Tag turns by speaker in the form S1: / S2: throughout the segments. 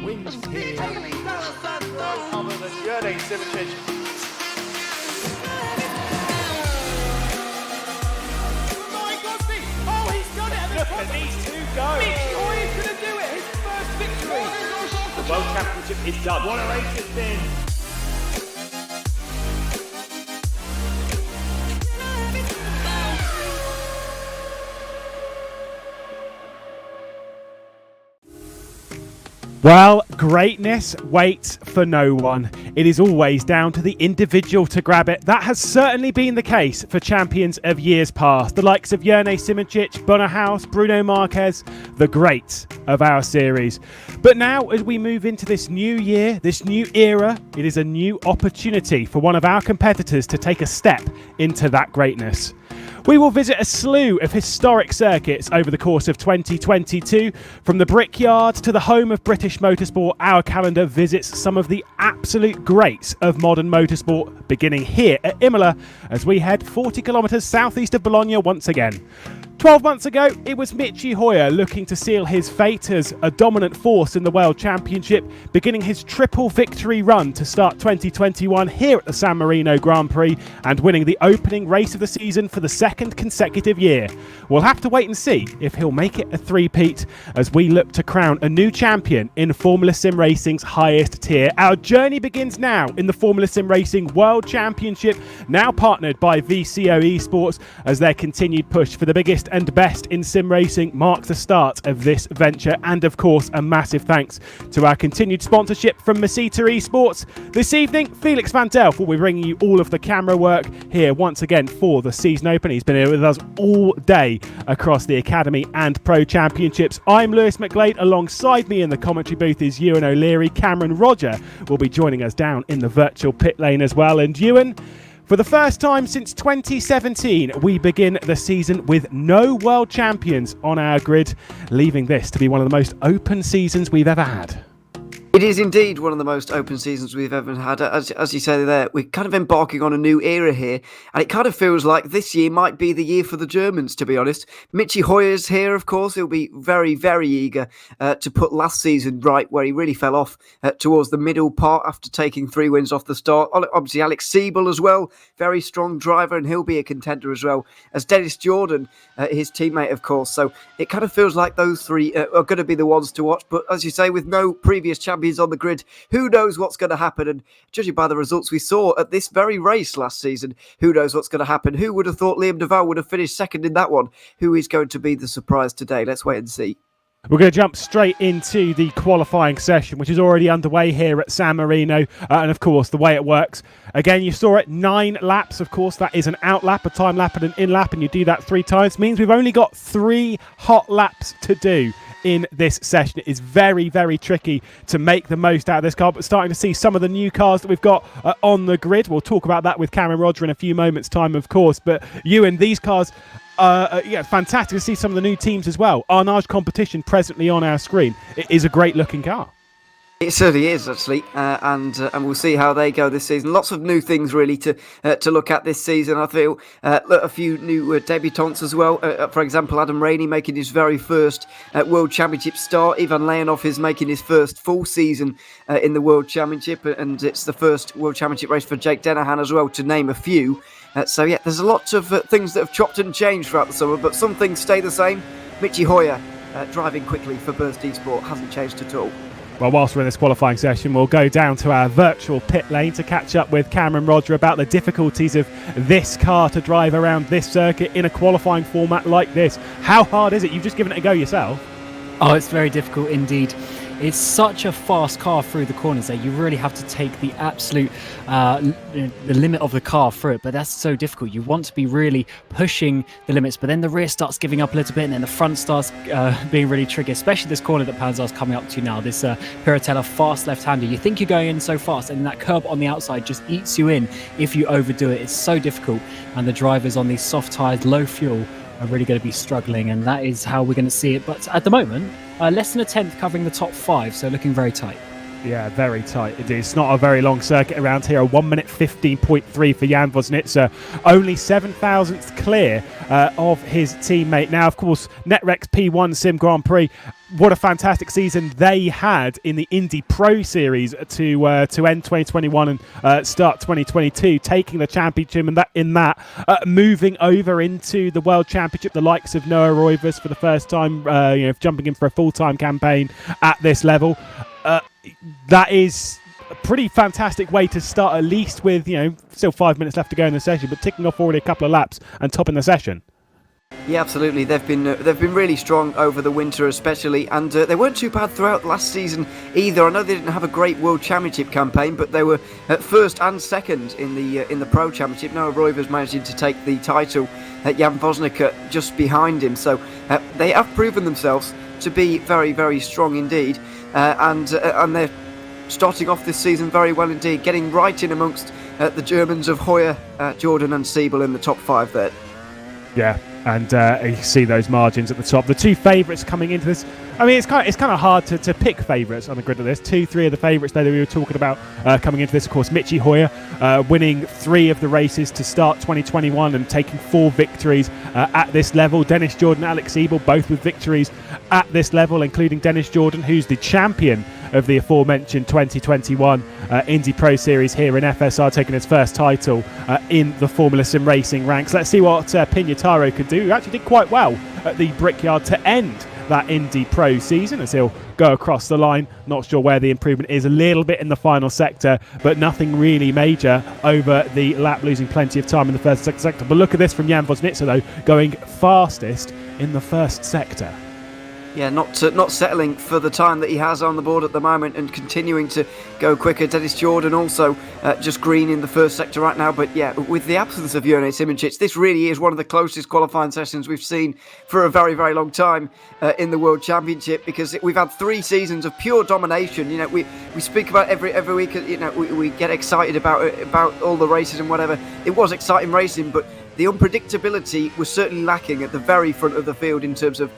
S1: wins here other than Rd.1
S2: Oh, he's done it!
S1: Look at these two go!
S2: He's going to do it! His first victory!
S1: The World Championship is done. What a race it's been!
S3: Well, greatness waits for no one. It is always down to the individual to grab it. That has certainly been the case for champions of years past. The likes of Rd.1, Bonnerhaus, Bruno Marquez, the greats of our series. But now, as we move into this new year, this new era, it is a new opportunity for one of our competitors to take a step into that greatness. We will visit a slew of historic circuits over the course of 2022. From the Brickyard to the home of British motorsport, our calendar visits some of the absolute greats of modern motorsport, beginning here at Imola as we head 40 kilometres southeast of Bologna once again. 12 months ago, it was Michi Hoyer looking to seal his fate as a dominant force in the World Championship, beginning his triple victory run to start 2021 here at the San Marino Grand Prix and winning the opening race of the season for the second consecutive year. We'll have to wait and see if he'll make it a three-peat as we look to crown a new champion in Formula Sim Racing's highest tier. Our journey begins now in the Formula Sim Racing World Championship, now partnered by VCO eSports, as their continued push for the biggest and best in sim racing marks the start of this venture. And of course, a massive thanks to our continued sponsorship from Masita Esports. This evening, Felix van Delft will be bringing you all of the camera work here once again for the season open. He's been here with us all day across the Academy and Pro Championships. I'm Lewis McGlade. Alongside me in the commentary booth is Ewan O'Leary. Cameron Roger will be joining us down in the virtual pit lane as well. And Ewan, for the first time since 2017, we begin the season with no world champions on our grid, leaving this to be one of the most open seasons we've ever had.
S4: It is indeed one of the most open seasons we've ever had. As you say there, we're kind of embarking on a new era here, and it kind of feels like this year might be the year for the Germans, to be honest. Michi Hoyer's here, of course. He'll be very, very eager to put last season right, where he really fell off towards the middle part after taking 3 wins off the start. Obviously, Alex Siebel as well, very strong driver, and he'll be a contender as well as Dennis Jordan, his teammate, of course. So it kind of feels like those three are going to be the ones to watch. But as you say, with no previous champions on the grid, who knows what's going to happen? And judging by the results we saw at this very race last season, who knows what's going to happen? Who would have thought Liam Duval would have finished second in that one? Who is going to be the surprise today? Let's wait and see.
S3: We're going to jump straight into the qualifying session, which is already underway here at San Marino. And of course, the way it works, again, you saw it, 9 laps. Of course, that is an out lap, a time lap and an in lap, and you do that 3 times. Means we've only got 3 hot laps to do in this session. It is very, very tricky to make the most out of this car, but starting to see some of the new cars that we've got on the grid. We'll talk about that with Cameron Roger in a few moments' time, of course. But Ewan, these cars, fantastic to see some of the new teams as well. Arnage Competition presently on our screen. It is a great looking car.
S4: It certainly is, actually, and we'll see how they go this season. Lots of new things, really, to look at this season. I feel a few new debutants as well. For example, Adam Rainey making his very first World Championship start. Ivan Leonov is making his first full season in the World Championship, and it's the first World Championship race for Jake Dennehan as well, to name a few. So, yeah, there's a lot of things that have chopped and changed throughout the summer, but some things stay the same. Michi Hoyer driving quickly for Burst Esport hasn't changed at all.
S3: Well, whilst we're in this qualifying session, we'll go down to our virtual pit lane to catch up with Cameron Roger about the difficulties of this car to drive around this circuit in a qualifying format like this. How hard is it? You've just given it a go yourself.
S5: Oh, it's very difficult indeed. It's such a fast car through the corners that you really have to take the absolute the limit of the car through it, but that's so difficult. You want to be really pushing the limits, but then the rear starts giving up a little bit, and then the front starts being really tricky, especially this corner that Panzer's coming up to now, this Piratella fast left-hander. You think you're going in so fast, and that curb on the outside just eats you in if you overdo it. It's so difficult, and the drivers on these soft tyres, low fuel, are really going to be struggling, and that is how we're going to see it. But at the moment, less than a tenth covering the top 5, so looking very tight.
S3: Yeah, very tight. It is not a very long circuit around here. A 1 minute 15.3 for Jan Vosnitzer. Only 7,000th clear of his teammate. Now, of course, Netrex P1 Sim Grand Prix what a fantastic season they had in the Indy Pro Series to end 2021 and start 2022, taking the championship and moving over into the World Championship. The likes of Noah Roivers for the first time, jumping in for a full-time campaign at this level. That is a pretty fantastic way to start, at least with still 5 minutes left to go in the session, but ticking off already a couple of laps and topping the session.
S4: Yeah, absolutely. They've been really strong over the winter, especially, and they weren't too bad throughout last season either. I know they didn't have a great World Championship campaign, but they were at first and second in the Pro Championship. Noah Roivers managing to take the title, Jan Vosnica just behind him. So they have proven themselves to be very, very strong indeed, and they're starting off this season very well indeed, getting right in amongst the Germans of Hoyer, Jordan, and Siebel in the top 5 there.
S3: Yeah. And you see those margins at the top. The two favourites coming into this. I mean, it's kind of hard to pick favourites on the grid of this. 2-3 of the favourites there that we were talking about coming into this. Of course, Michi Hoyer winning 3 of the races to start 2021 and taking 4 victories at this level. Dennis Jordan, Alex Siebel, both with victories at this level, including Dennis Jordan, who's the champion of the aforementioned 2021 Indy Pro Series here in FSR, taking his first title in the Formula SimRacing ranks. Let's see what Pignataro can do. He actually did quite well at the Brickyard to end that Indy Pro season, as he'll go across the line. Not sure where the improvement is, a little bit in the final sector, but nothing really major over the lap, losing plenty of time in the first sector. But look at this from Jan Vosnica, though, going fastest in the first sector.
S4: Yeah, not settling for the time that he has on the board at the moment and continuing to go quicker. Dennis Jordan also just green in the first sector right now. But yeah, with the absence of Ewan Simoncic, this really is one of the closest qualifying sessions we've seen for a very, very long time in the World Championship, because we've had 3 seasons of pure domination. We speak about every week. We get excited about all the races and whatever. It was exciting racing, but the unpredictability was certainly lacking at the very front of the field in terms of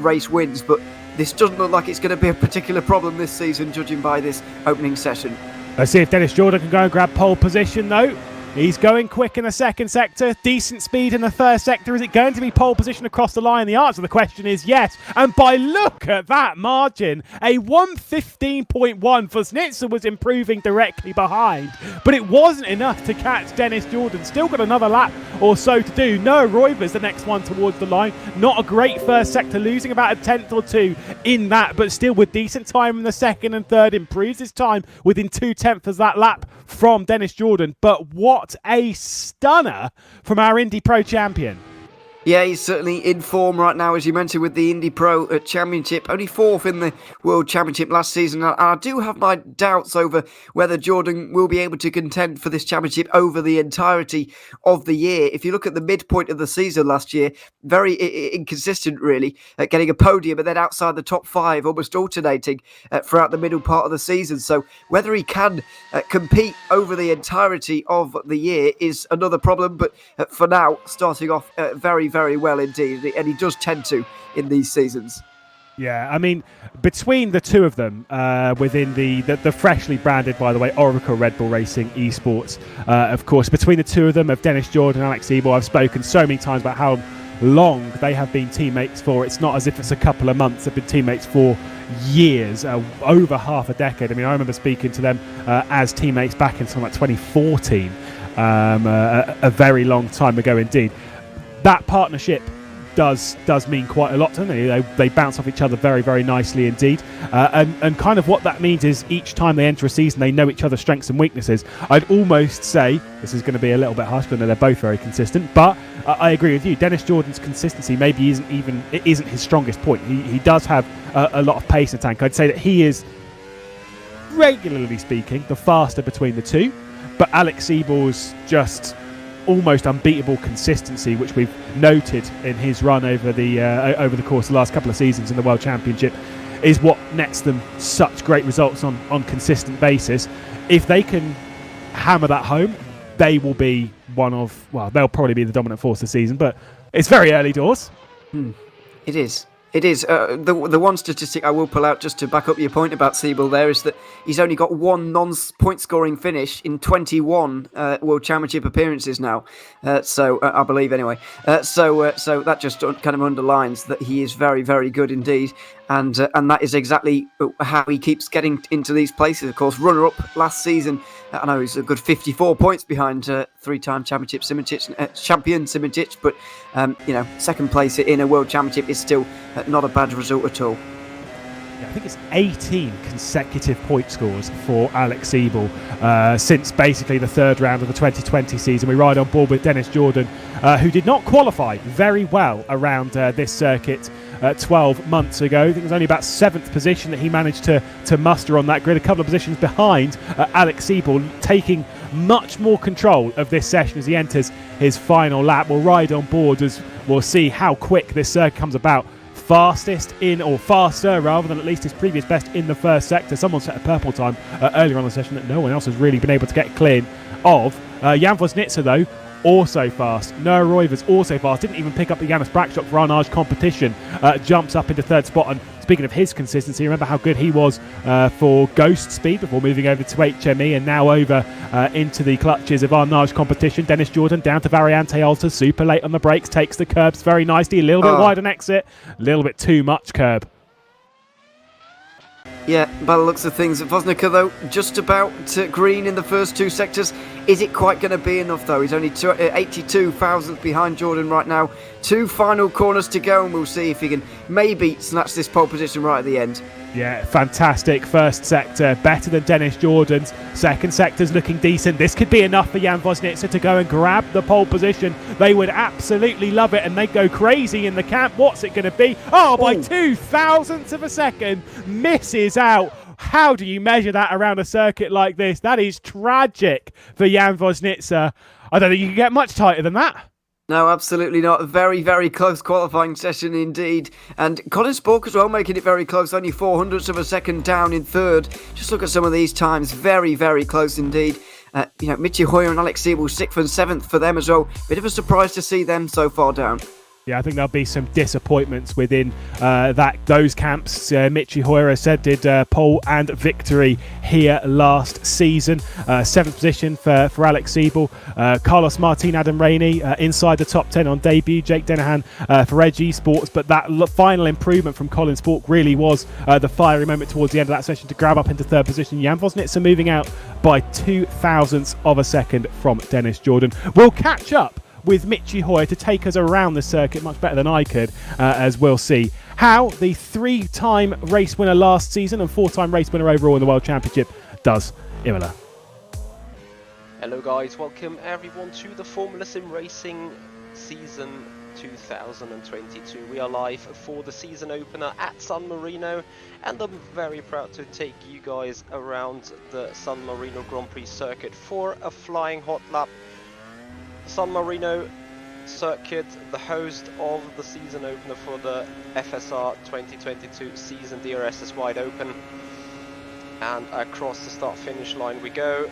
S4: race wins, but this doesn't look like it's going to be a particular problem this season, judging by this opening session.
S3: Let's see if Dennis Jordan can go and grab pole position, though. He's going quick in the second sector, decent speed in the first sector. Is it going to be pole position across the line? The answer to the question is yes. And by look at that margin, a 1:15.1. Vosnica was improving directly behind, but it wasn't enough to catch Dennis Jordan. Still got another lap or so to do. Noah Roivers, the next one towards the line. Not a great first sector, losing about a 10th or 2 in that, but still with decent time in the second and third. Improves his time within 2/10 of that lap from Dennis Jordan. But what a stunner from our Indy Pro champion.
S4: Yeah, he's certainly in form right now, as you mentioned, with the Indy Pro Championship. Only 4th in the World Championship last season. And I do have my doubts over whether Jordan will be able to contend for this championship over the entirety of the year. If you look at the midpoint of the season last year, very inconsistent, really, getting a podium, but then outside the top 5, almost alternating throughout the middle part of the season. So whether he can compete over the entirety of the year is another problem. But for now, starting off very, very well indeed, and he does tend to in these seasons.
S3: Yeah, I mean, between the two of them, within the freshly branded, by the way, Oracle Red Bull Racing eSports, of course, between the two of them, of Dennis Jordan and Alex Siebel, I've spoken so many times about how long they have been teammates for. It's not as if it's a couple of months. They've been teammates for years, over half a decade. I mean, I remember speaking to them as teammates back in something like 2014, a very long time ago indeed. That partnership does mean quite a lot to them. They bounce off each other very, very nicely indeed. And kind of what that means is each time they enter a season, they know each other's strengths and weaknesses. I'd almost say, this is going to be a little bit harsh, but they're both very consistent. But I agree with you. Dennis Jordan's consistency maybe isn't his strongest point. He does have a lot of pace in the tank. I'd say that he is, regularly speaking, the faster between the two. But Alex Siebel's just almost unbeatable consistency, which we've noted in his run over the course of the last couple of seasons in the World Championship, is what nets them such great results on consistent basis. If they can hammer that home, they will be they'll probably be the dominant force this season, but it's very early doors.
S4: It is. It is. The one statistic I will pull out just to back up your point about Siebel there is that he's only got one non-point scoring finish in 21 World Championship appearances now. So I believe anyway. So that just kind of underlines that he is very, very good indeed. And that is exactly how he keeps getting into these places. Of course, runner-up last season. I know he's a good 54 points behind three-time champion Simicic, but second place in a World Championship is still not a bad result at all.
S3: Yeah, I think it's 18 consecutive point scores for Alex Siebel since basically the third round of the 2020 season. We ride on board with Dennis Jordan, who did not qualify very well around this circuit 12 months ago. I think it was only about 7th position that he managed to muster on that grid, a couple of positions behind Alex Siebel, taking much more control of this session as he enters his final lap. We'll ride on board as we'll see how quick this circuit comes about. Fastest in, or faster rather than at least his previous best in the first sector. Someone set a purple time earlier on the session that no one else has really been able to get clean of. Jan Vosnitzer though, also fast. Noah Roivers also fast. Didn't even pick up the Janus Brackstock for our Arnage competition. Jumps up into third spot. And speaking of his consistency, remember how good he was for Ghost Speed before moving over to HME and now over into the clutches of our Arnage competition. Dennis Jordan down to Variante Alta, super late on the brakes, takes the curbs very nicely, a little bit wide on exit, a little bit too much curb.
S4: Yeah, by the looks of things, Vosnica though, just about green in the first two sectors. Is it quite going to be enough though? He's only 82 thousandths behind Jordan right now. 2 final corners to go and we'll see if he can maybe snatch this pole position right at the end.
S3: Yeah, fantastic first sector, better than Dennis Jordan's. Second sector's looking decent. This could be enough for Jan Vosnitzer to go and grab the pole position. They would absolutely love it and they'd go crazy in the camp. What's it going to be? Oh, by 2 thousandths of a second, misses out. How do you measure that around a circuit like this? That is tragic for Jan Vosnitzer. I don't think you can get much tighter than that.
S4: No, absolutely not. A very, very close qualifying session indeed. And Colin Spork as well, making it very close. Only 400ths of a second down in third. Just look at some of these times. Very, very close indeed. Michi Hoyer and Alex Siebel, 6th and 7th for them as well. Bit of a surprise to see them so far down.
S3: Yeah, I think there'll be some disappointments within those camps. Michi Hoyer said did pole and victory here last season. 7th position for Alex Siebel. Carlos Martin, Adam Rainey inside the top 10 on debut. Jake Denahan for Edge eSports. But that final improvement from Colin Spork really was the fiery moment towards the end of that session to grab up into third position. Jan Vosnitzer moving out by 2 thousandths of a second from Dennis Jordan. We'll catch up with Michi Hoyer to take us around the circuit much better than I could, as we'll see how the 3-time race winner last season and 4-time race winner overall in the World Championship does. Imola.
S6: Hello guys, welcome everyone to the Formula Sim Racing season 2022. We are live for the season opener at San Marino and I'm very proud to take you guys around the San Marino Grand Prix circuit for a flying hot lap. San Marino circuit, the host of the season opener for the FSR 2022 season. DRS is wide open and across the start finish line we go,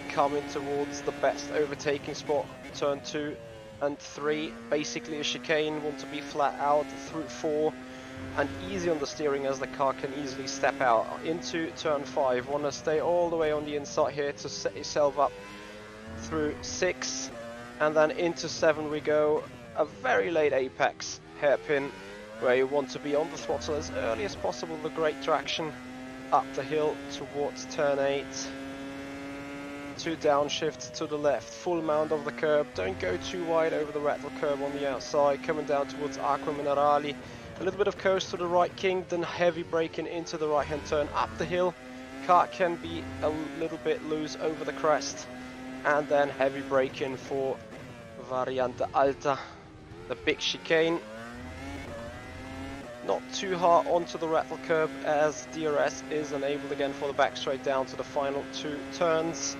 S6: coming towards the best overtaking spot. Turn 2 and 3, basically a chicane, want to be flat out through 4 and easy on the steering as the car can easily step out. Into turn 5, want to stay all the way on the inside here to set yourself up through 6 and then into 7 we go. A very late apex hairpin where you want to be on the throttle as early as possible. The great traction up the hill towards turn 8, 2 downshift to the left, full mount of the curb, don't go too wide over the rattle curb on the outside, coming down towards Aqua Minerali, a little bit of coast to the right, Kingdon, heavy braking into the right hand turn up the hill. Car can be a little bit loose over the crest and then heavy braking for Variante Alta, the big chicane. Not too hard onto the rattle curb as DRS is enabled again for the back straight down to the final 2 turns.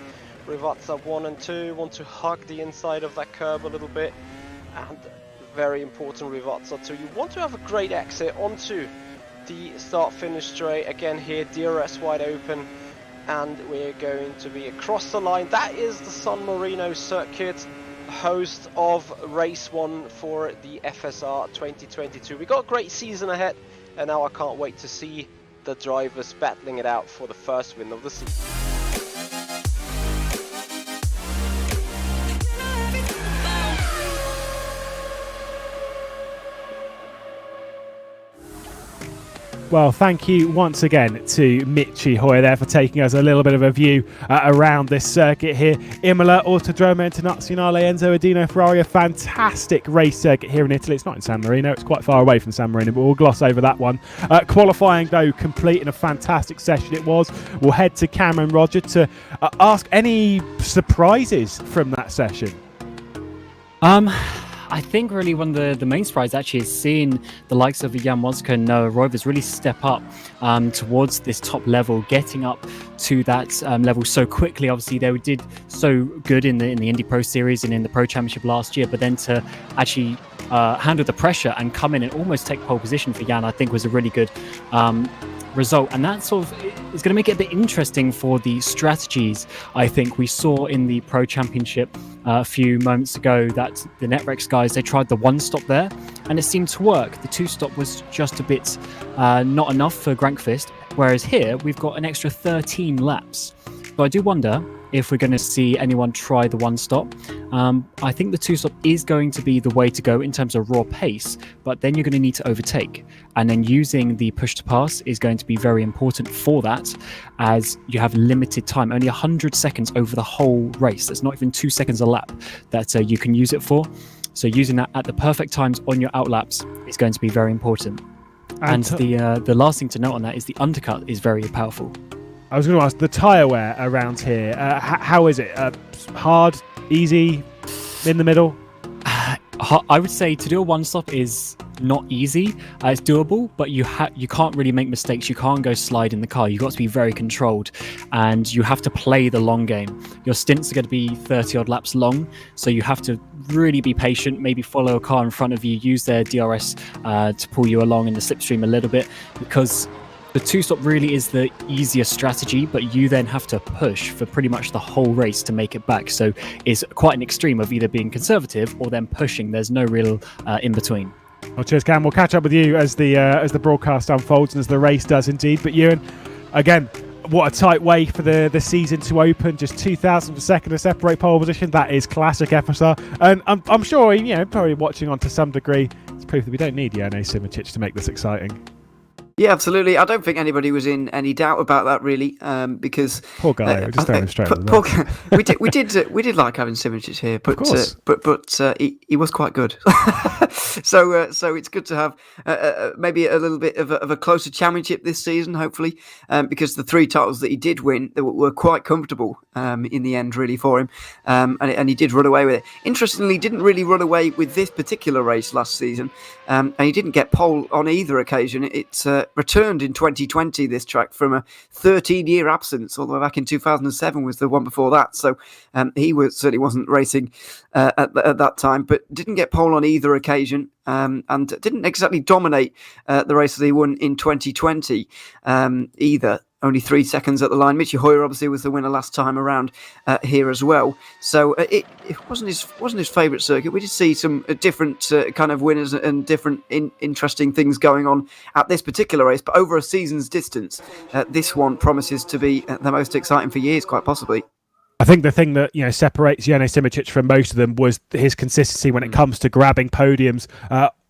S6: Rivazza 1 and 2 want to hug the inside of that curb a little bit, and very important Rivazza 2. You want to have a great exit onto the start finish straight. Again here DRS wide open and we're going to be across the line. That is the San Marino circuit. host of Race 1 for the FSR 2022. We got a great season ahead, and now I can't wait to see the drivers battling it out for the first win of the season.
S3: Well, thank you once again to Michi Hoyer there for taking us a little bit of a view around this circuit here. Imola, Autodromo Internazionale, Enzo Adino Ferrari, a fantastic race circuit here in Italy. It's not in San Marino, it's quite far away from San Marino, but we'll gloss over that one. Qualifying, though, complete in a fantastic session it was. We'll head to Cameron Roger to ask any surprises from that session.
S5: I think really one of the main surprise actually is seeing the likes of Jan Wonska and Noah Rovers really step up towards this top level, getting up to that level so quickly. Obviously, they did so good in the Indy Pro Series and in the Pro Championship last year, but then to actually handle the pressure and come in and almost take pole position for Jan, I think was a really good result, and that sort of is going to make it a bit interesting for the strategies. I think we saw in the Pro Championship a few moments ago that the NetRex guys, they tried the one stop there and it seemed to work. The two stop was just a bit not enough for Grankvist, whereas here we've got an extra 13 laps. So I do wonder if we're going to see anyone try the one stop. I think the two stop is going to be the way to go in terms of raw pace, but then you're going to need to overtake. And then using the push to pass is going to be very important for that, as you have limited time, only 100 seconds over the whole race. There's not even 2 seconds a lap that you can use it for. So using that at the perfect times on your outlaps is going to be very important. And the last thing to note on that is the undercut is very powerful.
S3: I was going to ask, the tyre wear around here, how is it? Hard, easy, in the middle?
S5: I would say to do a one-stop is not easy. It's doable, but you can't really make mistakes. You can't go slide in the car. You've got to be very controlled, and you have to play the long game. Your stints are going to be 30-odd laps long, so you have to really be patient, maybe follow a car in front of you, use their DRS to pull you along in the slipstream a little bit, because the two-stop really is the easiest strategy, but you then have to push for pretty much the whole race to make it back. So it's quite an extreme of either being conservative or then pushing. There's no real in-between.
S3: Well, cheers, Cam. We'll catch up with you as the broadcast unfolds and as the race does indeed. But Ewan, again, what a tight way for the season to open. Just 2,000 per second to separate pole position. That is classic FSR. And I'm sure, probably watching on to some degree, it's proof that we don't need Jane Simicic to make this exciting.
S4: Yeah, absolutely. I don't think anybody was in any doubt about that, really, because
S3: poor guy. Just throwing him straight with
S4: we did like having Simicic here, but he was quite good. So it's good to have maybe a little bit of a closer championship this season, hopefully, because the 3 titles that he did win were quite comfortable in the end, really, for him, and he did run away with it. Interestingly, he didn't really run away with this particular race last season, and he didn't get pole on either occasion. It's returned in 2020, this track, from a 13-year absence, all the way back in 2007 was the one before that. So he certainly wasn't racing at that time, but didn't get pole on either occasion, and didn't exactly dominate the races he won in 2020 either. Only 3 seconds at the line. Michi Hoyer obviously was the winner last time around here as well. So it wasn't his favourite circuit. We did see some different kind of winners and different interesting things going on at this particular race. But over a season's distance, this one promises to be the most exciting for years, quite possibly.
S3: I think the thing that separates Jane Simicic from most of them was his consistency when it comes to grabbing podiums.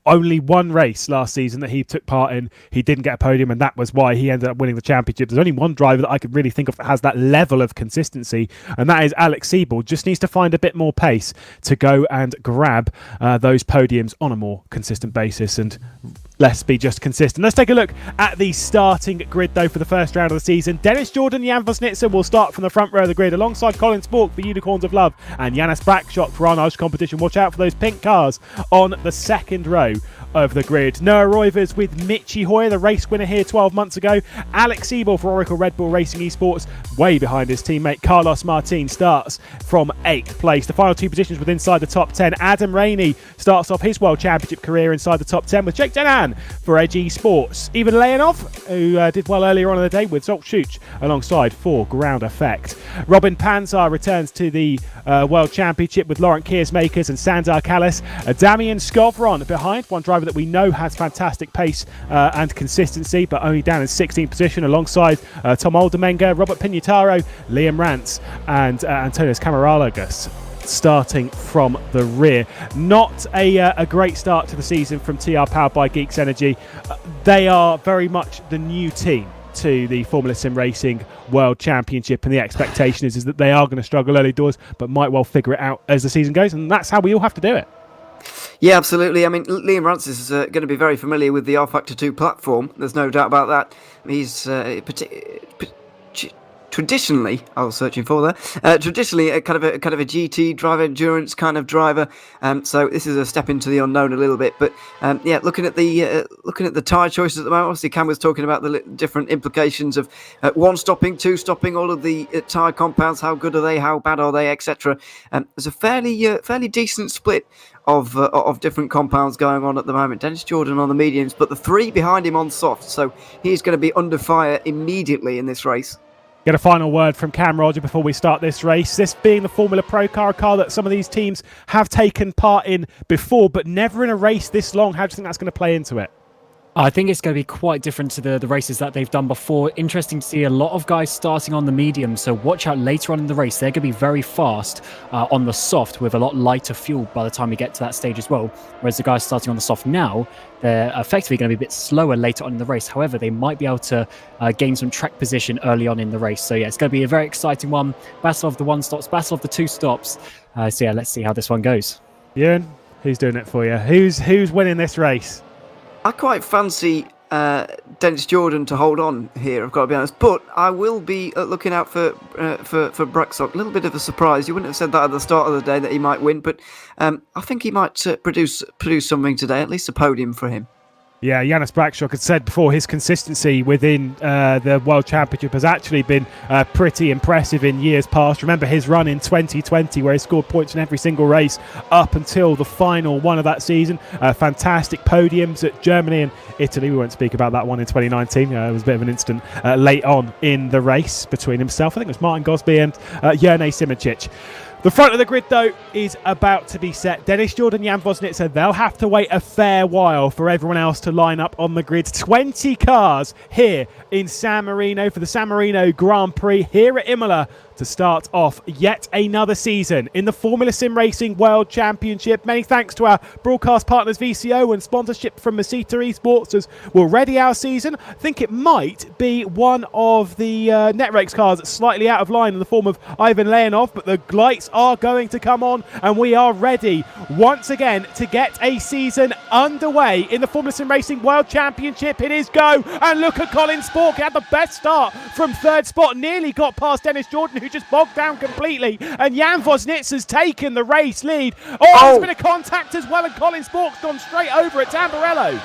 S3: Only one race last season that he took part in, he didn't get a podium, and that was why he ended up winning the championship. There's only one driver that I could really think of that has that level of consistency, and that is Alex Siebel. Just needs to find a bit more pace to go and grab those podiums on a more consistent basis, and let's be just consistent. Let's take a look at the starting grid, though, for the first round of the season. Dennis Jordan, Jan Vosnitzer will start from the front row of the grid alongside Colin Spork for Unicorns of Love and Janis Brackshot for Arnage Competition. Watch out for those pink cars on the second row of the grid. Noah Roivers with Michi Hoyer, the race winner here 12 months ago. Alex Ebel for Oracle Red Bull Racing Esports, way behind his teammate Carlos Martin, starts from 8th place. The final 2 positions within inside the top 10. Adam Rainey starts off his World Championship career inside the top 10 with Jake Denan for Edge Esports. Even Leonov, who did well earlier on in the day with Zolt Schuch alongside for Ground Effect. Robin Panzar returns to the World Championship with Laurent Kiersmakers and Sandar Callis. Damian Skovron behind, one driver that we know has fantastic pace and consistency, but only down in 16th position alongside Tom Oldermenger, Robert Pignataro, Liam Rance and Antonius Camaralagas starting from the rear. Not a great start to the season from TR powered by Geeks Energy. They are very much the new team to the Formula Sim Racing World Championship, and the expectation is that they are going to struggle early doors but might well figure it out as the season goes, and that's how we all have to do it.
S4: Yeah, absolutely. I mean, Liam Rance is going to be very familiar with the rFactor 2 platform. There's no doubt about that. He's traditionally, I was searching for there. Traditionally, a kind of a GT driver, endurance kind of driver. So this is a step into the unknown a little bit. But yeah, looking at the tyre choices at the moment. Obviously, Cam was talking about the different implications of 1 stopping, 2 stopping, all of the tyre compounds. How good are they? How bad are they? Etc. There's a fairly decent split of different compounds going on at the moment. Dennis Jordan on the mediums, but the 3 behind him on soft. So he's going to be under fire immediately in this race.
S3: Get a final word from Cam Roger before we start this race. This being the Formula Pro car, a car that some of these teams have taken part in before, but never in a race this long. How do you think that's going to play into it?
S5: I think it's going to be quite different to the races that they've done before. Interesting to see a lot of guys starting on the medium, so watch out later on in the race. They're going to be very fast on the soft with a lot lighter fuel by the time we get to that stage as well. Whereas the guys starting on the soft now, they're effectively going to be a bit slower later on in the race. However, they might be able to gain some track position early on in the race. So yeah, it's going to be a very exciting one. Battle of the 1 stops, battle of the 2 stops. So yeah, let's see how this one goes.
S3: Ewan, who's doing it for you? Who's winning this race?
S4: I quite fancy Dennis Jordan to hold on here, I've got to be honest. But I will be looking out for Braxock. A little bit of a surprise. You wouldn't have said that at the start of the day that he might win, but I think he might produce something today, at least a podium for him.
S3: Yeah, Janis Brakshock had said before his consistency within the World Championship has actually been pretty impressive in years past. Remember his run in 2020 where he scored points in every single race up until the final one of that season. Fantastic podiums at Germany and Italy. We won't speak about that one in 2019. It was a bit of an incident late on in the race between himself. I think it was Martin Gosby and Jerne Simoncic. The front of the grid, though, is about to be set. Dennis Jordan, Jan Vosnitzer, they'll have to wait a fair while for everyone else to line up on the grid. 20 cars here in San Marino for the San Marino Grand Prix here at Imola to start off yet another season in the Formula Sim Racing World Championship. Many thanks to our broadcast partners VCO and sponsorship from Masita Esports as we'll ready our season. I think it might be one of the Netrex cars that's slightly out of line in the form of Ivan Leonov, but the lights are going to come on and we are ready once again to get a season underway in the Formula Sim Racing World Championship. It is go, and look at Colin Spork. He had the best start from 3rd spot, nearly got past Dennis Jordan, who just bogged down completely, and Jan Vosnitz has taken the race lead. There's been a contact as well, and Colin Spork's gone straight over at Tamburello.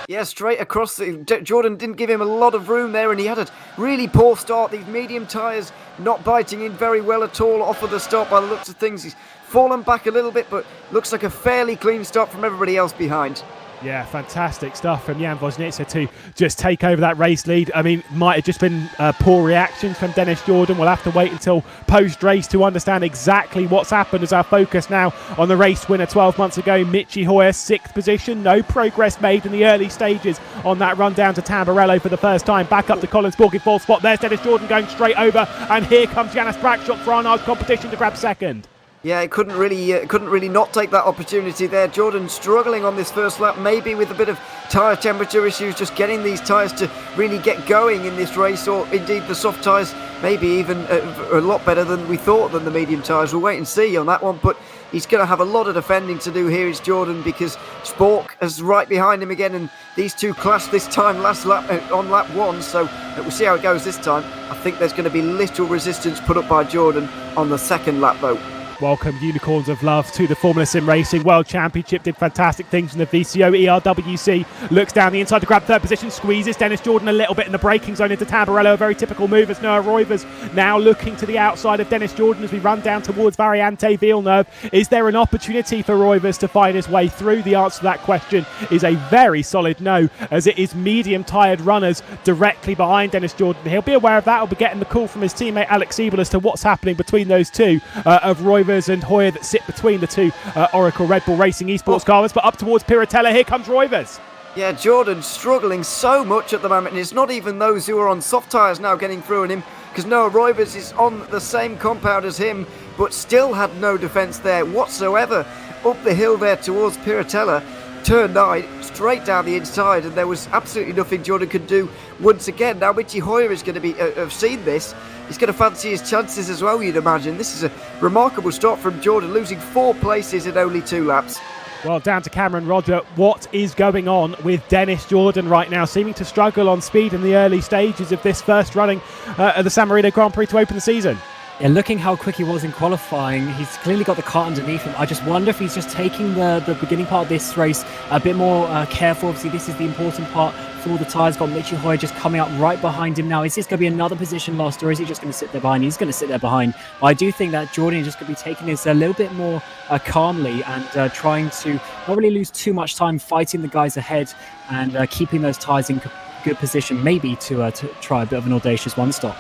S4: Yeah, straight across. Jordan didn't give him a lot of room there, and he had a really poor start. These medium tyres not biting in very well at all off of the start by the looks of things. He's fallen back a little bit, but looks like a fairly clean start from everybody else behind.
S3: Yeah, fantastic stuff from Jan Vosnitzer to just take over that race lead. I mean, might have just been poor reactions from Dennis Jordan. We'll have to wait until post-race to understand exactly what's happened, as our focus now on the race winner 12 months ago, Michi Hoyer, 6th position. No progress made in the early stages on that run down to Tamburello for the first time. Back up to Colin Spork in 4th spot. There's Dennis Jordan going straight over, and here comes Janis Brakshock for Arnaud's competition to grab 2nd.
S4: Yeah, it couldn't really not take that opportunity there. Jordan struggling on this first lap, maybe with a bit of tyre temperature issues, just getting these tyres to really get going in this race, or indeed the soft tyres maybe even a lot better than we thought than the medium tyres. We'll wait and see on that one, but he's going to have a lot of defending to do here, is Jordan, because Spork is right behind him again, and these two clashed this time last lap on lap 1, so we'll see how it goes this time. I think there's going to be little resistance put up by Jordan on the 2nd lap though.
S3: Welcome, Unicorns of Love, to the Formula Sim Racing World Championship. Did fantastic things in the VCO. ERWC looks down the inside to grab third position, squeezes Dennis Jordan a little bit in the braking zone into Tamburello. A very typical move as Noah Roivers now looking to the outside of Dennis Jordan as we run down towards Variante Villeneuve. Is there an opportunity for Roivers to find his way through? The answer to that question is a very solid no, as it is medium tired runners directly behind Dennis Jordan. He'll be aware of that. He'll be getting the call from his teammate Alex Siebel as to what's happening between those two of Roivers and Hoyer that sit between the two Oracle Red Bull Racing eSports cars. But up towards Piratella, here comes Roivers.
S4: Yeah, Jordan struggling so much at the moment, and it's not even those who are on soft tyres now getting through on him, because Noah Roivers is on the same compound as him, but still had no defence there whatsoever. Up the hill there towards Piratella, turn 9, straight down the inside, and there was absolutely nothing Jordan could do once again. Now Mitchy Hoyer is going to be have seen this. He's going to fancy his chances as well, you'd imagine. This is a remarkable start from Jordan, losing 4 places in only 2 laps.
S3: Well, down to Cameron Roger. What is going on with Dennis Jordan right now? Seeming to struggle on speed in the early stages of this first running of the San Marino Grand Prix to open the season.
S5: Yeah, looking how quick he was in qualifying, he's clearly got the car underneath him. I just wonder if he's just taking the beginning part of this race a bit more careful. Obviously, this is the important part for the tyres. Got Mitchy Hoyer just coming up right behind him now. Is this going to be another position lost, or is he just going to sit there behind? He's going to sit there behind. But I do think that Jordan is just going to be taking this a little bit more calmly and trying to not really lose too much time fighting the guys ahead and keeping those tyres in good position, maybe to try a bit of an audacious one-stop.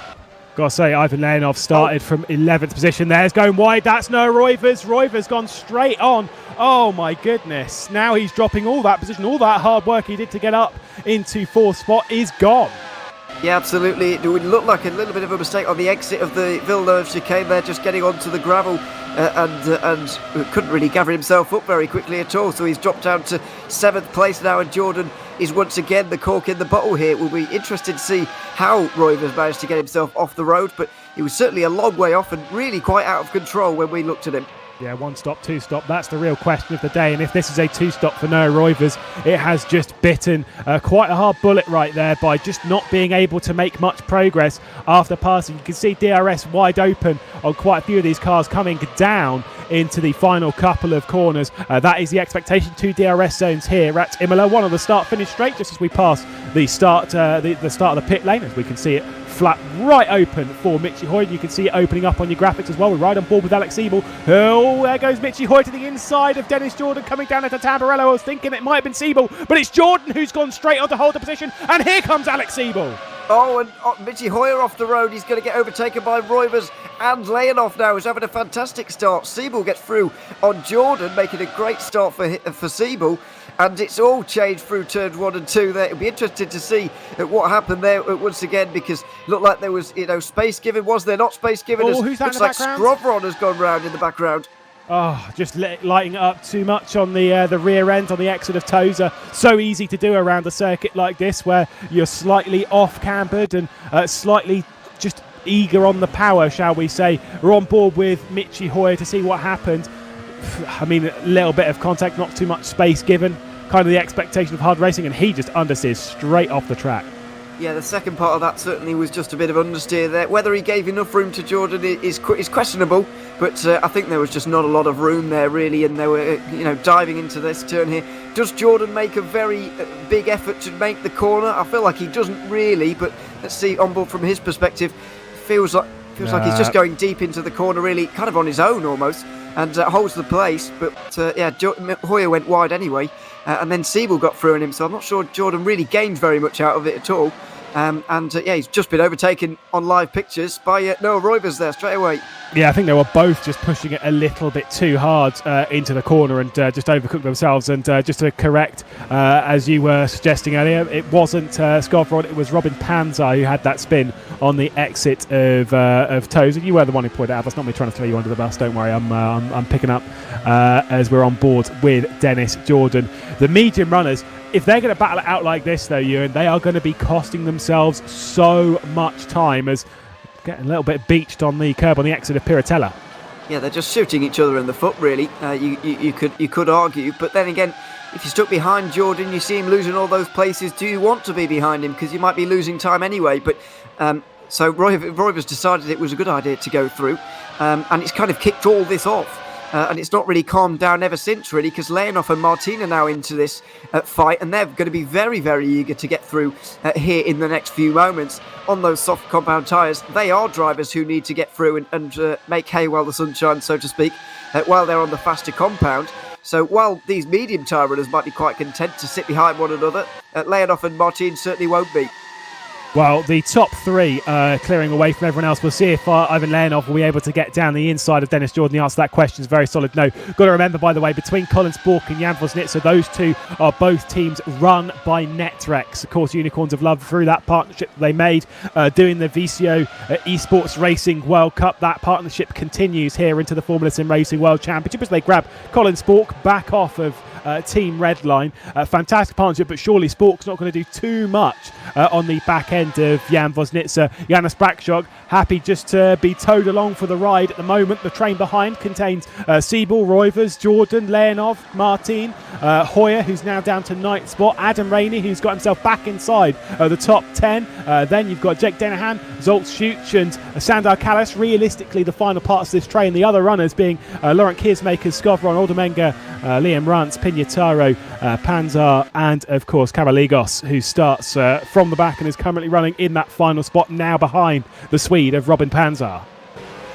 S3: Gotta say, Ivan Leonov started from 11th position there. He's going wide. That's no Roivers. Roivers gone straight on. Oh my goodness. Now he's dropping all that position. All that hard work he did to get up into 4th spot is gone.
S4: Yeah, absolutely. It would look like a little bit of a mistake on the exit of the Villeneuve chicane there, just getting onto the gravel and couldn't really gather himself up very quickly at all. So he's dropped down to 7th place now, and Jordan is once again the cork in the bottle here. We'll be interested to see how Roivers managed to get himself off the road, but he was certainly a long way off and really quite out of control when we looked at him.
S3: Yeah, 1 stop, 2 stop. That's the real question of the day. And if this is a 2 stop for Noah Roivers, it has just bitten quite a hard bullet right there by just not being able to make much progress after passing. You can see DRS wide open on quite a few of these cars coming down into the final couple of corners. That is the expectation. 2 DRS zones here at Imola. One on the start finish straight just as we pass the start the start of the pit lane, as we can see it flat right open for Mitchy Hoyer. You can see it opening up on your graphics as well. We're right on board with Alex Siebel. Oh, there goes Mitchy Hoyer to the inside of Dennis Jordan, coming down into Tamburello. I was thinking it might have been Siebel, but it's Jordan who's gone straight on to hold the position, and here comes Alex Siebel.
S4: Oh, and Mitchy Hoyer off the road. He's going to get overtaken by Roivers, and Leonov now is having a fantastic start. Siebel gets through on Jordan, making a great start for Siebel. And it's all changed through turns 1 and 2 there. It'll be interesting to see what happened there once again, because it looked like there was, space given. Was there not space given?
S3: Oh, who's that in the background?
S4: Looks like Skrovron has gone round in the background.
S3: Oh, just lighting it up too much on the rear end on the exit of Tozer. So easy to do around a circuit like this, where you're slightly off-cambered and slightly just eager on the power, shall we say. We're on board with Mitchy Hoyer to see what happened. I mean, a little bit of contact, not too much space given. Kind of the expectation of hard racing, and he just understeers straight off the track.
S4: Yeah, the second part of that certainly was just a bit of understeer there. Whether he gave enough room to Jordan is questionable, but I think there was just not a lot of room there really, and they were diving into this turn here. Does Jordan make a very big effort to make the corner? I feel like he doesn't really, but let's see on board from his perspective. Feels like he's just going deep into the corner, really, kind of on his own almost, and holds the place. But Hoyer went wide anyway, and then Siebel got through on him, so I'm not sure Jordan really gained very much out of it at all. He's just been overtaken on live pictures by Noah Roivers there straight away.
S3: Yeah, I think they were both just pushing it a little bit too hard into the corner and just overcooked themselves. And just to correct, as you were suggesting earlier, it wasn't Skrovron, it was Robin Panzer who had that spin on the exit of Tozer. You were the one who pointed it out. That's not me trying to throw you under the bus. Don't worry, I'm picking up as we're on board with Dennis Jordan. The medium runners, if they're going to battle it out like this, though, Ewan, they are going to be costing themselves so much time, as getting a little bit beached on the curb on the exit of Piratella.
S4: Yeah, they're just shooting each other in the foot, really. You could argue, but then again, if you're stuck behind Jordan, you see him losing all those places. Do you want to be behind him? Because you might be losing time anyway. But So Royver's decided it was a good idea to go through, and it's kind of kicked all this off. And it's not really calmed down ever since, really, because Leonov and Martin are now into this fight, and they're going to be very, very eager to get through here in the next few moments on those soft compound tyres. They are drivers who need to get through and make hay while the sun shines, so to speak, while they're on the faster compound. So while these medium tyre runners might be quite content to sit behind one another, Leonov and Martin certainly won't be.
S3: Well, the top three clearing away from everyone else. We'll see if Ivan Leonov will be able to get down the inside of Dennis Jordan. The answer to that question is very solid no. Got to remember, by the way, between Colin Spork and Jan Vosnitsa, those two are both teams run by Netrex. Of course, Unicorns of Love, through that partnership they made doing the VCO eSports Racing World Cup. That partnership continues here into the Formula Sim Racing World Championship as they grab Colin Spork back off of Team Redline. Fantastic partnership, but surely Spork's not going to do too much on the back end of Jan Vosnitsa. Janis Brakshock happy just to be towed along for the ride at the moment. The train behind contains Siebel, Roivers, Jordan, Leonov, Martin, Hoyer, who's now down to ninth spot, Adam Rainey, who's got himself back inside the top 10. Then you've got Jake Denahan, Zoltz Schuch and Sandar Callas. Realistically, the final parts of this train, the other runners being Laurent Kiersmakers, Skovron, Oldemenga, Liam Rantz, Pignataro, Panzar, and of course Karaligos, who starts from the back and is currently running in that final spot, now behind the Swede of Robin Panzar.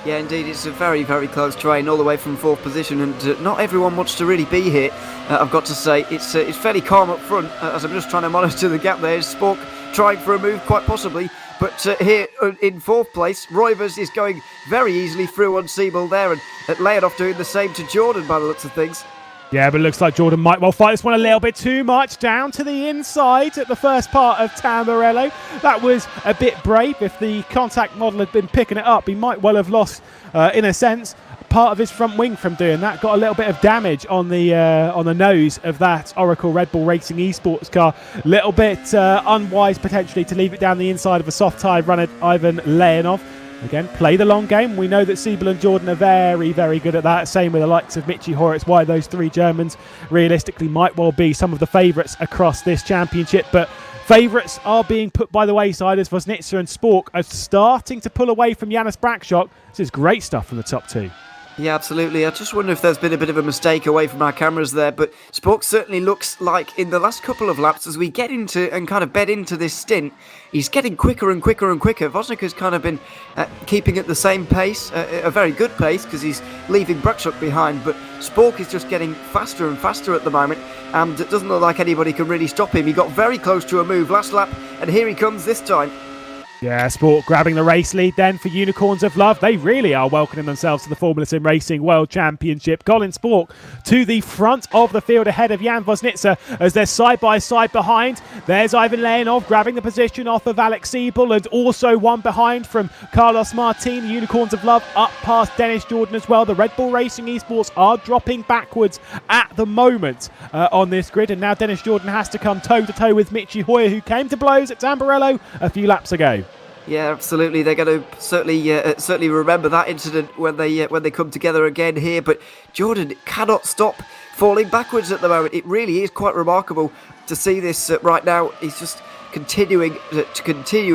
S4: Yeah, indeed, it's a very, very close train all the way from fourth position, and not everyone wants to really be here. I've got to say, it's fairly calm up front as I'm just trying to monitor the gap there. Spork trying for a move, quite possibly, but here in fourth place, Roivers is going very easily through on Siebel there, and Leonov doing the same to Jordan by the looks of things.
S3: Yeah, but it looks like Jordan might well fight this one a little bit too much. Down to the inside at the first part of Tamburello. That was a bit brave. If the contact model had been picking it up, he might well have lost, in a sense, part of his front wing from doing that. Got a little bit of damage on the nose of that Oracle Red Bull Racing eSports car. Little bit unwise potentially to leave it down the inside of a soft tyre runner, Ivan Leonov. Again, play the long game. We know that Siebel and Jordan are very, very good at that. Same with the likes of Michi Hoyer. It's why those three Germans realistically might well be some of the favourites across this championship. But favourites are being put by the wayside as Vosnitsa and Spork are starting to pull away from Janis Brakshock. This is great stuff from the top two.
S4: Yeah, absolutely. I just wonder if there's been a bit of a mistake away from our cameras there, but Spork certainly looks like in the last couple of laps, as we get into and kind of bed into this stint, he's getting quicker and quicker and quicker. Vosnika's kind of been keeping at the same pace, a very good pace, because he's leaving Brakshock behind, but Spork is just getting faster and faster at the moment, and it doesn't look like anybody can really stop him. He got very close to a move last lap, and here he comes this time.
S3: Yeah, Sport grabbing the race lead then for Unicorns of Love. They really are welcoming themselves to the Formula Sim Racing World Championship. Colin Spork to the front of the field ahead of Jan Vosnitsa as they're side by side behind. There's Ivan Leonov grabbing the position off of Alex Siebel, and also one behind from Carlos Martin. The Unicorns of Love up past Dennis Jordan as well. The Red Bull Racing eSports are dropping backwards at the moment on this grid, and now Dennis Jordan has to come toe-to-toe with Michi Hoyer, who came to blows at Tamburello a few laps ago.
S4: Yeah, absolutely. They're going to certainly remember that incident when they come together again here. But Jordan cannot stop falling backwards at the moment. It really is quite remarkable to see this right now. He's just continuing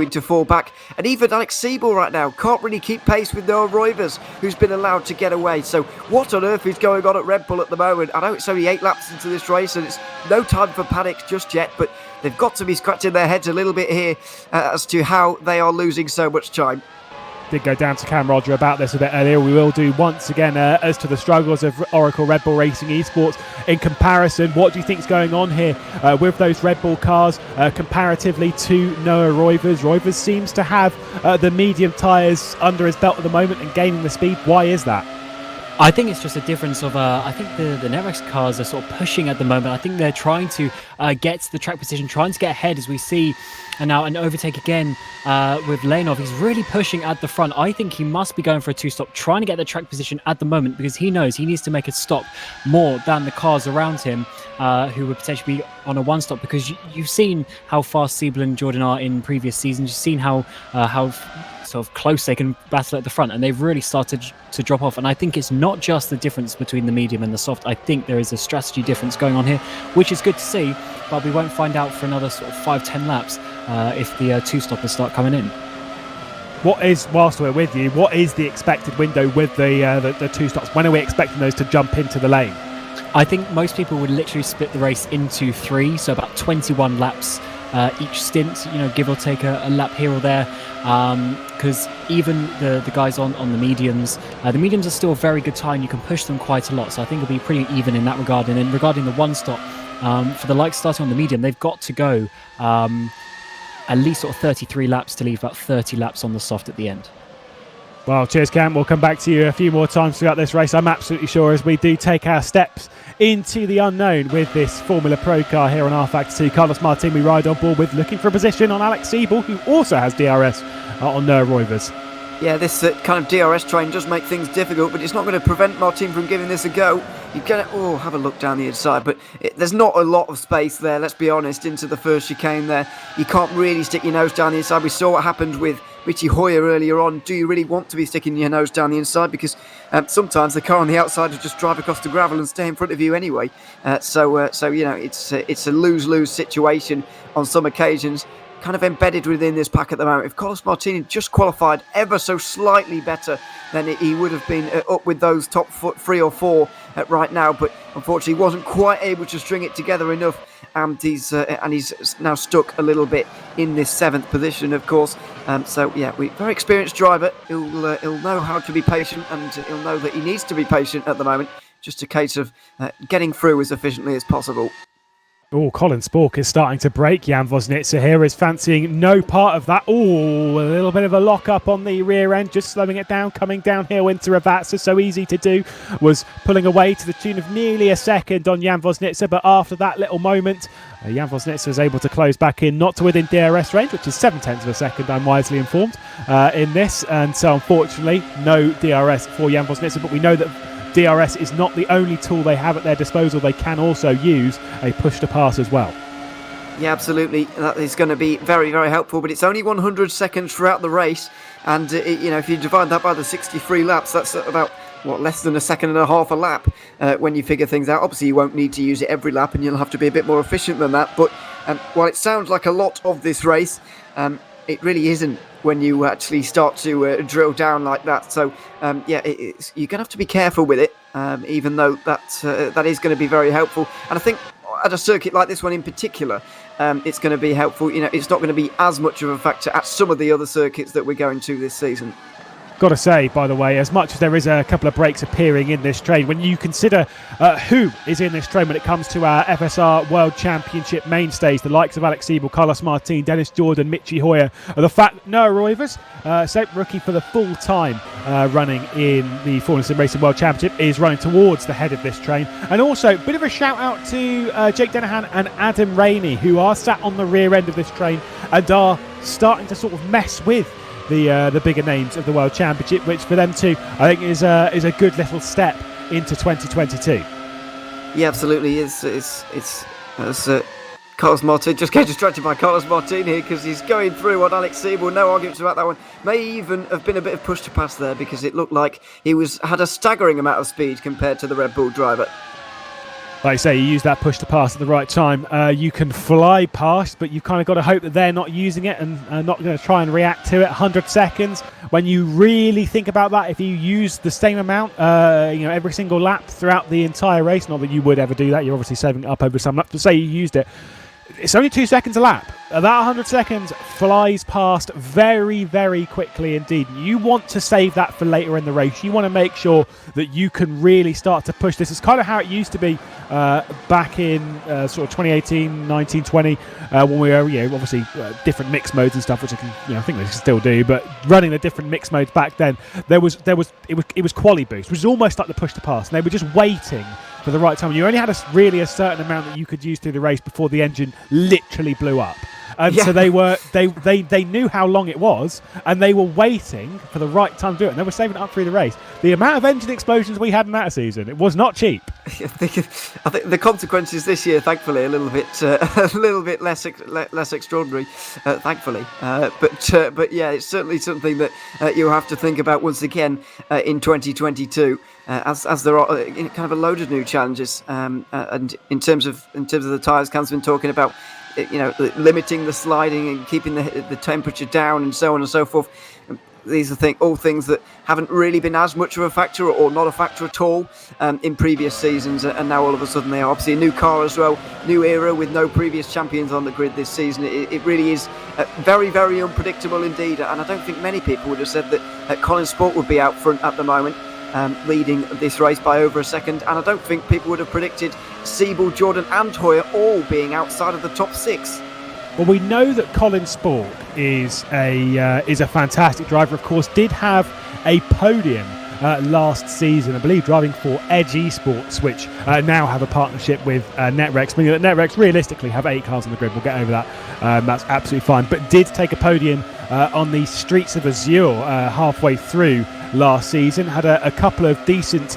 S4: to fall back, and even Alex Siebel right now can't really keep pace with Noah Roivers, who's been allowed to get away. So what on earth is going on at Red Bull at the moment? I know it's only 8 laps into this race and it's no time for panic just yet, but they've got to be scratching their heads a little bit here as to how they are losing so much time.
S3: Did go down to Cam Roger about this a bit earlier. We will do once again as to the struggles of Oracle Red Bull Racing eSports in comparison. What do you think is going on here with those Red Bull cars comparatively to Noah Roivers? Roivers seems to have the medium tyres under his belt at the moment and gaining the speed. Why is that?
S5: I think it's just a difference of, I think the Netrex cars are sort of pushing at the moment. I think they're trying to get to the track position, trying to get ahead as we see. And now an overtake again with Leonov. He's really pushing at the front. I think he must be going for a 2-stop, trying to get the track position at the moment, because he knows he needs to make a stop more than the cars around him who would potentially be on a 1-stop, because you've seen how fast Siebel and Jordan are in previous seasons. You've seen how sort of close they can battle at the front, and they've really started to drop off. And I think it's not just the difference between the medium and the soft. I think there is a strategy difference going on here, which is good to see, but we won't find out for another sort of 5-10 laps if the 2-stoppers start coming in.
S3: whilst we're with you, what is the expected window with the two stops? When are we expecting those to jump into the lane?
S5: I think most people would literally split the race into 3, so about 21 laps each stint, give or take a lap here or there, because even the guys on the mediums are still a very good time. You can push them quite a lot, so I think it'll be pretty even in that regard. And then regarding the one stop, for the likes starting on the medium, they've got to go at least sort of 33 laps to leave about 30 laps on the soft at the end.
S3: Well, cheers, Cam. We'll come back to you a few more times throughout this race. I'm absolutely sure as we do take our steps into the unknown with this Formula Pro car here on rFactor 2. Carlos Martin we ride on board with, looking for a position on Alex Siebel, who also has DRS on Roivers.
S4: Yeah, this kind of DRS train does make things difficult, but it's not going to prevent Martin from giving this a go. You're going to have a look down the inside, but there's not a lot of space there, let's be honest, into the first chicane there. You can't really stick your nose down the inside. We saw what happened with Richie Hoyer earlier on. Do you really want to be sticking your nose down the inside? Because sometimes the car on the outside will just drive across the gravel and stay in front of you anyway. So it's a lose-lose situation on some occasions. Kind of embedded within this pack at the moment. If Carlos Martin just qualified ever so slightly better, then he would have been up with those top 3 or 4 right now, but unfortunately wasn't quite able to string it together enough, and he's now stuck a little bit in this 7th position, of course. Very experienced driver. He'll know how to be patient, and he'll know that he needs to be patient at the moment. Just a case of getting through as efficiently as possible.
S3: Oh, Colin Spork is starting to break. Jan Vosnitzer here is fancying no part of that. Oh, a little bit of a lock-up on the rear end, just slowing it down, coming downhill into Ravazza. So easy to do. Was pulling away to the tune of nearly a second on Jan Vosnitzer, but after that little moment, Jan Vosnitzer was able to close back in, not to within DRS range, which is 0.7 of a second, I'm wisely informed, in this. And so, unfortunately, no DRS for Jan Vosnitzer, but we know that DRS is not the only tool they have at their disposal. They can also use a push to pass as well.
S4: Yeah, absolutely. That is going to be very, very helpful. But it's only 100 seconds throughout the race, and if you divide that by the 63 laps, that's about less than a second and a half a lap when you figure things out. Obviously, you won't need to use it every lap, and you'll have to be a bit more efficient than that. But while it sounds like a lot of this race, it really isn't when you actually start to drill down like that. So you're going to have to be careful with it, even though that is going to be very helpful. And I think at a circuit like this one in particular, it's going to be helpful. It's not going to be as much of a factor at some of the other circuits that we're going to this season.
S3: Got to say, by the way, as much as there is a couple of breaks appearing in this train, when you consider who is in this train when it comes to our FSR World Championship mainstays, the likes of Alex Siebel, Carlos Martin, Dennis Jordan, Mitchie Hoyer, the fact Noah Roivers, rookie for the full time running in the Formula SimRacing World Championship, is running towards the head of this train. And also, a bit of a shout out to Jake Dennehan and Adam Rainey, who are sat on the rear end of this train and are starting to sort of mess with the bigger names of the World Championship, which for them too, I think is a good little step into 2022.
S4: Yeah, absolutely. It's Carlos Martin, just getting distracted by Carlos Martin here because he's going through on Alex Siebel. No arguments about that one. May even have been a bit of push to pass there because it looked like he had a staggering amount of speed compared to the Red Bull driver.
S3: Like I say, you use that push to pass at the right time. You can fly past, but you've kind of got to hope that they're not using it and not going to try and react to it. 100 seconds. When you really think about that, if you use the same amount, every single lap throughout the entire race, not that you would ever do that, you're obviously saving it up over some laps, but say you used it, it's only 2 seconds a lap. That 100 seconds flies past very, very quickly indeed. You want to save that for later in the race. You want to make sure that you can really start to push this. It's kind of how it used to be back in sort of 2018, 19, 20, when we were, obviously different mix modes and stuff, which I think they still do. But running the different mix modes back then, it was quali boost, which was almost like the push to pass, and they were just waiting for the right time. You only had a certain amount that you could use through the race before the engine literally blew up. And so they knew how long it was, and they were waiting for the right time to do it, and they were saving it up through the race. The amount of engine explosions we had in that season, it was not cheap.
S4: I think the consequences this year, thankfully, a little bit less extraordinary, thankfully. But yeah, it's certainly something that you'll have to think about once again in 2022. As there are kind of a load of new challenges, and in terms of the tyres, Cam's been talking about limiting the sliding and keeping the temperature down and so on and so forth. these are all things that haven't really been as much of a factor or not a factor at all in previous seasons, and now all of a sudden they are. Obviously a new car as well, new era with no previous champions on the grid this season. It really is very, very unpredictable indeed, and I don't think many people would have said that Colin Sport would be out front at the moment, leading this race by over a second, and I don't think people would have predicted Siebel, Jordan and Hoyer all being outside of the top 6.
S3: Well, we know that Colin Spork is a fantastic driver. Of course, did have a podium last season, I believe, driving for Edge eSports, which now have a partnership with NetRex, meaning that NetRex realistically have 8 cars on the grid. We'll get over that. That's absolutely fine. But did take a podium on the Streets of Azure halfway through last season. Had a couple of decent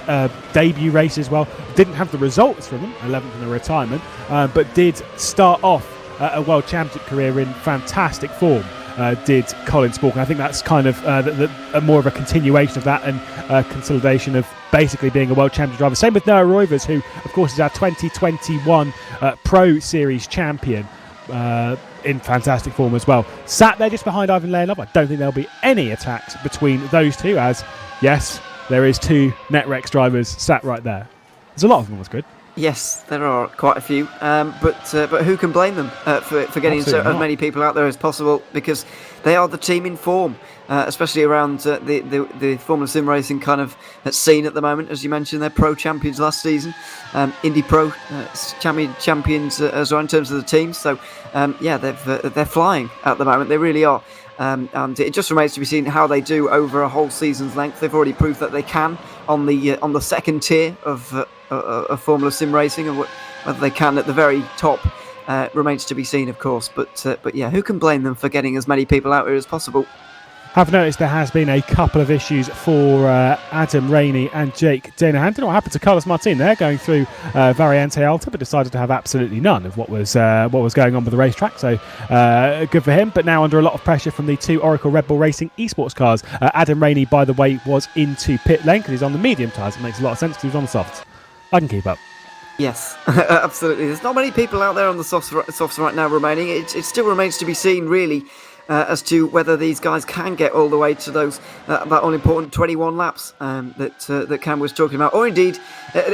S3: debut races. Well, didn't have the results from them, 11th in the retirement, but did start off a World Championship career in fantastic form. Did Colin Spork, and I think that's kind of more of a continuation of that and consolidation of basically being a World Championship driver. Same with Noah Roivers, who of course is our 2021 Pro Series champion, in fantastic form as well. Sat there just behind Ivan Leonov. I don't think there'll be any attacks between those two, as yes, there is 2 NetRex drivers sat right there. There's a lot of them, was good.
S4: Yes, there are quite a few, but who can blame them for getting as many people out there as possible, because they are the team in form, especially around the Formula Sim Racing kind of scene at the moment. As you mentioned, they're Pro Champions last season, Indy Pro Champions as well in terms of the teams. So they're flying at the moment. They really are. And it just remains to be seen how they do over a whole season's length. They've already proved that they can on the second tier of Formula Sim Racing, and whether they can at the very top remains to be seen, of course. But yeah, who can blame them for getting as many people out here as possible?
S3: Have noticed there has been a couple of issues for Adam Rainey and Jake Danahan. Don't know what happened to Carlos Martin there, going through Variante Alta, but decided to have absolutely none of what was going on with the racetrack. So good for him. But now under a lot of pressure from the 2 Oracle Red Bull Racing eSports cars. Adam Rainey, by the way, was into pit lane because he's on the medium tyres. It makes a lot of sense because he was on the softs. I can keep up.
S4: Yes, absolutely. There's not many people out there on the softs right now remaining. It still remains to be seen, really, as to whether these guys can get all the way to those that all-important 21 laps that Cam was talking about, or indeed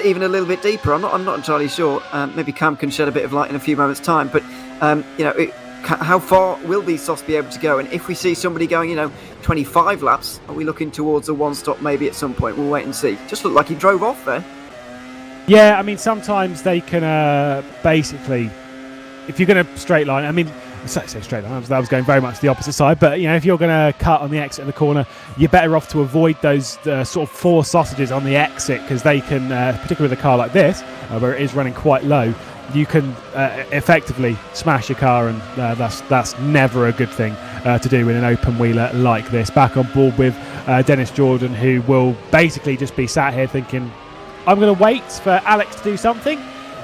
S4: even a little bit deeper. I'm not entirely sure. Maybe Cam can shed a bit of light in a few moments' time. But how far will these softs be able to go? And if we see somebody going, 25 laps, are we looking towards a one-stop maybe at some point? We'll wait and see. Just looked like he drove off there.
S3: Yeah, I mean, sometimes they can basically, if you're going to straight line, I mean, I say straight line, that was going very much the opposite side, but if you're going to cut on the exit of the corner, you're better off to avoid those sort of 4 sausages on the exit, because they can, particularly with a car like this, where it is running quite low, you can effectively smash your car, and that's never a good thing to do in an open wheeler like this. Back on board with Dennis Jordan, who will basically just be sat here thinking, I'm going to wait for Alex to do something.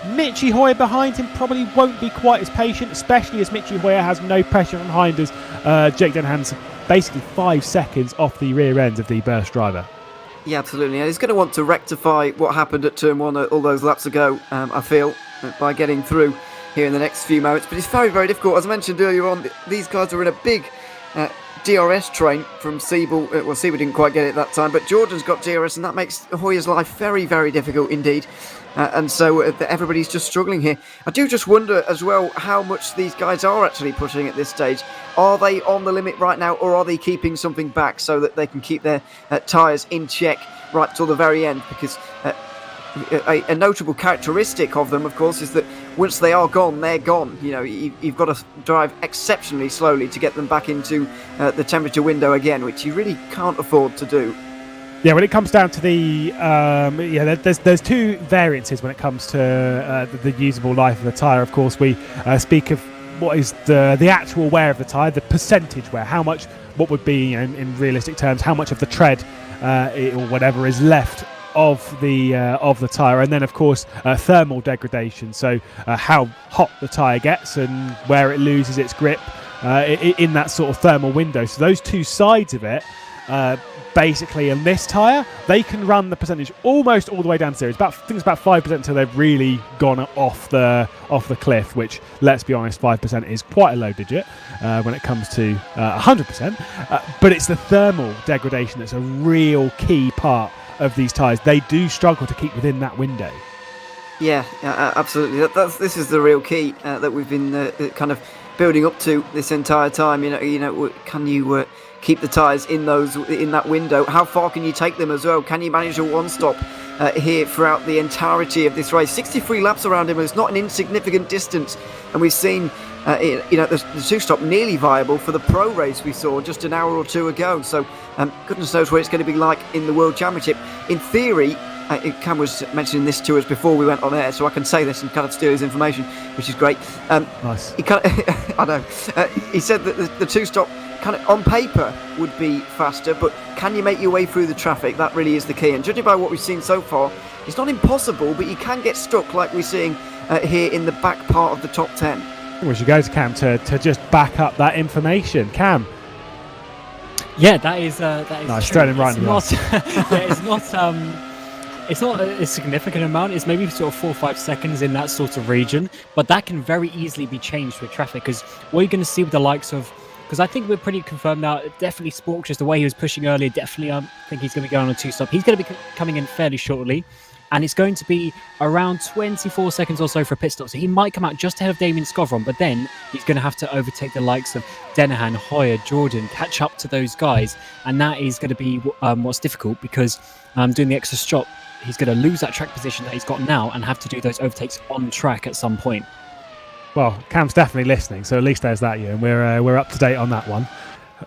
S3: Mitchy Hoyer behind him probably won't be quite as patient, especially as Mitchy Hoyer has no pressure behind us. Jake Denhan's basically 5 seconds off the rear end of the burst driver.
S4: Yeah, absolutely. And he's going to want to rectify what happened at turn 1 all those laps ago, I feel, by getting through here in the next few moments. But it's very, very difficult. As I mentioned earlier on, these guys are in a big DRS train from Siebel. Well, Siebel didn't quite get it that time, but Jordan's got DRS, and that makes Hoyer's life very, very difficult indeed. And so everybody's just struggling here. I do just wonder as well how much these guys are actually pushing at this stage. Are they on the limit right now, or are they keeping something back so that they can keep their tyres in check right till the very end? Because a notable characteristic of them, of course, is that once they are gone, they're gone. You've got to drive exceptionally slowly to get them back into the temperature window again, which you really can't afford to do.
S3: Yeah, when it comes down to the there's 2 variances when it comes to the usable life of the tyre. Of course, we speak of what is the actual wear of the tyre, the percentage wear, how much, what would be in realistic terms, how much of the tread or whatever is left of the tyre, and then of course thermal degradation. So how hot the tyre gets and where it loses its grip in that sort of thermal window. So those 2 sides of it basically in this tyre, they can run the percentage almost all the way down to zero. I think it's about 5% until they've really gone off the cliff, which, let's be honest, 5% is quite a low digit when it comes to 100%. But it's the thermal degradation that's a real key part of these tyres. They do struggle to keep within that window.
S4: Yeah, absolutely. This is the real key that we've been kind of building up to this entire time. Can you keep the tyres in that window? How far can you take them as well? Can you manage a one-stop here throughout the entirety of this race? 63 laps around him is not an insignificant distance, and we've seen the two-stop nearly viable for the pro race we saw just an hour or two ago. So goodness knows what it's going to be like in the World Championship. In theory, Cam was mentioning this to us before we went on air, so I can say this and kind of steal his information, which is great.
S3: Nice.
S4: I know. He said that the two-stop kind of on paper would be faster, but can you make your way through the traffic? That really is the key. And judging by what we've seen so far, it's not impossible, but you can get stuck like we're seeing here in the back part of the top 10.
S3: We should go to Cam to just back up that information. Cam.
S5: Yeah, that is
S3: Nice,
S5: true.
S3: throwing him right in the mouth.
S5: It's not a significant amount. It's maybe sort of 4 or 5 seconds in that sort of region, but that can very easily be changed with traffic, because what you're going to see with the likes of, because I think we're pretty confirmed now, definitely Spork, just the way he was pushing earlier, definitely I think he's going to be going on a two-stop. He's going to be coming in fairly shortly, and it's going to be around 24 seconds or so for a pit stop. So he might come out just ahead of Damien Scovron, but then he's going to have to overtake the likes of Denahan, Hoyer, Jordan, catch up to those guys, and that is going to be what's difficult, because doing the extra stop, he's going to lose that track position that he's got now and have to do those overtakes on track at some point.
S3: Well, Cam's definitely listening, so at least there's that, Ewan. We're up to date on that one.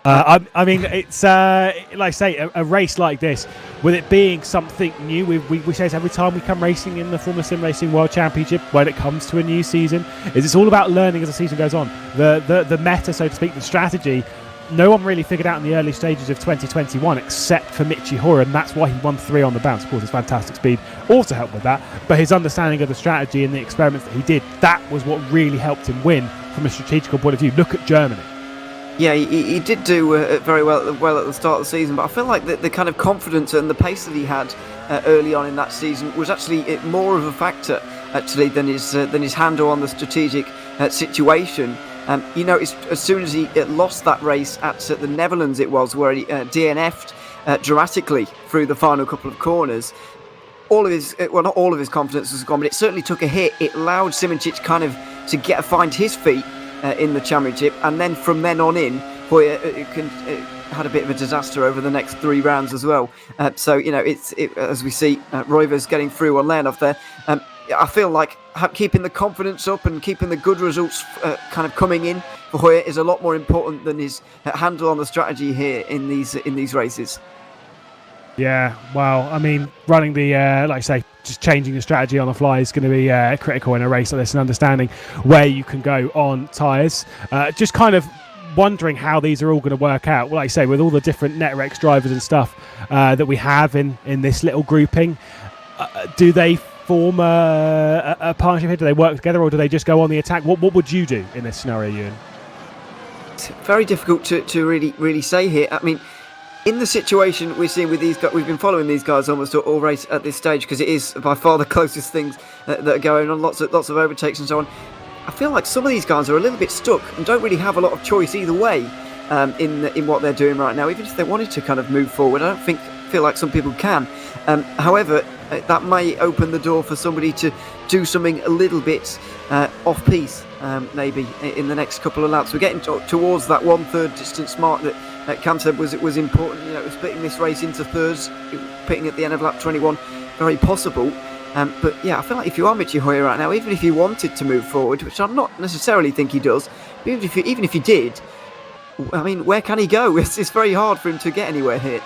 S3: I mean, it's like I say, a race like this, with it being something new. We say this every time we come racing in the Formula SimRacing World Championship. When it comes to a new season, it's all about learning as the season goes on. The meta, so to speak, the strategy. No one really figured out in the early stages of 2021 except for Michi Hoyer, and that's why he won 3 on the bounce. Of course, his fantastic speed also helped with that, but his understanding of the strategy and the experiments that he did, that was what really helped him win from a strategical point of view. Look at Germany.
S4: Yeah, he did do very well at the start of the season, but I feel like the kind of confidence and the pace that he had early on in that season was actually more of a factor actually than his handle on the strategic situation. You noticed as soon as he lost that race at the Netherlands, it was, where he DNF'd dramatically through the final couple of corners. All of his, well, not all of his confidence was gone, but it certainly took a hit. It allowed Simoncic kind of to find his feet in the championship, and then from then on in, Hoyer had a bit of a disaster over the next 3 rounds as well. So as we see, Roivers getting through on Leonov there. I feel like keeping the confidence up and keeping the good results kind of coming in for Hoyer is a lot more important than his handle on the strategy here in these races.
S3: Yeah, well, I mean, running the, like I say, just changing the strategy on the fly is going to be critical in a race like this, and understanding where you can go on tyres. Just kind of wondering how these are all going to work out. Well, like I say, with all the different NetRex drivers and stuff that we have in this little grouping, do they form a partnership here? Do they work together, or do they just go on the attack? What would you do in this scenario, Ewan?
S4: It's very difficult to really say here. I mean, in the situation we're seeing with these guys, we've been following these guys almost all race at this stage, because it is by far the closest things that are going on. Lots of overtakes and so on. I feel like some of these guys are a little bit stuck and don't really have a lot of choice either way in what they're doing right now. Even if they wanted to kind of move forward, I don't feel like some people can. However, that may open the door for somebody to do something a little bit off-piste, maybe in the next couple of laps. We're getting towards that 1/3 distance mark that Cam said was important. Splitting this race into thirds, pitting at the end of lap 21, very possible. But yeah, I feel like if you are Michi Hoyer right now, even if he wanted to move forward, which I'm not necessarily think he does, but even if he did, I mean, where can he go? It's very hard for him to get anywhere here.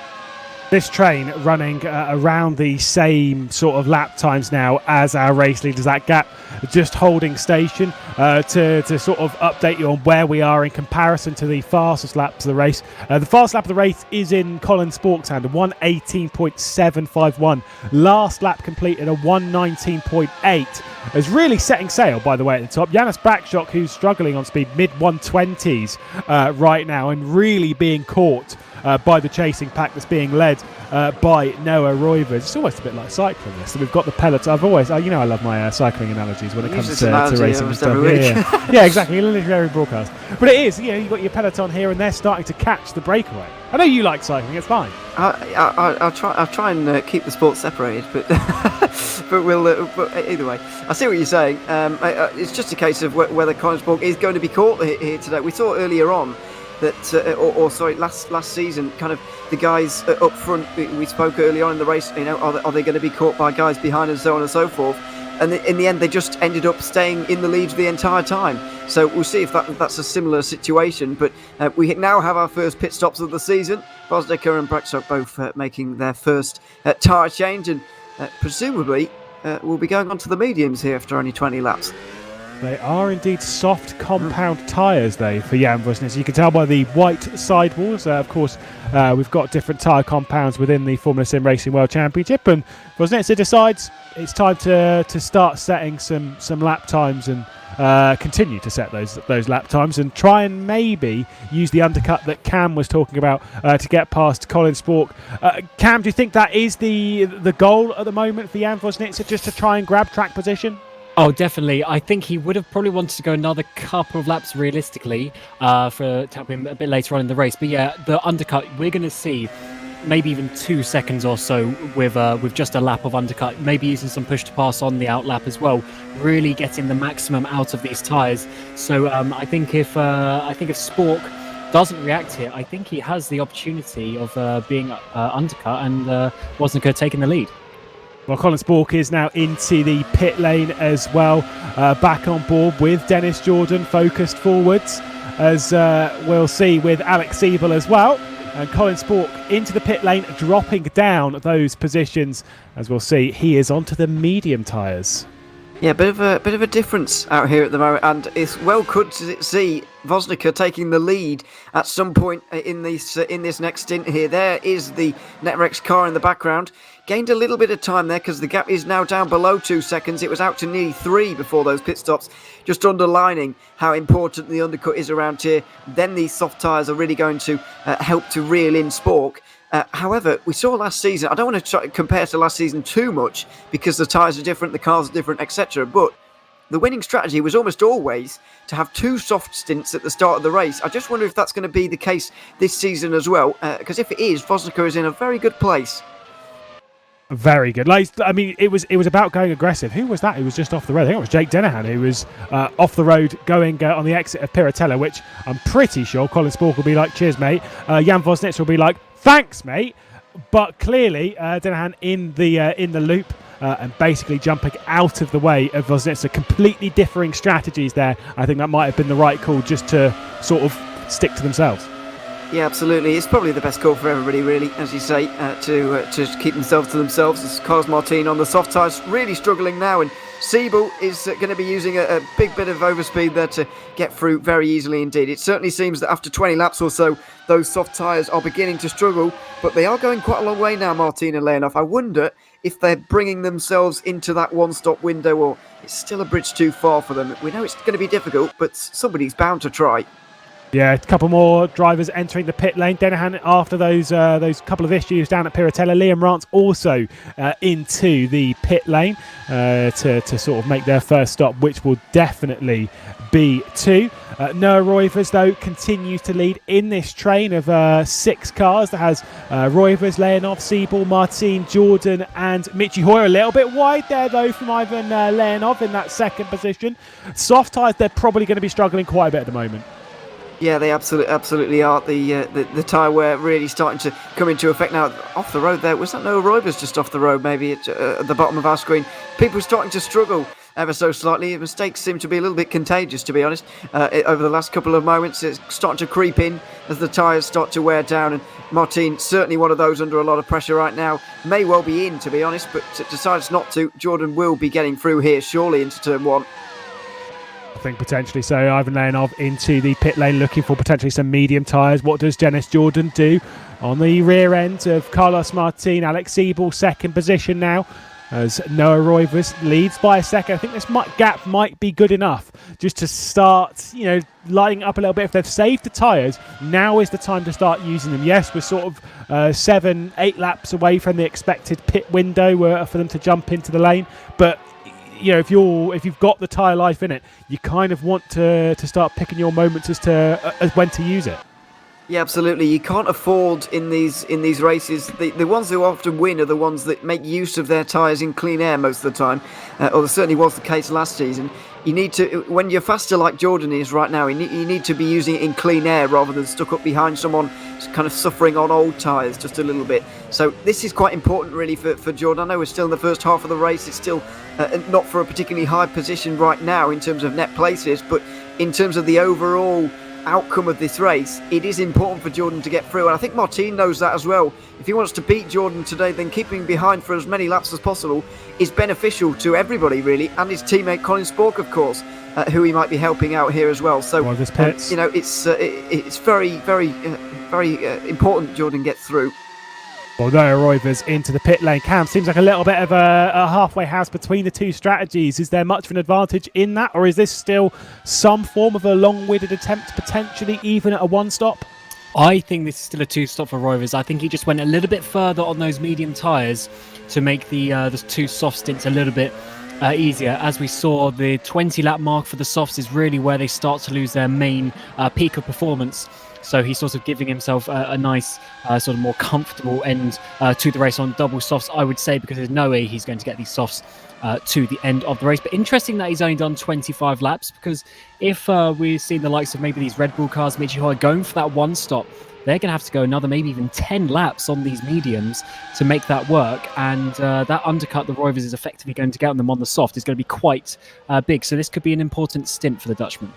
S3: This train running around the same sort of lap times now as our race leaders. That gap just holding station to sort of update you on where we are in comparison to the fastest lap of the race. The fastest lap of the race is in Colin Spork's hand, a 1:18.751. Last lap completed a 1:19.8. is really setting sail, by the way, at the top. Janis Backshot, who's struggling on speed, mid-120s right now, and really being caught by the chasing pack that's being led by Noah Roivers. It's almost a bit like cycling this. So we've got the peloton. I've always, I love my cycling analogies when it comes to racing and stuff. Yeah, exactly. Literally every broadcast. But it is, you've got your peloton here, and they're starting to catch the breakaway. I know you like cycling. It's fine.
S4: I'll try and keep the sports separated, but but either way, I see what you're saying. It's just a case of whether Koningsborg is going to be caught here today. We saw earlier on that, last season, kind of the guys up front. We spoke early on in the race. Are they going to be caught by guys behind and so on and so forth? And in the end, they just ended up staying in the lead the entire time. So we'll see if that's a similar situation. But we now have our first pit stops of the season. Vosnicker and Braxok both making their first tyre change, and presumably we'll be going on to the mediums here after only 20 laps.
S3: They are indeed soft compound tyres, though, for Jan Vosnicer. You can tell by the white sidewalls. Of course, we've got different tyre compounds within the Formula Sim Racing World Championship, and Vosnicer decides it's time to start setting some lap times and continue to set those lap times and try and maybe use the undercut that Cam was talking about to get past Colin Spork. Cam, do you think that is the goal at the moment for Jan Vosnicer, just to try and grab track position?
S5: Oh, definitely. I think he would have probably wanted to go another couple of laps realistically to help him a bit later on in the race. But yeah, the undercut, we're going to see maybe even 2 seconds or so with just a lap of undercut, maybe using some push to pass on the out lap as well, really getting the maximum out of these tyres. So I think if Spork doesn't react here, I think he has the opportunity of being undercut and Wozniacki taking the lead.
S3: Well, Colin Spork is now into the pit lane as well, back on board with Dennis Jordan focused forwards, as we'll see with Alex Siebel as well. And Colin Spork into the pit lane, dropping down those positions. As we'll see, he is onto the medium tyres.
S4: Yeah, bit of a difference out here at the moment, and it's well could see Vosnicker taking the lead at some point in this next stint here. There is the Netrex car in the background. Gained a little bit of time there because the gap is now down below 2 seconds. It was out to nearly 3 before those pit stops, just underlining how important the undercut is around here. Then these soft tyres are really going to help to reel in Spork. However, we saw last season, I don't want to try compare to last season too much because the tyres are different, the cars are different, etc. But the winning strategy was almost always to have 2 soft stints at the start of the race. I just wonder if that's going to be the case this season as well, because if it is, Vosnicker is in a very good place.
S3: Very good. It was about going aggressive. Who was that? Who was just off the road? I think it was Jake Dennehan who was off the road going on the exit of Piratella, which I'm pretty sure Colin Spork will be like, cheers, mate. Jan Vosnicer will be like, thanks, mate. But clearly, Dennehan in the loop and basically jumping out of the way of Vosnicer. Completely differing strategies there. I think that might have been the right call, just to sort of stick to themselves.
S4: Yeah, absolutely. It's probably the best call for everybody, really, as you say, to keep themselves to themselves. As Carlos Martin on the soft tyres, really struggling now, and Siebel is going to be using a big bit of overspeed there to get through very easily indeed. It certainly seems that after 20 laps or so, those soft tyres are beginning to struggle, but they are going quite a long way now, Martin and Leonov. I wonder if they're bringing themselves into that one-stop window, or it's still a bridge too far for them. We know it's going to be difficult, but somebody's bound to try.
S3: Yeah, a couple more drivers entering the pit lane. Dennehan after those couple of issues down at Piratella. Liam Rance also into the pit lane to sort of make their first stop, which will definitely be 2. Noah Roivers, though, continues to lead in this train of 6 cars that has Roivers, Leonov, Siebel, Martin, Jordan and Michi Hoyer. A little bit wide there, though, from Ivan Leonov in that second position. Soft tyres, they're probably going to be struggling quite a bit at the moment.
S4: Yeah, they absolutely are. The tyre wear really starting to come into effect now. Off the road there, was that Noah Roivers just off the road, maybe at the bottom of our screen? People are starting to struggle ever so slightly. Mistakes seem to be a little bit contagious, to be honest. Over the last couple of moments, it's starting to creep in as the tyres start to wear down. And Martin, certainly one of those under a lot of pressure right now. May well be in, to be honest, but decides not to. Jordan will be getting through here, surely, into turn 1.
S3: I think potentially so. Ivan Leonov into the pit lane looking for potentially some medium tyres. What does Dennis Jordan do on the rear end of Carlos Martin? Alex Siebel, second position now. as Noah Roivers leads by a second. I think this gap might be good enough just to start, lighting up a little bit. If they've saved the tyres, now is the time to start using them. Yes, we're sort of 7-8 laps away from the expected pit window for them to jump into the lane, but if you've got the tyre life in it, you kind of want to start picking your moments as when to use it.
S4: Yeah, absolutely. You can't afford in these races. The ones who often win are the ones that make use of their tyres in clean air most of the time, or certainly was the case last season. You need to, when you're faster like Jordan is right now, you need to be using it in clean air rather than stuck up behind someone kind of suffering on old tyres just a little bit. So this is quite important really for Jordan. I know we're still in the first half of the race. It's still not for a particularly high position right now in terms of net places, but in terms of the overall outcome of this race, it is important for Jordan to get through, and I think Martin knows that as well. If he wants to beat Jordan today, then keeping behind for as many laps as possible is beneficial to everybody really, and his teammate Colin Spork, of course, who he might be helping out here as well. So it's very important Jordan gets through.
S3: Well, Noah Roivers into the pit lane. Cam, seems like a little bit of a halfway house between the two strategies. Is there much of an advantage in that, or is this still some form of a long-winded attempt, potentially even at a one-stop?
S5: I think this is still a two-stop for Roivers. I think he just went a little bit further on those medium tyres to make the two soft stints a little bit easier. As we saw, the 20-lap mark for the softs is really where they start to lose their main peak of performance. So he's sort of giving himself a nice, sort of more comfortable end to the race on double softs, I would say, because there's no way he's going to get these softs to the end of the race. But interesting that he's only done 25 laps, because if we've seen the likes of maybe these Red Bull cars, Michi Hoy, going for that one stop, they're going to have to go another maybe even 10 laps on these mediums to make that work. And that undercut the Roivers is effectively going to get on them on the soft is going to be quite big. So this could be an important stint for the Dutchman.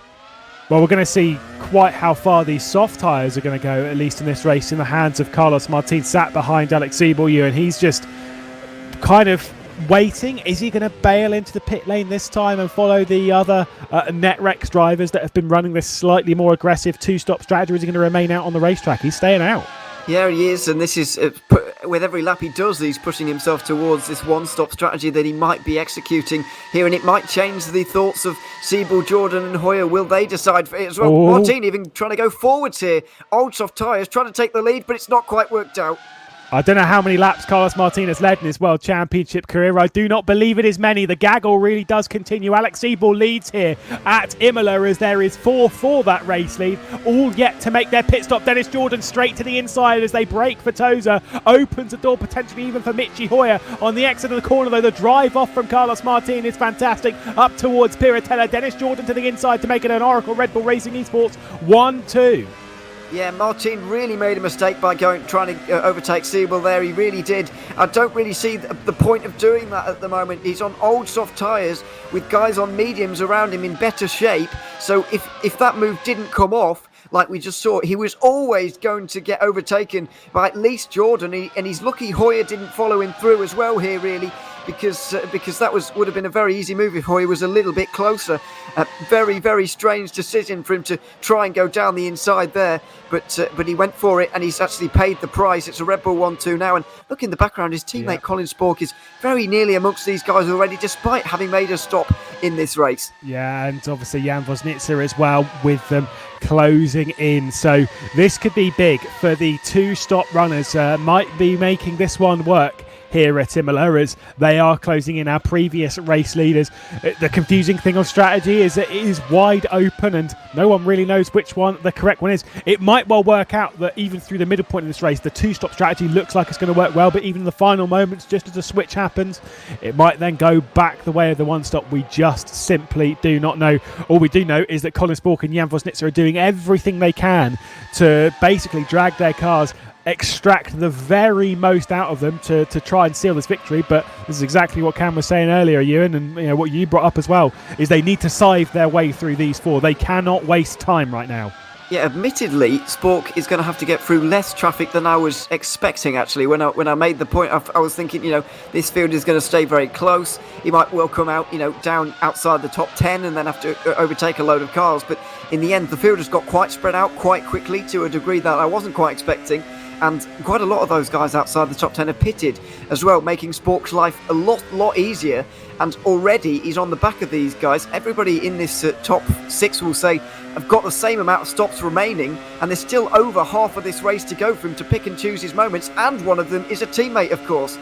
S3: Well, we're going to see quite how far these soft tyres are going to go, at least in this race, in the hands of Carlos Martin, sat behind Alex Seeble, and he's just kind of waiting. Is he going to bail into the pit lane this time and follow the other Netrex drivers that have been running this slightly more aggressive two-stop strategy? Or is he going to remain out on the racetrack? He's staying out.
S4: Yeah, he is, and this is with every lap he does, he's pushing himself towards this one-stop strategy that he might be executing here, and it might change the thoughts of Siebel, Jordan and Hoyer. Will they decide for it as well?
S3: Oh.
S4: Martin even trying to go forwards here. Old soft tyres, trying to take the lead, but it's not quite worked out.
S3: I don't know how many laps Carlos Martin has led in his World Championship career. I do not believe it is many. The gaggle really does continue. Alex Seeble leads here at Imola as there is 4 for that race lead. All yet to make their pit stop. Dennis Jordan straight to the inside as they break for Toza. Opens the door potentially even for Michi Hoyer. On the exit of the corner though, the drive off from Carlos Martin is fantastic. Up towards Piratella. Dennis Jordan to the inside to make it an Oracle Red Bull Racing Esports 1-2.
S4: Yeah, Martin really made a mistake by trying to overtake Siebel there. He really did. I don't really see the point of doing that at the moment. He's on old soft tyres with guys on mediums around him in better shape. So if that move didn't come off, like we just saw, he was always going to get overtaken by at least Jordan. And he's lucky Hoyer didn't follow him through as well here, really. Because that would have been a very easy move if Hoyer was a little bit closer. Very, very strange decision for him to try and go down the inside there, but he went for it and he's actually paid the price. It's a Red Bull 1-2 now, and look in the background, his teammate Colin Spork is very nearly amongst these guys already, despite having made a stop in this race.
S3: Yeah, and obviously Jan Vosnitzer as well with them closing in. So this could be big for the two-stop runners. Might be making this one work here at Imola as they are closing in our previous race leaders. The confusing thing of strategy is that it is wide open and no one really knows which one the correct one is. It might well work out that even through the middle point of this race, the two-stop strategy looks like it's going to work well, but even in the final moments, just as a switch happens, it might then go back the way of the one-stop. We just simply do not know. All we do know is that Colin Spork and Jan Vosnitzer are doing everything they can to basically drag their cars, extract the very most out of them to try and seal this victory. But this is exactly what Cam was saying earlier, Ewan, and what you brought up as well, is they need to sieve their way through these 4. They cannot waste time right now.
S4: Yeah, admittedly, Spork is going to have to get through less traffic than I was expecting, actually. When I made the point, I was thinking, this field is going to stay very close. He might well come out, down outside the top 10 and then have to overtake a load of cars. But in the end, the field has got quite spread out quite quickly to a degree that I wasn't quite expecting. and quite a lot of those guys outside the top 10 are pitted as well, making Spork's life a lot easier. And already he's on the back of these guys. Everybody in this top 6 will say have got the same amount of stops remaining, and there's still over half of this race to go for him to pick and choose his moments, and one of them is a teammate, of course.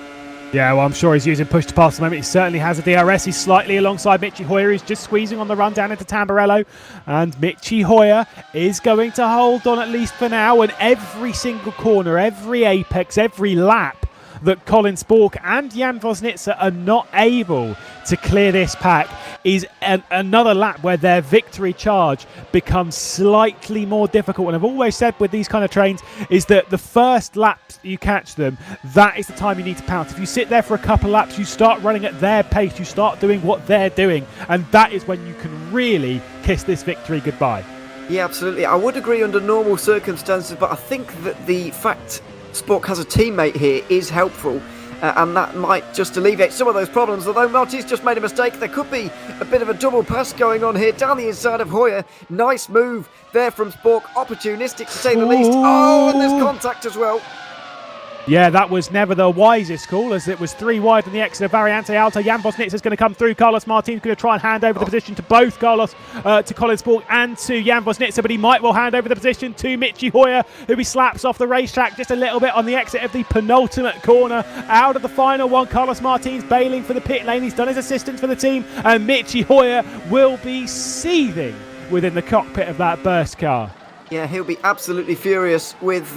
S3: Yeah, well, I'm sure he's using push to pass at the moment. He certainly has a DRS. He's slightly alongside Michi Hoyer. He's just squeezing on the run down into Tamburello. And Michi Hoyer is going to hold on at least for now. And every single corner, every apex, every lap that Colin Spork and Jan Vosnitsa are not able to clear this pack is another lap where their victory charge becomes slightly more difficult. And I've always said with these kind of trains is that the first lap you catch them, that is the time you need to pounce. If you sit there for a couple of laps, you start running at their pace, you start doing what they're doing, and that is when you can really kiss this victory goodbye.
S4: Yeah, absolutely. I would agree under normal circumstances, but I think that the fact Spork has a teammate here is helpful, and that might just alleviate some of those problems. Although Marty's just made a mistake, there could be a bit of a double pass going on here down the inside of Hoyer. Nice move there from Spork, opportunistic to say the least. Oh, and there's contact as well.
S3: Yeah, that was never the wisest call, as it was 3 wide on the exit of Variante Alta. Jan Vosnitsa is going to come through. Carlos Martin's going to try and hand over the position to both Carlos, to Colin Spork and to Jan Vosnitsa, but he might well hand over the position to Michi Hoyer, who he slaps off the racetrack just a little bit on the exit of the penultimate corner. Out of the final one, Carlos Martin's bailing for the pit lane. He's done his assistance for the team, and Michi Hoyer will be seething within the cockpit of that burst car.
S4: Yeah, he'll be absolutely furious with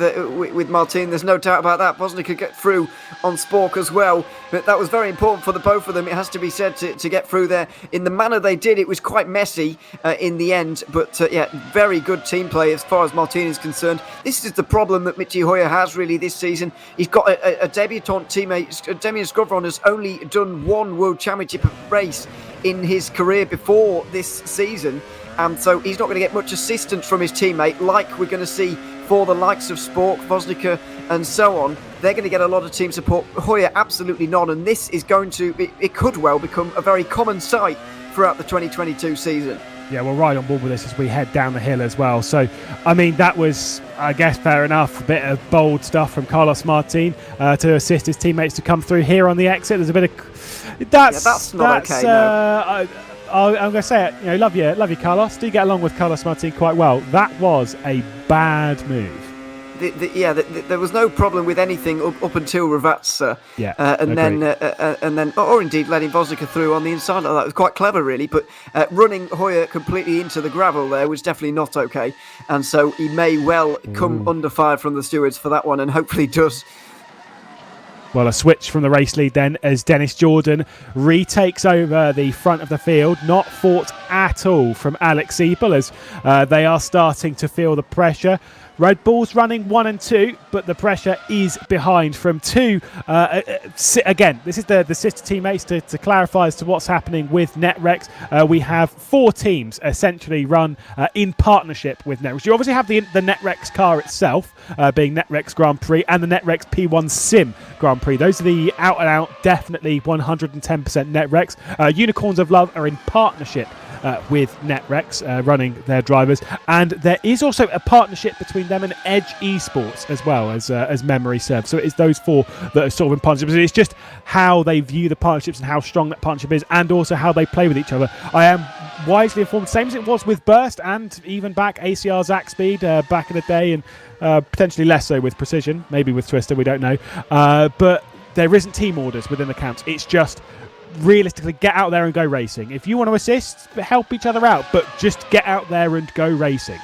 S4: Martin. There's no doubt about that. Bosnia could get through on Spork as well. But that was very important for the both of them, it has to be said, to get through there in the manner they did. It was quite messy in the end. But yeah, very good team play as far as Martin is concerned. This is the problem that Michi Hoyer has really this season. He's got a debutant teammate. Demian Skrovron has only done one World Championship race in his career before this season. And so he's not going to get much assistance from his teammate like we're going to see for the likes of Spork, Vosnica and so on. They're going to get a lot of team support. Hoyer, absolutely not. And this is going to, it could well become a very common sight throughout the 2022 season.
S3: Yeah, we're right on board with this as we head down the hill as well. So, I mean, that was, I guess, fair enough. A bit of bold stuff from Carlos Martin to assist his teammates to come through here on the exit. There's a bit of... That's not okay, no. I'm going to say it, you know, love you, Carlos. Do you get along with Carlos Martin quite well? That was a bad move.
S4: There was no problem with anything up until Ravazza.
S3: Yeah,
S4: and then, or indeed letting Vosnica through on the inside. That was quite clever, really. But running Hoyer completely into the gravel there was definitely not okay. And so he may well come under fire from the stewards for that one, and hopefully does.
S3: Well, a switch from the race lead then as Dennis Jordan retakes over the front of the field. Not fought at all from Alex Siebel as they are starting to feel the pressure. Red Bull's running 1 and 2, but the pressure is behind from 2. Again, this is the sister teammates to clarify as to what's happening with NetRex. We have 4 teams essentially run in partnership with NetRex. You obviously have the NetRex car itself, being NetRex Grand Prix, and the NetRex P1 Sim Grand Prix. Those are the out-and-out, definitely 110% NetRex. Unicorns of Love are in partnership with NetRex running their drivers, and there is also a partnership between them and Edge eSports as well, as memory serves. So it is those 4 that are sort of in partnership. It's just how they view the partnerships and how strong that partnership is, and also how they play with each other. I am wisely informed, same as it was with Burst and even back ACR Zack Speed back in the day, and potentially less so with Precision, maybe with Twister, we don't know. But there isn't team orders within the camps. It's just realistically get out there and go racing. If you want to assist, help each other out, but just get out there and go racing.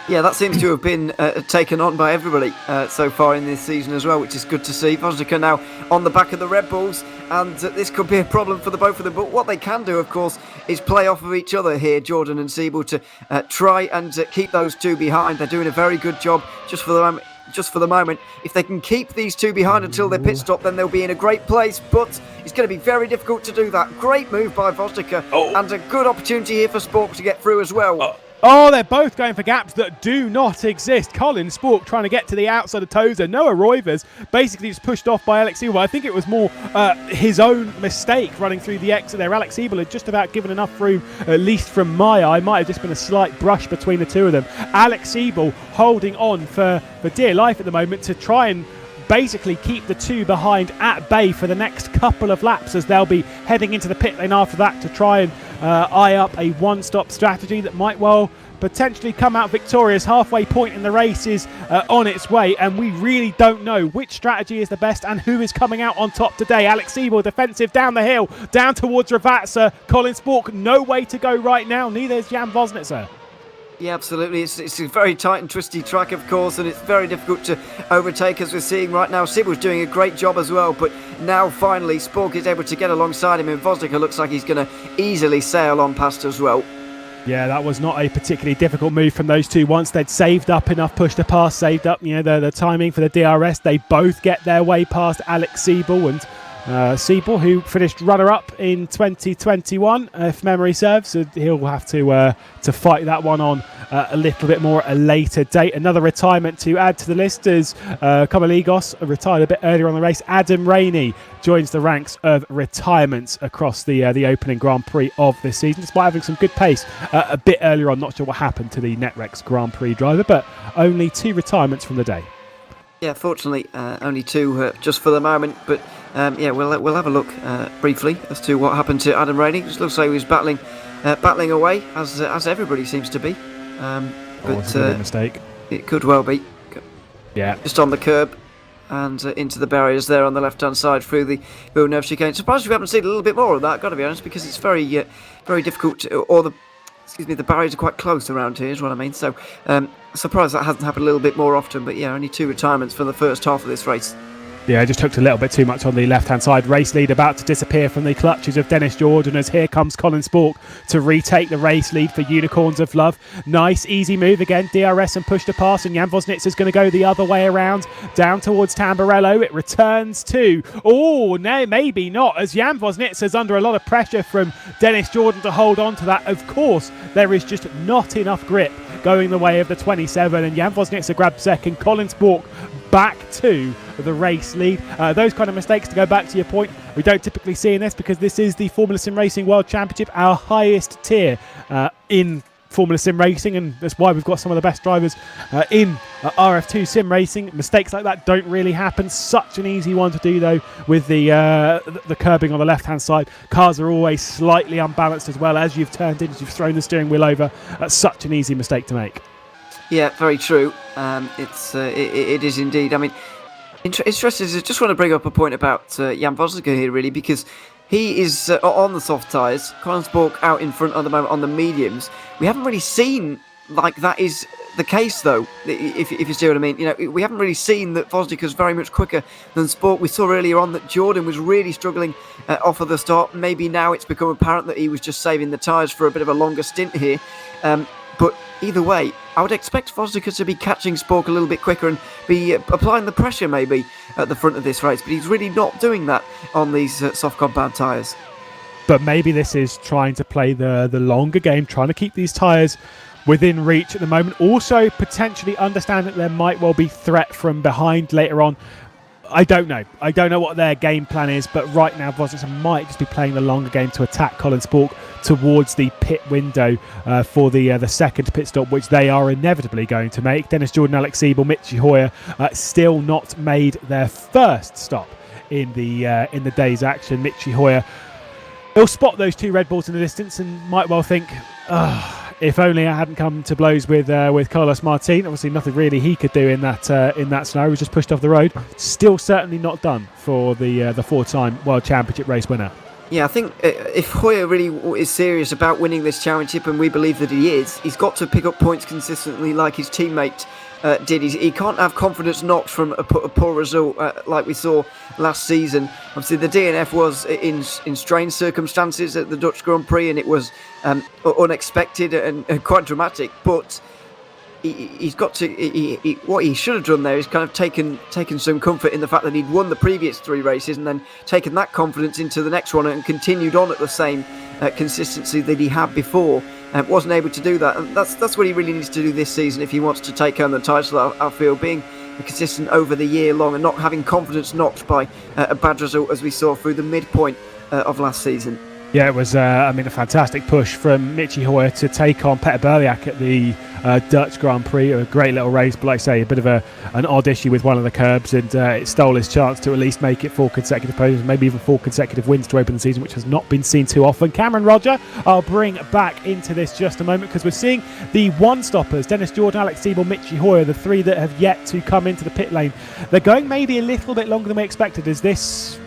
S4: Yeah, that seems to have been taken on by everybody so far in this season as well, which is good to see. Vosnica now on the back of the Red Bulls, and this could be a problem for the both of them. But what they can do, of course, is play off of each other here, Jordan and Siebel, to try and keep those 2 behind. They're doing a very good job just for the moment. If they can keep these 2 behind until their pit stop, then they'll be in a great place, but it's going to be very difficult to do that. Great move by Vosnica, and a good opportunity here for Spork to get through as well.
S3: Oh, they're both going for gaps that do not exist. Colin Spork trying to get to the outside of Tozer. Noah Roivers basically just pushed off by Alex Ebel. I think it was more his own mistake running through the exit there. Alex Ebel had just about given enough room, at least from my eye. Might have just been a slight brush between the two of them. Alex Ebel holding on for dear life at the moment to try and basically keep the two behind at bay for the next couple of laps, as they'll be heading into the pit lane after that to try and eye up a one-stop strategy that might well potentially come out victorious. Halfway point in the race is on its way, and we really don't know which strategy is the best and who is coming out on top today. Alex Ebel defensive down the hill, down towards rFactor. Colin Spork, no way to go right now. Neither is Jan Vosnitzer.
S4: Yeah, absolutely. It's a very tight and twisty track, of course, and it's very difficult to overtake, as we're seeing right now. Sibyl's doing a great job as well, but now finally Spork is able to get alongside him, and Vosnica looks like he's going to easily sail on past as well.
S3: Yeah, that was not a particularly difficult move from those two. Once they'd saved up enough push to pass, saved up the timing for the DRS, they both get their way past Alex Siebel, and Siebel, who finished runner-up in 2021, if memory serves. So he'll have to fight that one on a little bit more at a later date. Another retirement to add to the list is Komaligos, retired a bit earlier on the race. Adam Rainey joins the ranks of retirements across the opening Grand Prix of this season, despite having some good pace a bit earlier on. Not sure what happened to the Netrex Grand Prix driver, but only 2 retirements from the day. Yeah,
S4: fortunately, only 2 just for the moment, but we'll have a look briefly as to what happened to Adam Rainey. It looks like he was battling away, as everybody seems to be.
S3: But it's a mistake.
S4: It could well be.
S3: Yeah,
S4: just on the curb and into the barriers there on the left-hand side through the Villeneuve chicane. Surprised we haven't seen a little bit more of that, got to be honest, because it's very difficult the barriers are quite close around here, is what I mean. So, surprised that hasn't happened a little bit more often. But yeah, only 2 retirements for the first half of this race.
S3: Yeah, just hooked a little bit too much on the left-hand side. Race lead about to disappear from the clutches of Dennis Jordan, as here comes Colin Spork to retake the race lead for Unicorns of Love. Nice, easy move again. DRS and push to pass, and Jan Vosnitzer's going to go the other way around, down towards Tamburello. It returns to... Oh, no, maybe not, as Jan Vosnitzer's under a lot of pressure from Dennis Jordan to hold on to that. Of course, there is just not enough grip going the way of the 27, and Jan Vosnitzer grabs second. Colin Spork back to the race lead. Those kind of mistakes, to go back to your point, we don't typically see in this, because this is the Formula Sim Racing World Championship, our highest tier in Formula Sim Racing, and that's why we've got some of the best drivers in RF2 Sim Racing. Mistakes like that don't really happen. Such an easy one to do, though, with the curbing on the left-hand side. Cars are always slightly unbalanced as well. As you've turned in, as you've thrown the steering wheel over, that's such an easy mistake to make.
S4: Yeah, very true. It is indeed. I mean, interesting. I just want to bring up a point about Jan Vosnica here, really, because he is on the soft tyres. Colin Spork out in front at the moment on the mediums. We haven't really seen like that is the case, though, if you see what I mean. You know, we haven't really seen that Vosnica's very much quicker than Spork. We saw earlier on that Jordan was really struggling off of the start. Maybe now it's become apparent that he was just saving the tyres for a bit of a longer stint here. But either way, I would expect Vosnica to be catching Spork a little bit quicker and be applying the pressure maybe at the front of this race, but he's really not doing that on these soft compound tyres.
S3: But maybe this is trying to play the longer game, trying to keep these tyres within reach at the moment. Also, potentially understand that there might well be threat from behind later on. I don't know. I don't know what their game plan is, but right now Vosnica might just be playing the longer game to attack Colin Spork towards the pit window for the second pit stop, which they are inevitably going to make. Dennis Jordan, Alex Siebel, Mitchie Hoyer still not made their first stop in the day's action. Mitchie Hoyer, he'll spot those 2 Red Bulls in the distance and might well think, if only I hadn't come to blows with Carlos Martin. Obviously, nothing really he could do in that scenario. He was just pushed off the road. Still, certainly not done for the 4-time World Championship race winner.
S4: Yeah, I think if Hoyer really is serious about winning this championship, and we believe that he is, he's got to pick up points consistently like his teammate did. He can't have confidence knocked from a poor result like we saw last season. Obviously, the DNF was in strange circumstances at the Dutch Grand Prix, and it was unexpected and quite dramatic. But he's got to. What he should have done there is kind of taken some comfort in the fact that he'd won the previous 3 races and then taken that confidence into the next one and continued on at the same consistency that he had before. Wasn't able to do that, and that's what he really needs to do this season if he wants to take home the title. I feel being consistent over the year long and not having confidence knocked by a bad result as we saw through the midpoint of last season.
S3: Yeah, it was, a fantastic push from Michi Hoyer to take on Peter Berliak at the Dutch Grand Prix. A great little race, but like I say, a bit of an odd issue with one of the curbs, and it stole his chance to at least make it 4 consecutive podiums, maybe even 4 consecutive wins to open the season, which has not been seen too often. Cameron Roger, I'll bring back into this just a moment, because we're seeing the one-stoppers, Dennis Jordan, Alex Siebel, Michi Hoyer, the 3 that have yet to come into the pit lane. They're going maybe a little bit longer than we expected. Is this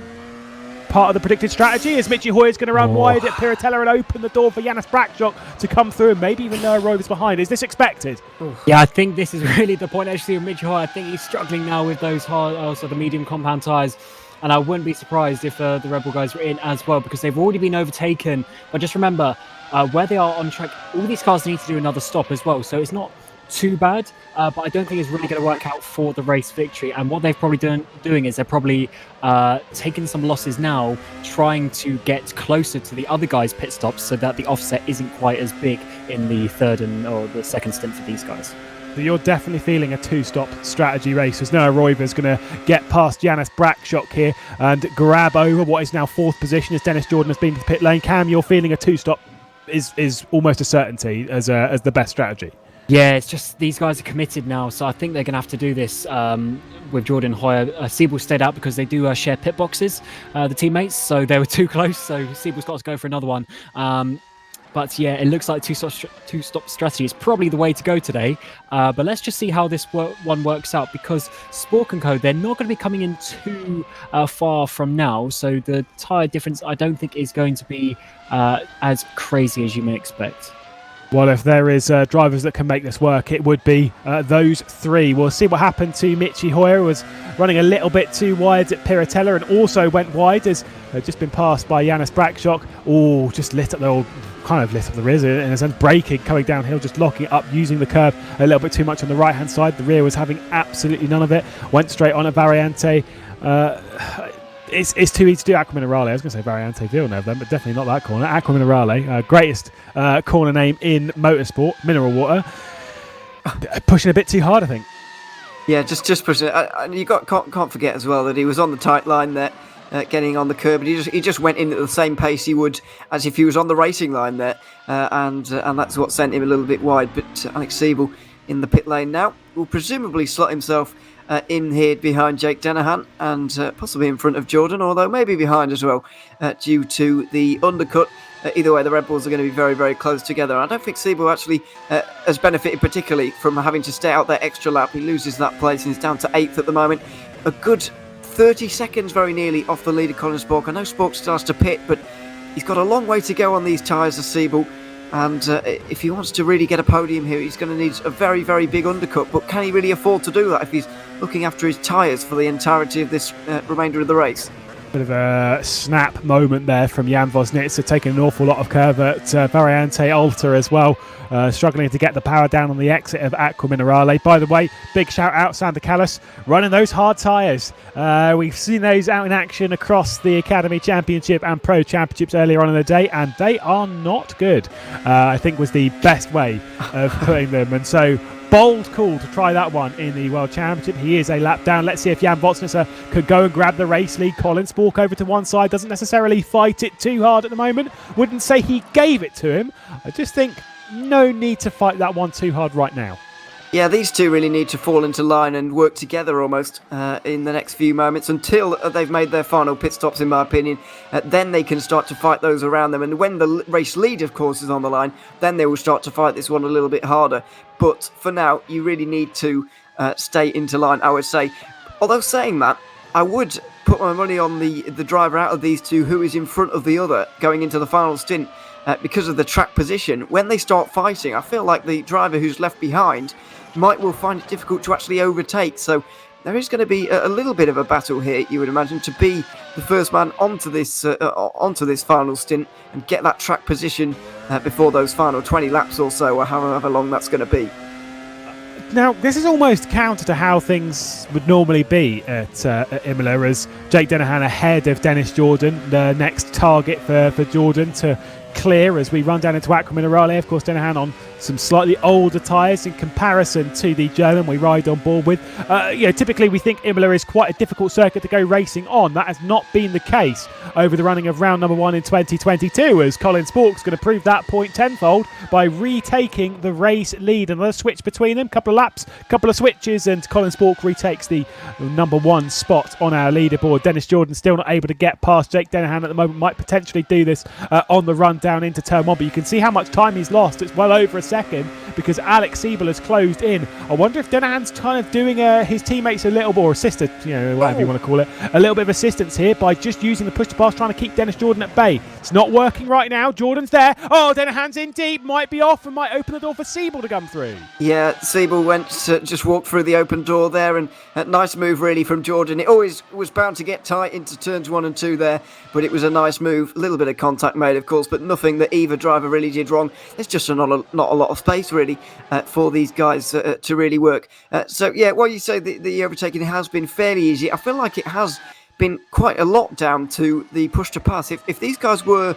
S3: part of the predicted strategy? Is Michi Hoyer's going to run wide at Piratella and open the door for Janis Brakshock to come through, and maybe even Noah Rovers behind? Is this expected?
S5: Yeah, I think this is really the point actually with Michi Hoyer. I think he's struggling now with those hard, the medium compound tyres, and I wouldn't be surprised if the Red Bull guys were in as well, because they've already been overtaken. But just remember, where they are on track, all these cars need to do another stop as well, so it's not too bad, but I don't think it's really going to work out for the race victory. And what they've probably doing is they're probably taking some losses now, trying to get closer to the other guys' pit stops so that the offset isn't quite as big in the third or the second stint for these guys.
S3: So you're definitely feeling a 2-stop strategy race, as Noah Royver's going to get past Janis Brakshock here and grab over what is now 4th position as Dennis Jordan has been to the pit lane. Cam, you're feeling a 2-stop is almost a certainty as the best strategy.
S5: Yeah, it's just these guys are committed now, so I think they're going to have to do this with Jordan Hoyer. Siebel stayed out because they do share pit boxes, the teammates, so they were too close, so Siebel's got to go for another one. But yeah, it looks like 2-stop strategy is probably the way to go today. But let's just see how this one works out, because Spork & Co, they're not going to be coming in too far from now, so the tyre difference I don't think is going to be as crazy as you may expect.
S3: Well, if there is drivers that can make this work, it would be those 3. We'll see what happened to Michi Hoyer, who was running a little bit too wide at Piratella and also went wide as just been passed by Janis Brakshock. Oh, just lit up the rear in a sense, braking, coming downhill, just locking it up, using the curb a little bit too much on the right-hand side. The rear was having absolutely none of it. Went straight on at Variante. It's too easy to do Aqua Minerale. I was going to say Variante Villeneuve then, but definitely not that corner. Aqua Minerale, greatest corner name in motorsport, mineral water. Pushing a bit too hard, I think.
S4: Yeah, just pushing it. And you can't forget as well that he was on the tight line there, getting on the curb, and he just went in at the same pace he would as if he was on the racing line there, and that's what sent him a little bit wide. But Alex Siebel in the pit lane now will presumably slot himself in here behind Jake Dennehan and possibly in front of Jordan, although maybe behind as well due to the undercut. Either way, the Red Bulls are going to be very, very close together. I don't think Siebel actually has benefited particularly from having to stay out that extra lap. He loses that place and is down to 8th at the moment. A good 30 seconds very nearly off the leader, Colin Spork. I know Spork starts to pit, but he's got a long way to go on these tyres of Siebel. And if he wants to really get a podium here, he's going to need a very, very big undercut. But can he really afford to do that if he's looking after his tyres for the entirety of this remainder of the race?
S3: Bit of a snap moment there from Jan Vosnitzer, taking an awful lot of curve at Variante Alta as well, struggling to get the power down on the exit of Aqua Minerale. By the way, big shout out Sander Callis, running those hard tyres. We've seen those out in action across the Academy Championship and Pro Championships earlier on in the day, and they are not good, I think was the best way of putting them. And so bold call to try that one in the World Championship. He is a lap down. Let's see if Jan Vosnitzer could go and grab the race lead. Colin Spork over to one side. Doesn't necessarily fight it too hard at the moment. Wouldn't say he gave it to him. I just think no need to fight that one too hard right now.
S4: Yeah, these two really need to fall into line and work together almost in the next few moments until they've made their final pit stops, in my opinion. Then they can start to fight those around them. And when the race lead, of course, is on the line, then they will start to fight this one a little bit harder. But for now, you really need to stay into line, I would say. Although saying that, I would put my money on the driver out of these two who is in front of the other going into the final stint because of the track position. When they start fighting, I feel like the driver who's left behind might well find it difficult to actually overtake. So there is going to be a little bit of a battle here, you would imagine, to be the first man onto this final stint and get that track position before those final 20 laps or so, or however long that's going to be.
S3: Now, this is almost counter to how things would normally be at Imola, as Jake Dennehan ahead of Dennis Jordan, the next target for Jordan to clear as we run down into Acqua Minerale. Of course, Dennehan on some slightly older tyres in comparison to the German we ride on board with. Typically we think Imola is quite a difficult circuit to go racing on. That has not been the case over the running of round number 1 in 2022, as Colin Spork's going to prove that point tenfold by retaking the race lead. Another switch between them, couple of laps, couple of switches, and Colin Spork retakes the number 1 spot on our leaderboard. Dennis Jordan still not able to get past Jake Dennehan at the moment, might potentially do this on the run down into turn 1, but you can see how much time he's lost. It's well over a second because Alex Siebel has closed in. I wonder if Dennehan's kind of doing his teammates a little bit, or assisted, whatever you want to call it, a little bit of assistance here by just using the push to pass, trying to keep Dennis Jordan at bay. It's not working right now. Jordan's there. Oh, Dennehan's in deep, might be off and might open the door for Siebel to come through.
S4: Yeah, Siebel just walked through the open door there, and a nice move really from Jordan. It always was bound to get tight into turns 1 and 2 there, but it was a nice move. A little bit of contact made, of course, but nothing that either driver really did wrong. There's just not a lot of space really for these guys to really work. So yeah, while you say the overtaking has been fairly easy, I feel like it has been quite a lot down to the push to pass. If these guys were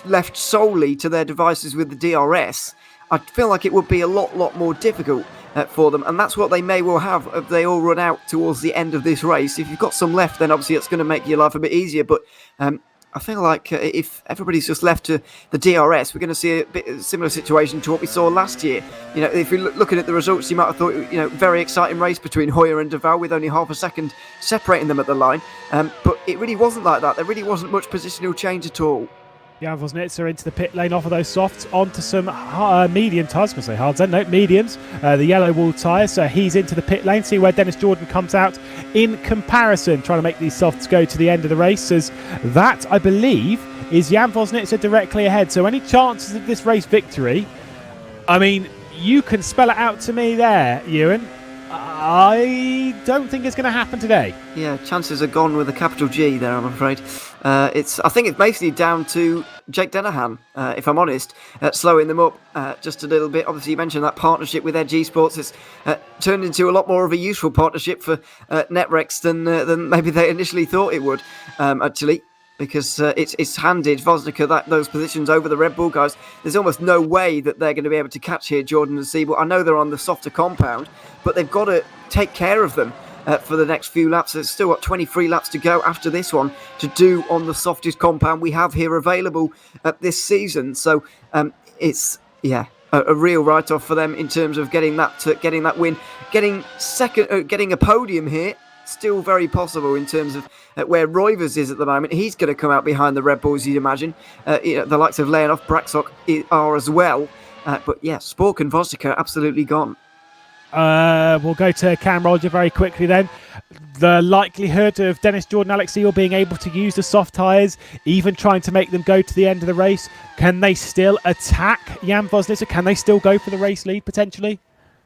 S4: left solely to their devices with the DRS, I feel like it would be a lot more difficult for them, and that's what they may well have if they all run out towards the end of this race. If you've got some left, then obviously it's going to make your life a bit easier, but I feel like if everybody's just left to the DRS, we're going to see a bit similar situation to what we saw last year. If you're looking at the results, you might have thought, very exciting race between Hoyer and Duval with only half a second separating them at the line. But it really wasn't like that. There really wasn't much positional change at all.
S3: Jan Vosnitzer into the pit lane off of those softs onto some medium tyres. I was going to say hards then, no, mediums. The yellow wall tyres, so he's into the pit lane. See where Dennis Jordan comes out in comparison, trying to make these softs go to the end of the race, as that, I believe, is Jan Vosnitzer directly ahead. So any chances of this race victory, I mean, you can spell it out to me there, Ewan. I don't think it's going to happen today.
S4: Yeah, chances are gone with a capital G there, I'm afraid. I think it's basically down to Jake Dennehan, if I'm honest, slowing them up just a little bit. Obviously, you mentioned that partnership with Edge eSports. It's turned into a lot more of a useful partnership for Netrex than maybe they initially thought it would, actually. Because it's handed Vosnica those positions over the Red Bull guys. There's almost no way that they're going to be able to catch here Jordan and Siebel. I know they're on the softer compound, but they've got to take care of them for the next few laps. There's still got 23 laps to go after this one to do on the softest compound we have here available this season. So it's a real write-off for them in terms of getting that win, getting second, getting a podium here. Still very possible in terms of where Roivers is at the moment. He's going to come out behind the Red Bulls, you'd imagine. The likes of Leonov, Braxock are as well. But yeah, Spork and Vosnica absolutely gone.
S3: We'll go to Cam Roger very quickly then. The likelihood of Dennis Jordan, Alex Siebel being able to use the soft tyres, even trying to make them go to the end of the race. Can they still attack Jan Vosnica? Can they still go for the race lead potentially?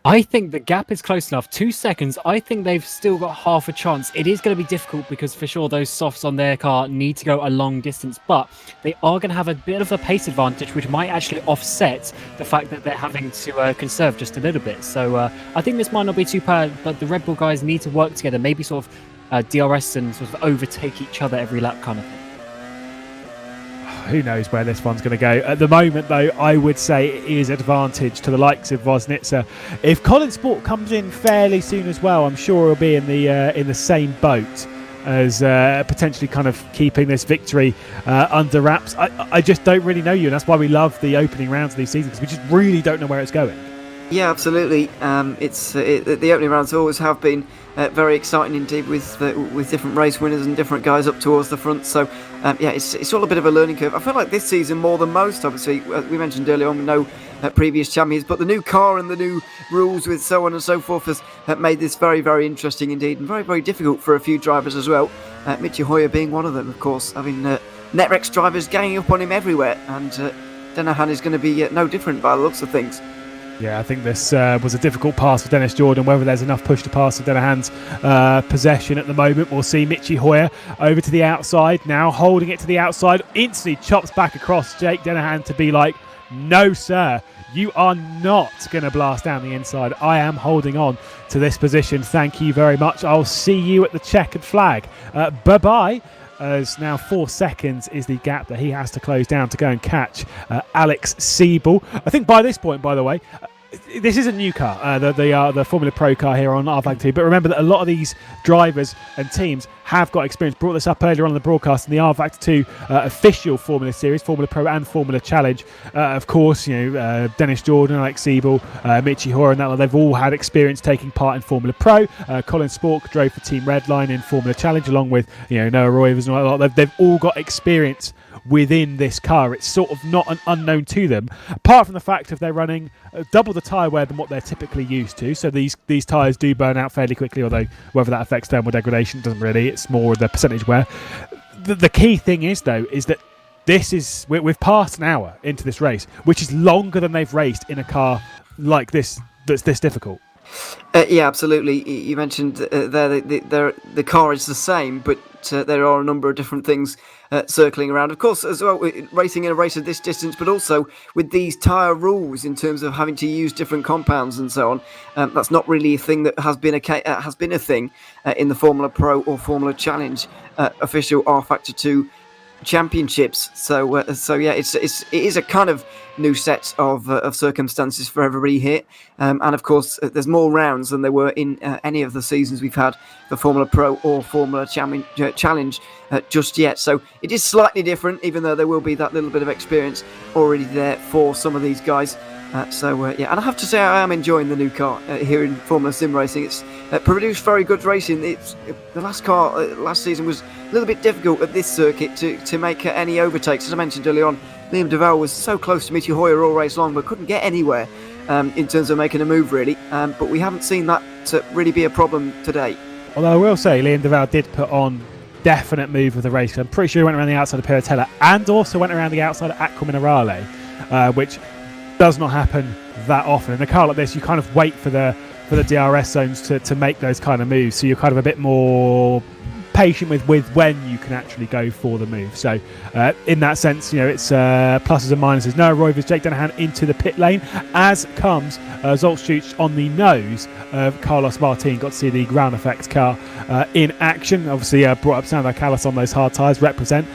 S5: I think the gap is close enough. 2 seconds. I think they've still got half a chance. It is going to be difficult because for sure those softs on their car need to go a long distance, but they are going to have a bit of a pace advantage, which might actually offset the fact that they're having to conserve just a little bit. So I think this might not be too bad, but the Red Bull guys need to work together, maybe sort of DRS and sort of overtake each other every lap kind of thing.
S3: Who knows where this one's going to go. At the moment, though, I would say it is advantage to the likes of Vosnitzer. If Colin Sport comes in fairly soon as well, I'm sure he'll be in the same boat as potentially kind of keeping this victory under wraps. I just don't really know you, and that's why we love the opening rounds of these seasons, because we just really don't know where it's going.
S4: Yeah, absolutely. The opening rounds always have been very exciting indeed, with different race winners and different guys up towards the front. So it's all a bit of a learning curve. I feel like this season more than most. Obviously, we mentioned earlier on, no previous champions, but the new car and the new rules with so on and so forth has made this very, very interesting indeed, and very, very difficult for a few drivers as well. Michi Hoyer being one of them, of course. Having Netrex drivers ganging up on him everywhere, and Dennehan is going to be no different by the looks of things.
S3: Yeah, I think this was a difficult pass for Dennis Jordan. Whether there's enough push to pass to Dennehan's possession at the moment, we'll see. Michi Hoyer over to the outside now, holding it to the outside, instantly chops back across Jake Dennehan to be like, No, sir. You are not going to blast down the inside. I am holding on to this position. Thank you very much. I'll see you at the checkered flag. Bye-bye. As now 4 seconds is the gap that he has to close down to go and catch Alex Siebel. I think by this point, by the way, this is a new car, the Formula Pro car here on rFactor 2, but remember that a lot of these drivers and teams have got experience. Brought this up earlier on the broadcast in the rFactor 2 official Formula Series, Formula Pro and Formula Challenge. Of course, Dennis Jordan, Alex Siebel, Michi Hoare, and that they've all had experience taking part in Formula Pro. Colin Spork drove for Team Redline in Formula Challenge, along with Noah Roivers and all that. They've all got experience within this car. It's sort of not an unknown to them, apart from the fact of they're running double the tyre wear than what they're typically used to. So these tyres do burn out fairly quickly, although whether that affects thermal degradation doesn't really. It's more the percentage wear. The key thing is, though, is that we've passed an hour into this race, which is longer than they've raced in a car like this that's this difficult.
S4: Yeah, absolutely. You mentioned the car is the same, but there are a number of different things circling around. Of course, as well, racing in a race of this distance, but also with these tyre rules in terms of having to use different compounds and so on. That's not really a thing that has been a thing in the Formula Pro or Formula Challenge official rFactor 2 championships. So yeah, it is a kind of new set of circumstances for everybody here, and of course there's more rounds than there were in any of the seasons we've had for Formula Pro or Formula Challenge just yet. So it is slightly different, even though there will be that little bit of experience already there for some of these guys. Yeah, and I have to say I am enjoying the new car here in Formula Sim Racing. It's produced very good racing. The last car last season was a little bit difficult at this circuit to make any overtakes. As I mentioned earlier on, Liam Duval was so close to Michi Hoare all race long, but couldn't get anywhere in terms of making a move, really. But we haven't seen that really be a problem today.
S3: Although I will say, Liam Duval did put on definite move with the race. I'm pretty sure he went around the outside of Piratella and also went around the outside of Aqua Minerale, which does not happen that often. In a car like this, you kind of wait for the DRS zones to make those kind of moves, so you're kind of a bit more patient with when you can actually go for the move. So in that sense, it's pluses and minuses. Noah Roivers, Jake Danahan into the pit lane, as comes Zoltstuch on the nose of Carlos Martin. Got to see the ground effects car in action. Obviously brought up Sandro Callas on those hard tyres, represent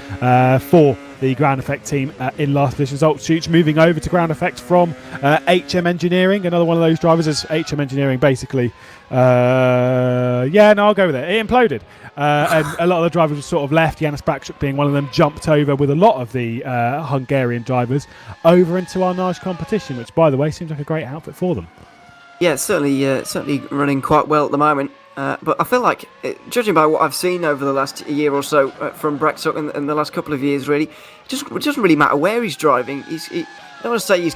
S3: for the ground effect team in last position. Zoltstuch moving over to ground effect from HM Engineering, another one of those drivers. As HM Engineering basically I'll go with it. It imploded, and a lot of the drivers were sort of left, Janis Bakshuk being one of them, jumped over with a lot of the Hungarian drivers over into our Arnage competition, which by the way seems like a great outfit for them. Yeah,
S4: certainly running quite well at the moment. But I feel like, judging by what I've seen over the last year or so from Bakshuk in the last couple of years, really, it doesn't really matter where he's driving. I don't want to say he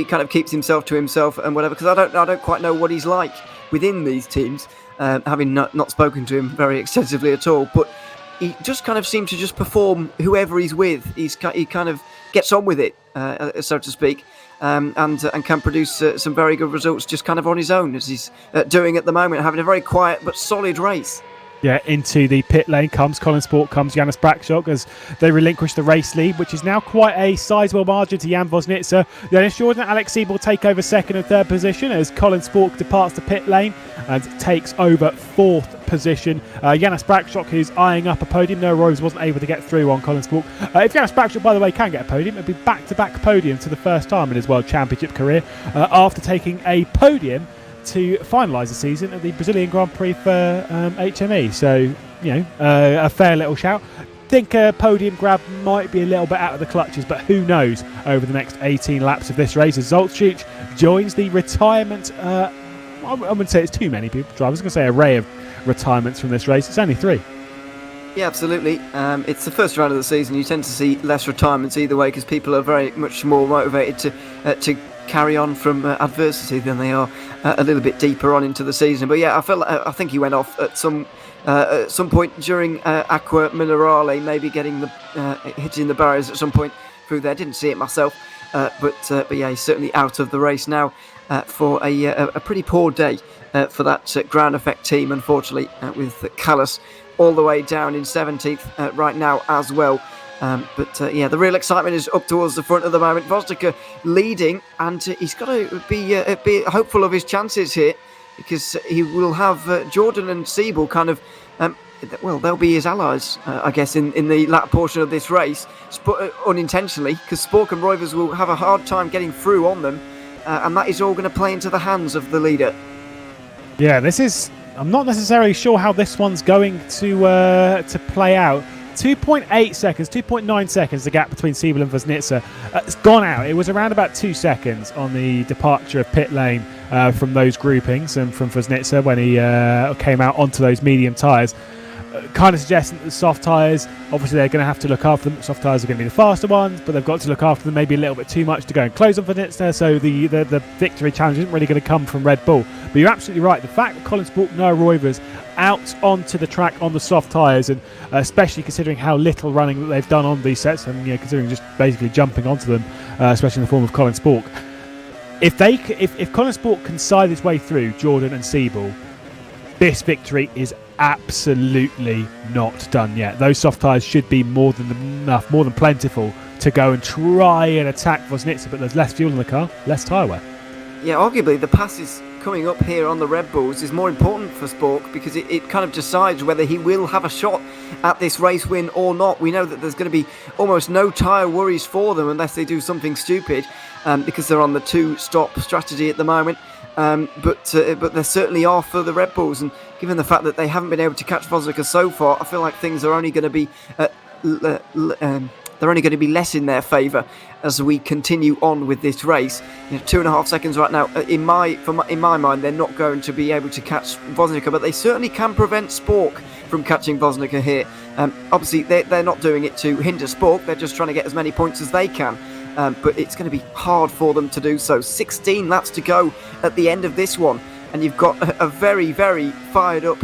S4: kind of keeps himself to himself and whatever, because I don't quite know what he's like within these teams, having not spoken to him very extensively at all. But he just kind of seems to just perform whoever he's with. He kind of gets on with it, so to speak. And can produce some very good results just kind of on his own, as he's doing at the moment, having a very quiet but solid race.
S3: Yeah, into the pit lane comes Colin Sport, comes Janis Bakshuk as they relinquish the race lead, which is now quite a sizable margin to Jan Vosnitzer. Dennis Jordan and Alex Siebel take over second and third position as Colin Sport departs the pit lane and takes over fourth position. Janis Bakshuk, who's eyeing up a podium. No, Rose wasn't able to get through on Colin Sport. If Janis Bakshuk, by the way, can get a podium, it'd be back-to-back podiums for the first time in his World Championship career after taking a podium to finalise the season at the Brazilian Grand Prix for HME. So, a fair little shout. Think a podium grab might be a little bit out of the clutches, but who knows over the next 18 laps of this race as Zoltstuch joins the retirement. I wouldn't say it's too many people drivers. I was going to say array of retirements from this race. It's only 3.
S4: Yeah, absolutely. It's the first round of the season. You tend to see less retirements either way because people are very much more motivated to carry on from adversity than they are a little bit deeper on into the season. But yeah, I think he went off at some point during Aqua Minerale, maybe getting hitting the barriers at some point through there. Didn't see it myself, but yeah, he's certainly out of the race now for a pretty poor day for that ground effect team, unfortunately, with Callas all the way down in 17th right now as well. Yeah, the real excitement is up towards the front at the moment. Voznica leading, and he's got to be hopeful of his chances here, because he will have Jordan and Siebel kind of, they'll be his allies, I guess, in the latter portion of this race, unintentionally, because Spork and Roivers will have a hard time getting through on them, and that is all going to play into the hands of the leader.
S3: Yeah, I'm not necessarily sure how this one's going to play out. 2.8 seconds, 2.9 seconds, the gap between Siebel and Voznica. It's gone out. It was around about 2 seconds on the departure of pit lane from those groupings and from Voznica when he came out onto those medium tyres. Kind of suggesting that the soft tyres, obviously they're going to have to look after them. Soft tyres are going to be the faster ones, but they've got to look after them maybe a little bit too much to go and close on Voznica, so the victory challenge isn't really going to come from Red Bull. But you're absolutely right. The fact that Colin Spork, Noah Roivers out onto the track on the soft tyres, and especially considering how little running that they've done on these sets, and considering just basically jumping onto them, especially in the form of Colin Spork. If Colin Spork can side his way through Jordan and Siebel, this victory is absolutely not done yet. Those soft tyres should be more than enough, more than plentiful to go and try and attack Voznica, but there's less fuel in the car, less tyre wear.
S4: Yeah, arguably the passes coming up here on the Red Bulls is more important for Spork, because it kind of decides whether he will have a shot at this race win or not. We know that there's going to be almost no tyre worries for them unless they do something stupid, because they're on the 2-stop strategy at the moment. But there certainly are for the Red Bulls, and given the fact that they haven't been able to catch Voznica so far, I feel like things are only going to be they're only going to be less in their favour as we continue on with this race. 2.5 seconds right now. In my mind, they're not going to be able to catch Voznica, but they certainly can prevent Spork from catching Voznica here. Obviously, they're not doing it to hinder Spork. They're just trying to get as many points as they can. But it's going to be hard for them to do so. 16 laps to go at the end of this one, and you've got a very, very fired up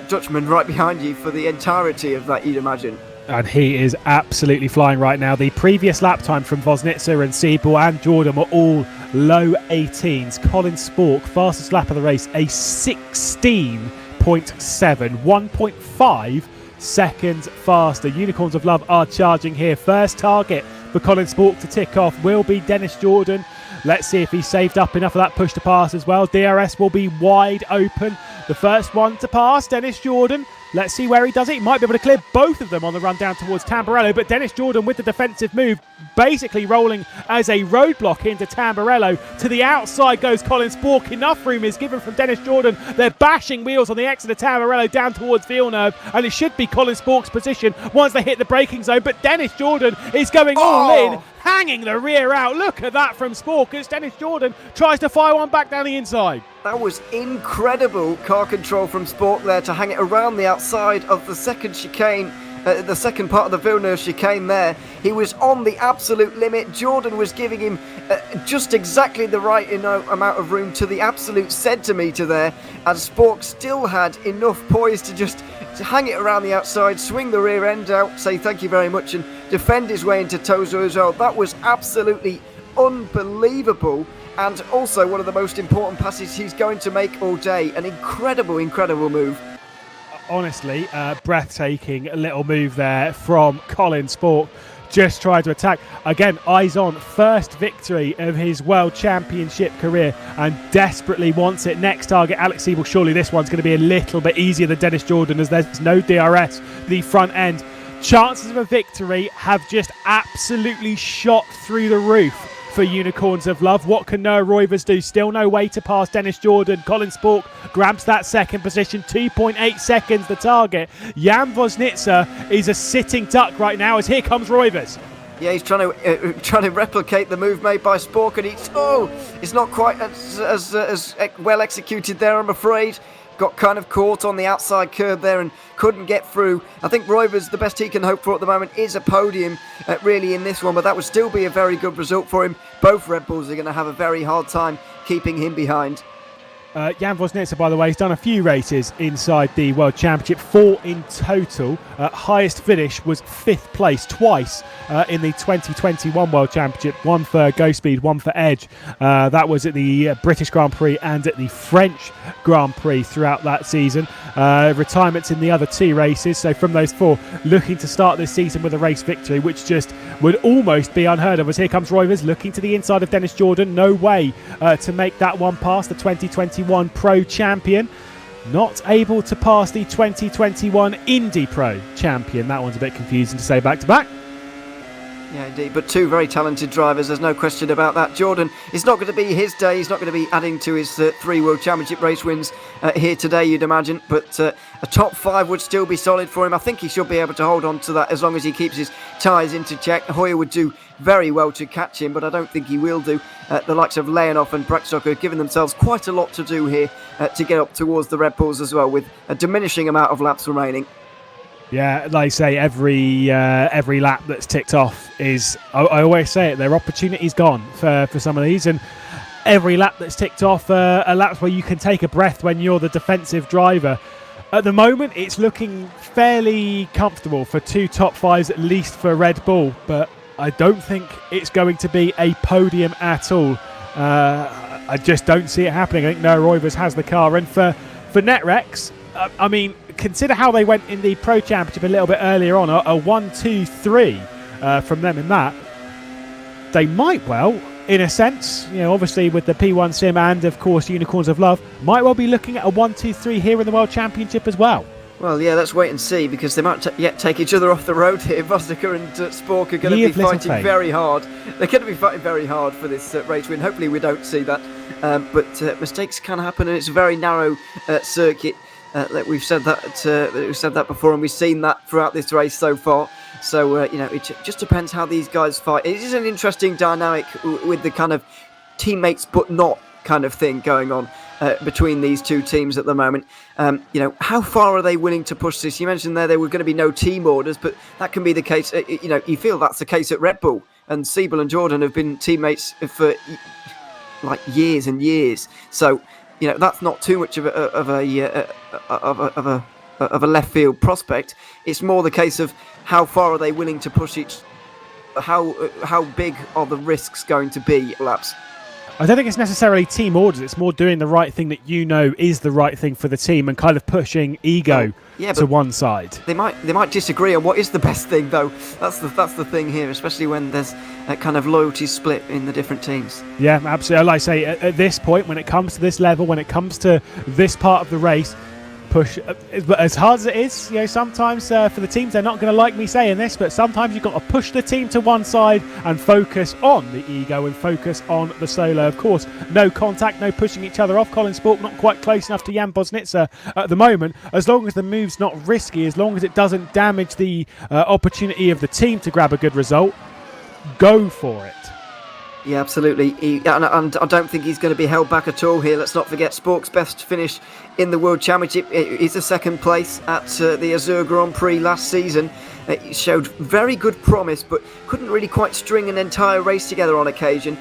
S4: Dutchman right behind you for the entirety of that, you'd imagine.
S3: And he is absolutely flying right now. The previous lap time from Voznica and Siebel and Jordan were all low 18s. Colin Spork, fastest lap of the race, a 16.7, 1.5 seconds faster. Unicorns of Love are charging here. First target for Colin Spork to tick off will be Dennis Jordan. Let's see if he's saved up enough of that push to pass as well. DRS will be wide open. The first one to pass, Dennis Jordan. Let's see where he does it. He might be able to clear both of them on the run down towards Tamburello, but Dennis Jordan with the defensive move, basically rolling as a roadblock into Tamburello. To the outside goes Colin Spork. Enough room is given from Dennis Jordan. They're bashing wheels on the exit of Tamburello down towards Villeneuve, and it should be Colin Spork's position once they hit the braking zone, but Dennis Jordan is going all in, hanging the rear out. Look at that from Spork as Dennis Jordan tries to fire one back down the inside.
S4: That was incredible car control from Spork there to hang it around the outside of the second chicane, the second part of the Villeneuve chicane there. He was on the absolute limit. Jordan was giving him just exactly the right amount of room to the absolute centimetre there, and Spork still had enough poise to just hang it around the outside, swing the rear end out, say thank you very much, and defend his way into Tozo as well. That was absolutely unbelievable. And also one of the most important passes he's going to make all day. An incredible, incredible move.
S3: Honestly, breathtaking little move there from Colin Spork. Just tried to attack. Again, eyes on. First victory of his World Championship career and desperately wants it. Next target, Alex Siebel. Surely this one's going to be a little bit easier than Dennis Jordan as there's no DRS. The front end. Chances of a victory have just absolutely shot through the roof for Unicorns of Love. What can Noah Roivers do? Still no way to pass Dennis Jordan. Colin Spork grabs that second position. 2.8 seconds the target. Jan Voznica is a sitting duck right now as here comes Roivers.
S4: Yeah, he's trying to replicate the move made by Spork, and it's not quite as well executed there, I'm afraid. Got kind of caught on the outside curb there and couldn't get through. I think Roivers, the best he can hope for at the moment is a podium really in this one, but that would still be a very good result for him. Both Red Bulls are going to have a very hard time keeping him behind.
S3: Jan Woznitzer, by the way, has done a few races inside the World Championship, 4 in total. Highest finish was 5th place twice in the 2021 World Championship, one for Go Speed, one for Edge. That was at the British Grand Prix and at the French Grand Prix throughout that season. Retirements in the other 2 races, so from those 4, looking to start this season with a race victory, which just would almost be unheard of. As here comes Roivers looking to the inside of Dennis Jordan. No way to make that one past the 2021 Pro Champion. Not able to pass the 2021 Indy Pro Champion. That one's a bit confusing to say back to back.
S4: Yeah, indeed. But 2 very talented drivers. There's no question about that. Jordan, it's not going to be his day. He's not going to be adding to his 3 World Championship race wins here today, you'd imagine. But a top 5 would still be solid for him. I think he should be able to hold on to that as long as he keeps his tyres into check. Hoyer would do very well to catch him, but I don't think he will do. The likes of Leonov and Braxtock have given themselves quite a lot to do here to get up towards the Red Bulls as well, with a diminishing amount of laps remaining.
S3: Yeah, like I say, every lap that's ticked off is, I always say it, their opportunity's gone for some of these, and every lap that's ticked off are laps where you can take a breath when you're the defensive driver. At the moment, it's looking fairly comfortable for 2 top 5s at least for Red Bull, but I don't think it's going to be a podium at all. I just don't see it happening. I think Noah Roivers has the car, and for Netrex, I mean, consider how they went in the Pro Championship a little bit earlier on, a 1-2-3 from them in that. They might well, in a sense, obviously with the P1 Sim and, of course, Unicorns of Love, might well be looking at a 1-2-3 here in the World Championship as well.
S4: Well, yeah, let's wait and see, because they might yet take each other off the road here. Vosdica and Spork are going to be fighting very hard. They're going to be fighting very hard for this race win. Hopefully we don't see that. But mistakes can happen, and it's a very narrow circuit. We've said that before, and we've seen that throughout this race so far. So it just depends how these guys fight. It is an interesting dynamic with the kind of teammates but not kind of thing going on between these 2 teams at the moment. How far are they willing to push this? You mentioned there were going to be no team orders, but that can be the case. You feel that's the case at Red Bull, and Siebel and Jordan have been teammates for like years and years. So that's not too much of a left field prospect. It's more the case of how far are they willing to push each. How big are the risks going to be laps?
S3: I don't think it's necessarily team orders. It's more doing the right thing that is the right thing for the team, and kind of pushing ego to one side. They
S4: might disagree on what is the best thing, though. That's the thing here, especially when there's a kind of loyalty split in the different teams.
S3: Yeah, absolutely. Like I say, at this point, when it comes to this level, when it comes to this part of the race, push as hard as it is. Sometimes for the teams, they're not going to like me saying this, but sometimes you've got to push the team to one side and focus on the ego and focus on the solo. Of course, no contact, no pushing each other off. Colin Spork not quite close enough to Jan Woznitzer at the moment. As long as the move's not risky, as long as it doesn't damage the opportunity of the team to grab a good result, go for it.
S4: Yeah, absolutely. And I don't think he's going to be held back at all here. Let's not forget Spork's best finish in the World Championship is a second place at the Azure Grand Prix last season. It showed very good promise, but couldn't really quite string an entire race together on occasion,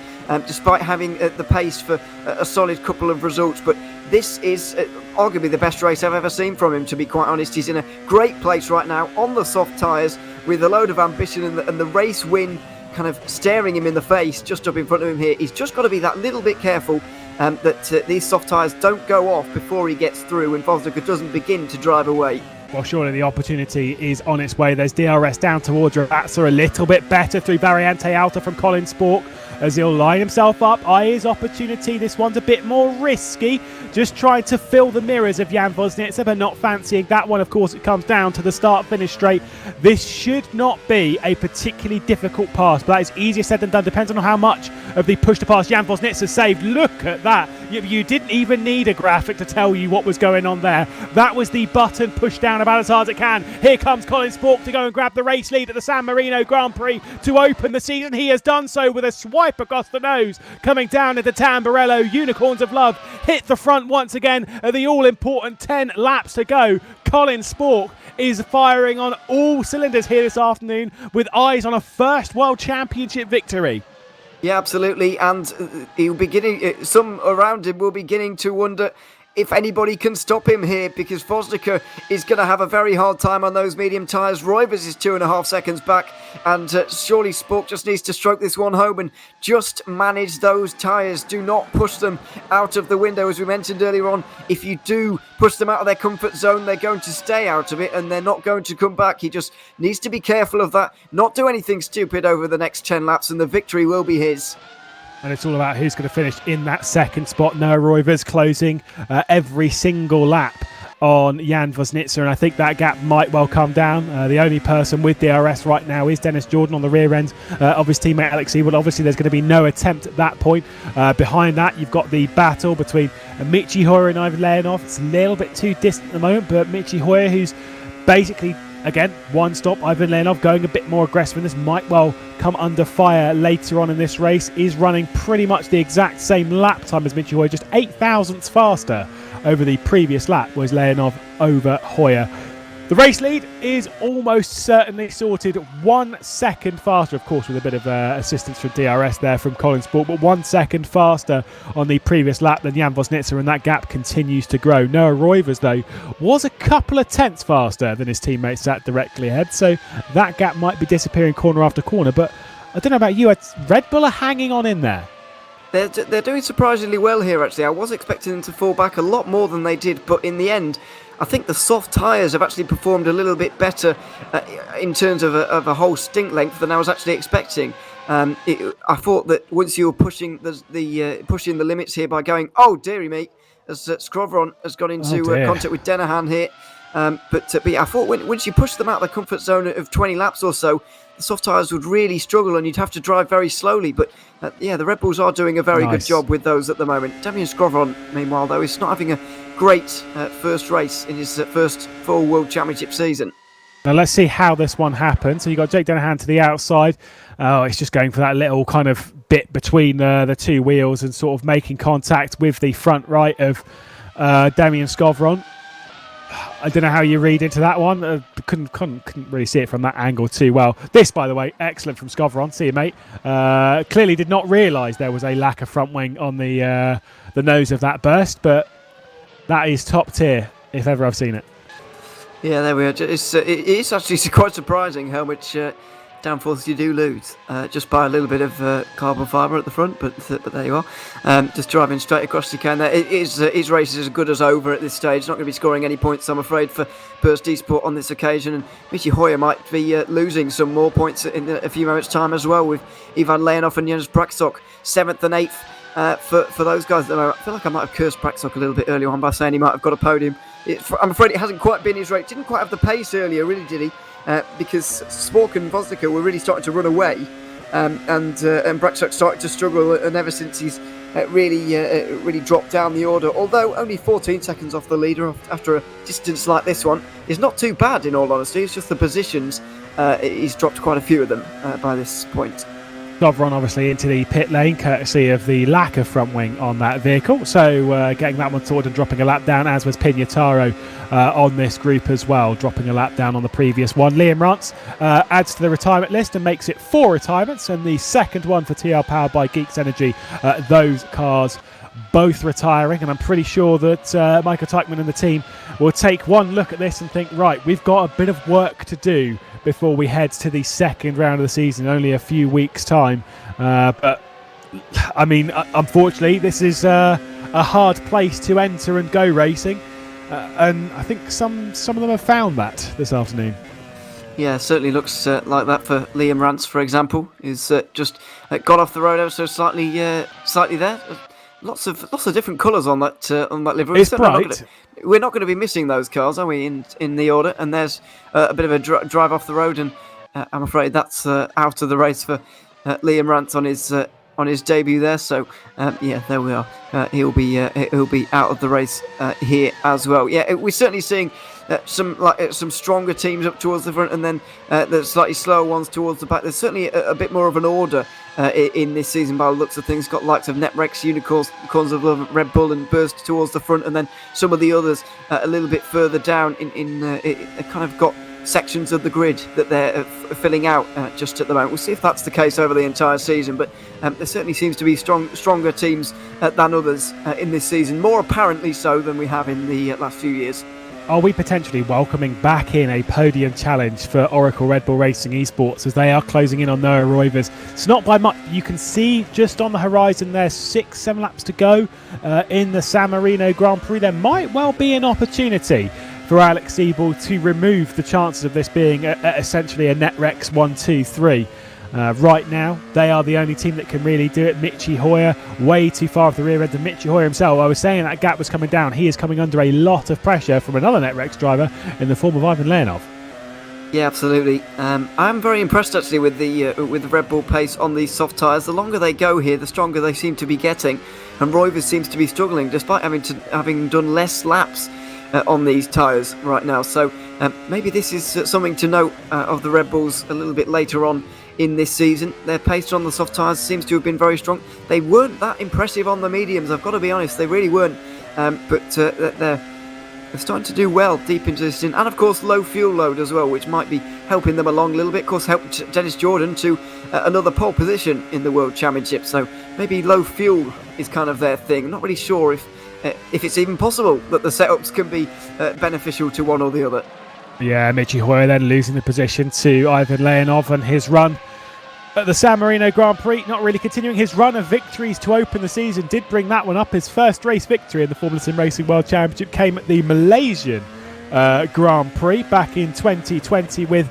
S4: despite having the pace for a solid couple of results. But this is arguably the best race I've ever seen from him, to be quite honest. He's in a great place right now on the soft tyres with a load of ambition, and the race win kind of staring him in the face just up in front of him here. He's just got to be that little bit careful that these soft tyres don't go off before he gets through and Vosdica doesn't begin to drive away.
S3: Well, surely the opportunity is on its way. There's DRS down towards rFactor, a little bit better through Variante Alta from Colin Spork as he'll line himself up. Eye his opportunity. This one's a bit more risky. Just trying to fill the mirrors of Jan Woznitzer, but not fancying that one. Of course, it comes down to the start-finish straight. This should not be a particularly difficult pass, but that is easier said than done. Depends on how much of the push to pass Jan Woznitzer saved. Look at that. You didn't even need a graphic to tell you what was going on there. That was the button pushed down about as hard as it can. Here comes Colin Spork to go and grab the race lead at the San Marino Grand Prix to open the season. He has done so with a swipe across the nose, coming down into Tamburello. Unicorns of Love hit the front once again at the all-important 10 laps to go. Colin Spork is firing on all cylinders here this afternoon with eyes on a first World Championship victory.
S4: Yeah, absolutely. And he'll be some around him will be beginning to wonder if anybody can stop him here, because Vosnica is going to have a very hard time on those medium tyres. Roivers is 2.5 seconds back, and surely Spork just needs to stroke this one home and just manage those tyres. Do not push them out of the window, as we mentioned earlier on. If you do push them out of their comfort zone, they're going to stay out of it and they're not going to come back. He just needs to be careful of that, not do anything stupid over the next 10 laps, and the victory will be his.
S3: And it's all about who's going to finish in that second spot. Noah Roivers closing every single lap on Jan Vosnica, and I think that gap might well come down. The only person with DRS right now is Dennis Jordan on the rear end of his teammate Alex Ewan. Obviously, there's going to be no attempt at that point. Behind that, you've got the battle between Michi Hoyer and Ivan Leonov. It's a little bit too distant at the moment, but Michi Hoyer, who's basically, again, one stop, Ivan Leonov going a bit more aggressive, and this might well come under fire later on in this race, is running pretty much the exact same lap time as Michi Hoyer, just 8 thousandths faster over the previous lap was Leonov over Hoyer. The race lead is almost certainly sorted, 1 second faster, of course with a bit of assistance from DRS there from Colin Sport, but 1 second faster on the previous lap than Jan Vosnica, and that gap continues to grow. Noah Roivers, though, was a couple of tenths faster than his teammate sat directly ahead, so that gap might be disappearing corner after corner, but I don't know about you, Red Bull are hanging on in there.
S4: They're doing surprisingly well here, actually. I was expecting them to fall back a lot more than they did, but in the end, I think the soft tyres have actually performed a little bit better in terms of a whole stint length than I was actually expecting. I thought that once you were pushing pushing the limits here by going, oh dearie me, as Skrovron has got into contact with Denahan here. But I thought once you push them out of the comfort zone of 20 laps or so, the soft tyres would really struggle and you'd have to drive very slowly. But the Red Bulls are doing a very good job with those at the moment. Damian Skrovron, meanwhile, though, is not having a great first race in his first full World Championship season.
S3: Now let's see how this one happens. So you've got Jake Denahan to the outside. Oh, it's just going for that little kind of bit between the two wheels and sort of making contact with the front right of Damian Skrovron. I don't know how you read into that one. Couldn't really see it from that angle too well. This, by the way, excellent from Skrovron. See you, mate. Clearly did not realise there was a lack of front wing on the nose of that burst, but that is top tier if ever I've seen it. Yeah, there we are. It is actually quite surprising how much downforce you do lose just by a little bit of carbon fibre at the front, but there you are. Just driving straight across the can there. His race is as good as over at this stage. Not going to be scoring any points, I'm afraid, for Burst Esport on this occasion. And Michi Hoyer might be losing some more points in a few moments' time as well, with Ivan Leonov and Jens Brakstok 7th and 8th for those guys. I feel like I might have cursed Brakstok a little bit earlier on by saying he might have got a podium. I'm afraid it hasn't quite been his race. Didn't quite have the pace earlier, really, did he? Because Spork and Vosnica were really starting to run away, and Brakstok started to struggle, and ever since he's really dropped down the order. Although only 14 seconds off the leader after a distance like this one is not too bad, in all honesty. It's just the positions. He's dropped quite a few of them by this point. Skrovron obviously into the pit lane courtesy of the lack of front wing on that vehicle, so getting that one sorted and dropping a lap down, as was Pignataro on this group as well, dropping a lap down on the previous one. Liam Rance adds to the retirement list and makes it 4 retirements, and the second one for TL powered by Geeks Energy. Those cars both retiring, and I'm pretty sure that Michael Teichmann and the team will take one look at this and think, right, we've got a bit of work to do before we head to the second round of the season, only a few weeks' time. But, I mean, unfortunately, this is a hard place to enter and go racing. And I think some of them have found that this afternoon.
S4: Yeah, certainly looks like that for Liam Rance, for example. He's just got off the road ever so slightly there. Lots of different colours on that livery.
S3: It's bright.
S4: We're not going to be missing those cars, are we, in the order? And there's a bit of a drive off the road, and I'm afraid that's out of the race for Liam Rance on his debut there. So there we are. He'll be out of the race here as well. Yeah, we're certainly seeing some stronger teams up towards the front, and then the slightly slower ones towards the back. There's certainly a bit more of an order in this season by the looks of things. Got likes of Netrex, Unicorns of Love, Red Bull and Burst towards the front, and then some of the others a little bit further down. It kind of got sections of the grid that they're filling out just at the moment. We'll see if that's the case over the entire season, but there certainly seems to be stronger teams than others in this season, more apparently so than we have in the last few years.
S3: Are we potentially welcoming back in a podium challenge for Oracle Red Bull Racing eSports as they are closing in on Noah Roivers? It's not by much. You can see just on the horizon there 6-7 laps to go in the San Marino Grand Prix. There might well be an opportunity for Alex Siebel to remove the chances of this being essentially a NetRex 1-2-3. Right now, they are the only team that can really do it. Michi Hoyer, way too far off the rear end of Michi Hoyer himself. I was saying that gap was coming down. He is coming under a lot of pressure from another NetRex driver in the form of Ivan Leonov.
S4: Yeah, absolutely. I'm very impressed actually with the Red Bull pace on these soft tyres. The longer they go here, the stronger they seem to be getting. And Roivers seems to be struggling despite having done less laps on these tyres right now. So maybe this is something to note of the Red Bulls a little bit later on in this season. Their pace on the soft tyres seems to have been very strong. They weren't that impressive on the mediums, I've got to be honest. They really weren't. But they're starting to do well deep into this season. And of course, low fuel load as well, which might be helping them along a little bit. Of course, helped Dennis Jordan to another pole position in the World Championship. So maybe low fuel is kind of their thing. I'm not really sure if it's even possible that the setups can be beneficial to one or the other.
S3: Yeah, Michi Hoyer then losing the position to Ivan Leonov, and his run at the San Marino Grand Prix not really continuing. His run of victories to open the season did bring that one up. His first race victory in the Formula Sim Racing World Championship came at the Malaysian Grand Prix back in 2020 with...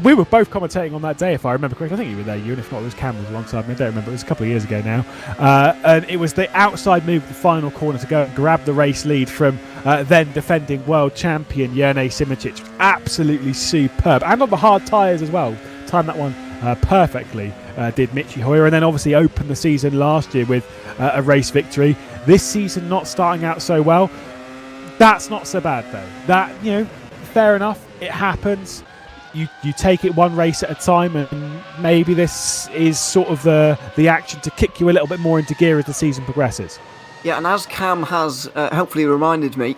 S3: we were both commentating on that day, if I remember correctly. I think you were there, Ewan. If not, it was Cameron alongside me. I don't remember. It was a couple of years ago now. And it was the outside move, the final corner, to go and grab the race lead from then defending world champion Rd.1 Simicic. Absolutely superb. And on the hard tyres as well. Timed that one perfectly, did Michi Hoyer. And then obviously opened the season last year with a race victory. This season not starting out so well. That's not so bad, though. That, fair enough. It happens. You take it one race at a time, and maybe this is sort of the action to kick you a little bit more into gear as the season progresses.
S4: Yeah, and as Cam has helpfully reminded me,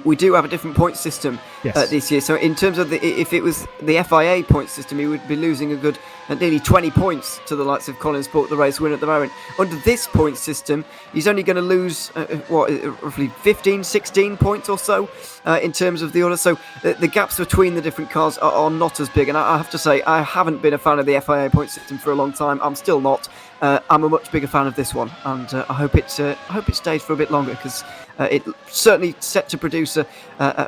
S4: we do have a different point system this year. So in terms of if it was the FIA point system, he would be losing a good nearly 20 points to the likes of Colin Sport, the race winner at the moment. Under this point system, he's only going to lose, roughly 15, 16 points or so in terms of the order. So the gaps between the different cars are not as big. And I have to say, I haven't been a fan of the FIA point system for a long time. I'm still not. I'm a much bigger fan of this one, and I hope it stays for a bit longer, because it's certainly set to produce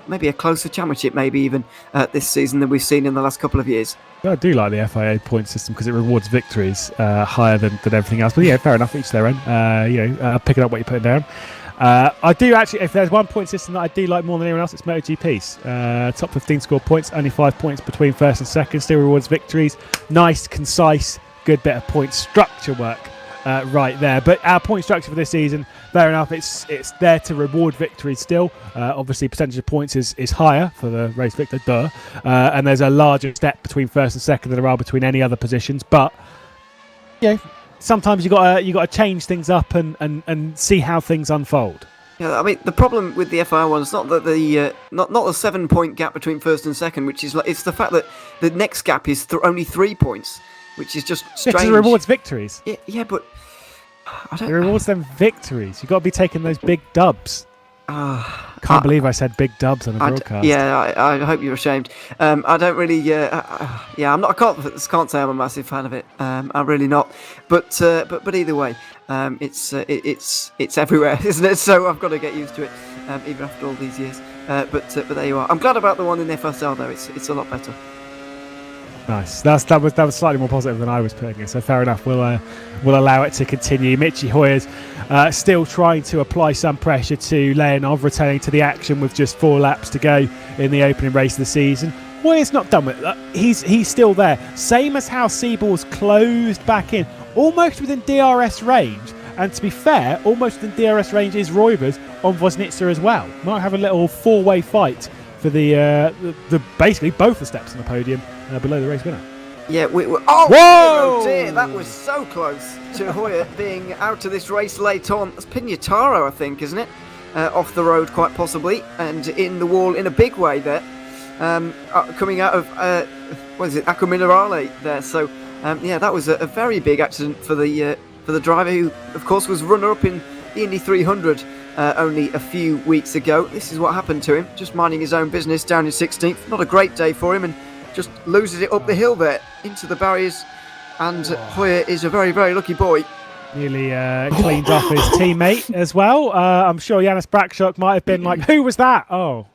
S4: maybe a closer championship, maybe even this season than we've seen in the last couple of years.
S3: I do like the FIA point system because it rewards victories higher than everything else. But yeah, fair enough, each their own. Picking up what you're putting down. I do actually, if there's one point system that I do like more than anyone else, it's MotoGP's. Top 15 score points, only 5 points between first and second, still rewards victories. Nice, concise, good bit of point structure work right there. But our point structure for this season, fair enough, it's there to reward victories still. Obviously, percentage of points is higher for the race victor, and there's a larger step between first and second than there are between any other positions. But sometimes you got to change things up and see how things unfold.
S4: Yeah, I mean, the problem with the FIA one is not that the not the 7 point gap between first and second, which is it's the fact that the next gap is only 3 points, which is just strange.
S3: Because it rewards victories.
S4: Yeah, but I don't.
S3: It rewards them victories. You've got to be taking those big dubs. Can't believe I said big dubs on a broadcast.
S4: I hope you're ashamed. I don't really. I'm not. I can't say I'm a massive fan of it. I'm really not. But either way, it's everywhere, isn't it? So I've got to get used to it, even after all these years. But there you are. I'm glad about the one in FSR though. It's a lot better.
S3: Nice. That was slightly more positive than I was putting it. So fair enough. We'll allow it to continue. Michi Hoyer's still trying to apply some pressure to Leonov, returning to the action with just 4 laps to go in the opening race of the season. Hoyer's not done with it. He's still there. Same as how Siebel's closed back in, almost within DRS range. And to be fair, almost within DRS range is Roivers on Woznitzer as well. Might have a little 4-way fight for the basically both the steps on the podium below the race winner.
S4: Yeah, whoa!
S3: Whoa!
S4: Dear, that was so close to Hoyer being out of this race late on. That's Pignataro, I think, isn't it? Off the road, quite possibly, and in the wall in a big way there. coming out of Acqua Minerale there. So that was a very big accident for the driver, who of course was runner-up in the Indy 300 only a few weeks ago. This is what happened to him, just minding his own business down in 16th. Not a great day for him, and just loses it up the hill there into the barriers. And Hoyer is a very, very lucky boy.
S3: Nearly cleaned off his teammate as well. I'm sure Janis Brakshock might have been like, who was that? Oh,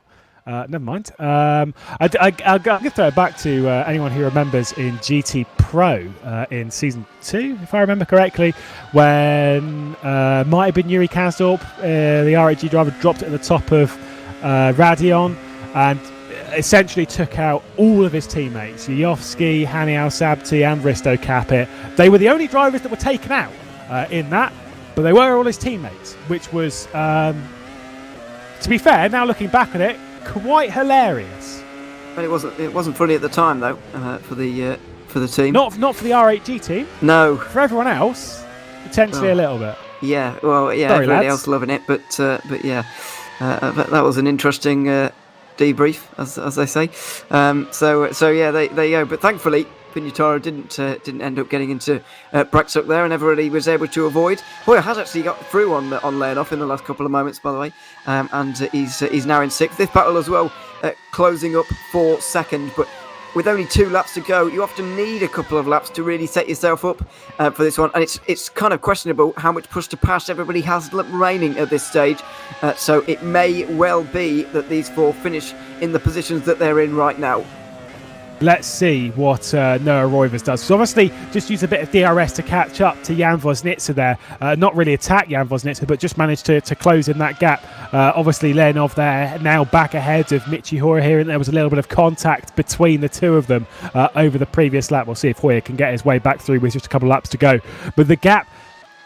S3: never mind. I'll throw it back to anyone who remembers in GT Pro in Season 2, if I remember correctly, when might have been Yuri Kasdorp, the RAG driver, dropped it at the top of Radion and essentially took out all of his teammates, Yovsky, Hani Al-Sabti and Risto Capit. They were the only drivers that were taken out in that, but they were all his teammates, which was, to be fair, now looking back on it, quite hilarious.
S4: But it wasn't funny at the time though, for the team.
S3: Not for the RHG team.
S4: No.
S3: For everyone else, potentially a little bit.
S4: Yeah, well, yeah,
S3: Sorry,
S4: everybody
S3: lads.
S4: else loving it, but yeah, that was an interesting debrief, as they say. So yeah, there you go. But thankfully, Pignataro didn't end up getting into Brakshock there, and everybody was able to avoid. Hoyer has actually got through on laying off in the last couple of moments, by the way, and he's now in 6th. This battle as well, closing up for 2nd, but with only 2 laps to go, you often need a couple of laps to really set yourself up for this one. And it's kind of questionable how much push to pass everybody has remaining at this stage. So it may well be that these 4 finish in the positions that they're in right now.
S3: Let's see what Noah Roivers does. So obviously, just use a bit of DRS to catch up to Jan Woznitzer there. Not really attack Jan Woznitzer, but just managed to close in that gap. Obviously, Lenov there now back ahead of Michi Hoyer here, and there was a little bit of contact between the two of them over the previous lap. We'll see if Hoyer can get his way back through with just a couple of laps to go. But the gap,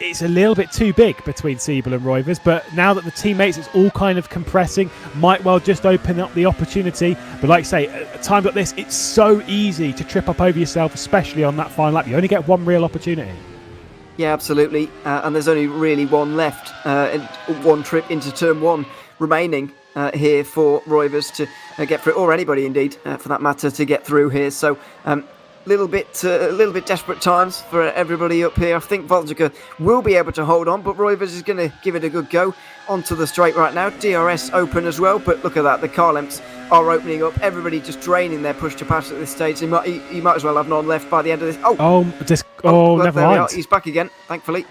S3: it's a little bit too big between Siebel and Roivers, but now that the teammates, it's all kind of compressing, might well just open up the opportunity. But like I say, at a time like this, it's so easy to trip up over yourself, especially on that final lap. You only get one real opportunity.
S4: Yeah, absolutely. And there's only really one left, and one trip into turn 1 remaining here for Roivers to get through, or anybody indeed, for that matter, to get through here. So a little bit desperate times for everybody up here. I think Volzica will be able to hold on, but Roivers is going to give it a good go onto the straight right now. DRS open as well, but look at that, the car lengths are opening up. Everybody just draining their push to pass at this stage. He might as well have none left by the end of this.
S3: Never mind.
S4: He's back again, thankfully.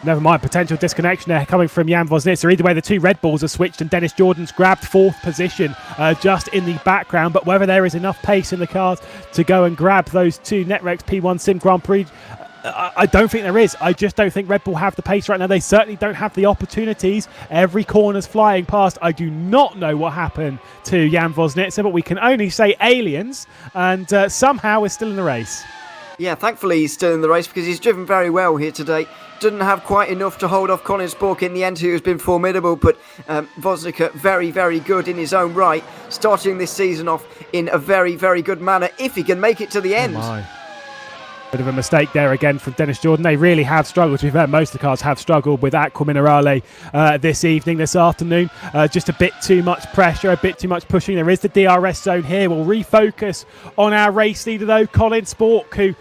S3: Never mind, potential disconnection there coming from Jan Woznitzer. Either way, the 2 Red Bulls are switched and Dennis Jordan's grabbed 4th position just in the background. But whether there is enough pace in the cars to go and grab those 2 Netrex P1 Sim Grand Prix, I don't think there is. I just don't think Red Bull have the pace right now. They certainly don't have the opportunities. Every corner's flying past. I do not know what happened to Jan Woznitzer, but we can only say aliens, and somehow we're still in the race.
S4: Yeah, thankfully he's still in the race because he's driven very well here today. Didn't have quite enough to hold off Colin Spork in the end, who has been formidable, but Woznica very, very good in his own right, starting this season off in a very, very good manner, if he can make it to the end.
S3: Oh my. Bit of a mistake there again from Dennis Jordan. They really have struggled. To be fair, most of the cars have struggled with Acqua Minerale this afternoon. Just a bit too much pressure, a bit too much pushing. There is the DRS zone here. We'll refocus on our race leader, though, Colin Spork, who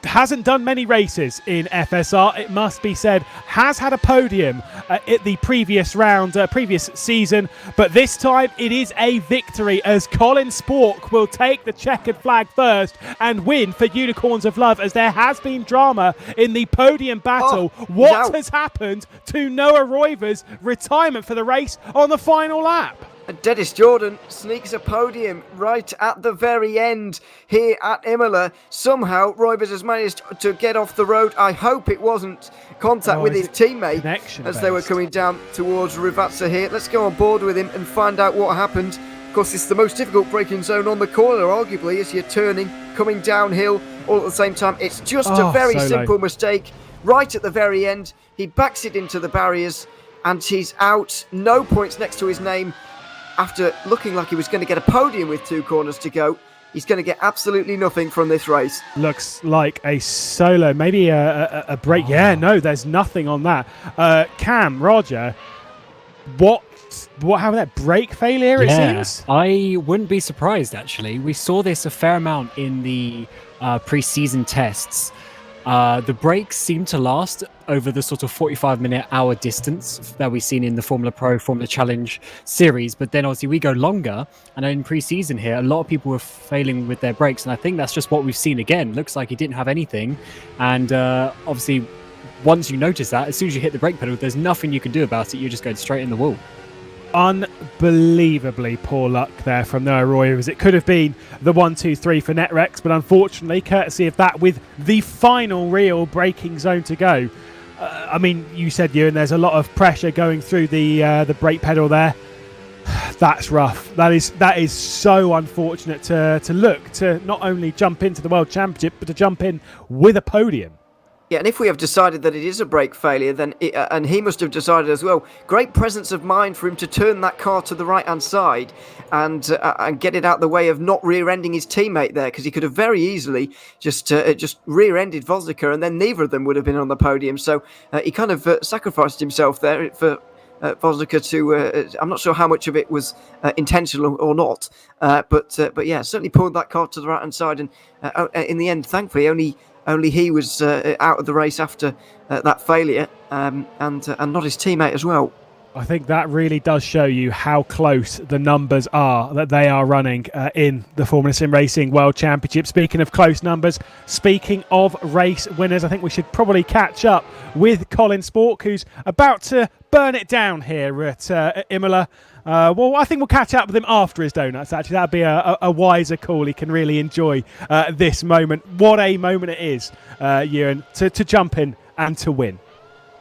S3: hasn't done many races in FSR, it must be said. Has had a podium at the previous round, previous season, but this time it is a victory as Colin Spork will take the checkered flag first and win for Unicorns of Love, as there has been drama in the podium battle. What has happened to Noah Roivers' retirement for the race on the final lap?
S4: Dennis Jordan sneaks a podium right at the very end here at Imola. Somehow Roivers has managed to get off the road. I hope it wasn't contact with his teammate as they were coming down towards Rivazza here. Let's go on board with him and find out what happened. Of course, it's the most difficult braking zone on the corner, arguably, as you're turning, coming downhill all at the same time. It's just a very simple mistake right at the very end. He backs it into the barriers and he's out. No points next to his name. After looking like he was going to get a podium with 2 corners to go, he's going to get absolutely nothing from this race.
S3: Looks like a solo, maybe a break. Yeah, no, there's nothing on that. Cam, Roger, what How that brake failure, it seems?
S5: I wouldn't be surprised, actually. We saw this a fair amount in the pre-season tests. The brakes seem to last over the sort of 45-minute hour distance that we've seen in the Formula Pro, Formula Challenge series. But then obviously we go longer. And in pre-season here, a lot of people were failing with their brakes. And I think that's just what we've seen again. Looks like he didn't have anything. And obviously, once you notice that, as soon as you hit the brake pedal, there's nothing you can do about it. You're just going straight in the wall.
S3: Unbelievably poor luck there from Noah Roy, as it could have been the 1-2-3 for Netrex, but unfortunately, courtesy of that, with the final real braking zone to go. I mean, you said, Ewan, there's a lot of pressure going through the brake pedal there. That's rough. That is so unfortunate to look to not only jump into the World Championship, but to jump in with a podium.
S4: Yeah, and if we have decided that it is a brake failure, then and he must have decided as well, great presence of mind for him to turn that car to the right-hand side and get it out the way of not rear-ending his teammate there, because he could have very easily just rear-ended Voznica, and then neither of them would have been on the podium. So he kind of sacrificed himself there for Voznica to. I'm not sure how much of it was intentional or not, but yeah, certainly pulled that car to the right-hand side, and in the end, thankfully, only he was out of the race after that failure, and not his teammate as well.
S3: I think that really does show you how close the numbers are that they are running in the Formula Sim Racing World Championship. Speaking of close numbers, speaking of race winners, I think we should probably catch up with Colin Spork, who's about to burn it down here at Imola. Well, I think we'll catch up with him after his donuts, actually. That'd be a wiser call. He can really enjoy this moment. What a moment it is, Ewan, to jump in and to win.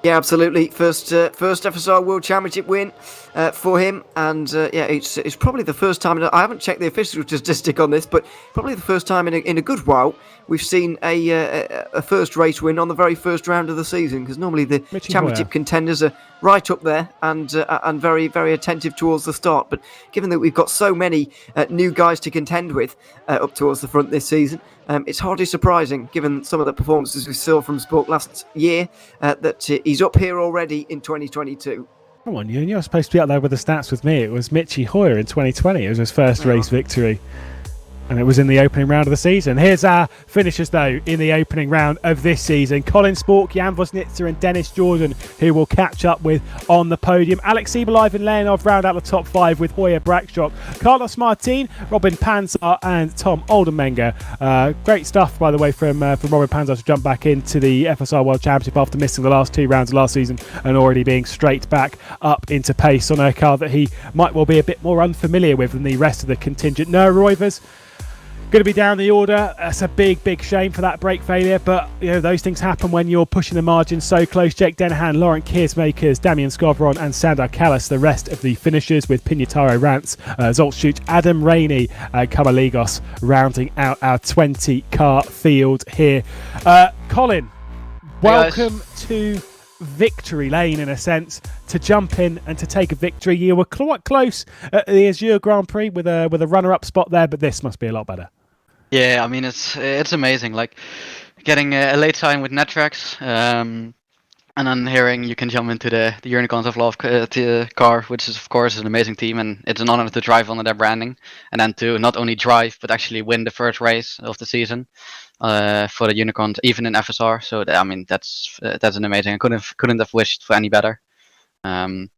S4: Yeah, absolutely. First FSR World Championship win for him, and yeah, it's probably the first time. I haven't checked the official statistic on this, but probably the first time in a good while we've seen a first race win on the very first round of the season. Because normally the championship contenders are right up there and very, very attentive towards the start. But given that we've got so many new guys to contend with up towards the front this season, it's hardly surprising, given some of the performances we saw from Sport last year, that he's up here already in 2022.
S3: Come on, Ewan, you're supposed to be up there with the stats with me. It was Michi Hoyer in 2020. It was his first race victory. And it was in the opening round of the season. Here's our finishers, though, in the opening round of this season. Colin Spork, Jan Vosnitzer and Dennis Jordan, who we'll catch up with on the podium. Alex Siebel, Ivan Leonov round out the top five with Hoyer Brackstock, Carlos Martin, Robin Panzer and Tom Oldenmenger. Great stuff, by the way, from Robin Panzer to jump back into the FSR World Championship after missing the last two rounds of last season and already being straight back up into pace on a car that he might well be a bit more unfamiliar with than the rest of the contingent. Noah Roivers going to be down the order. That's a big shame for that brake failure, but you know those things happen when you're pushing the margin so close. Jake Dennehan, Laurent Kiersmakers, Damian Skovron and Sandar Callas, the rest of the finishers, with Pignataro Rance, Zoltschut, Adam Rainey, Kamaligos rounding out our 20 car field here. Colin, welcome to victory lane, in a sense, to jump in and to take a victory. You were quite close at the Azure Grand Prix with a runner-up spot there, but this must be a lot better.
S7: Yeah, I mean it's amazing. Like getting a late sign with Netrex, and then hearing you can jump into the Unicorns of Love car, which is of course an amazing team, and it's an honor to drive under their branding, and then to not only drive but actually win the first race of the season for the Unicorns, even in FSR. So I mean that's an amazing. I couldn't have wished for any better, and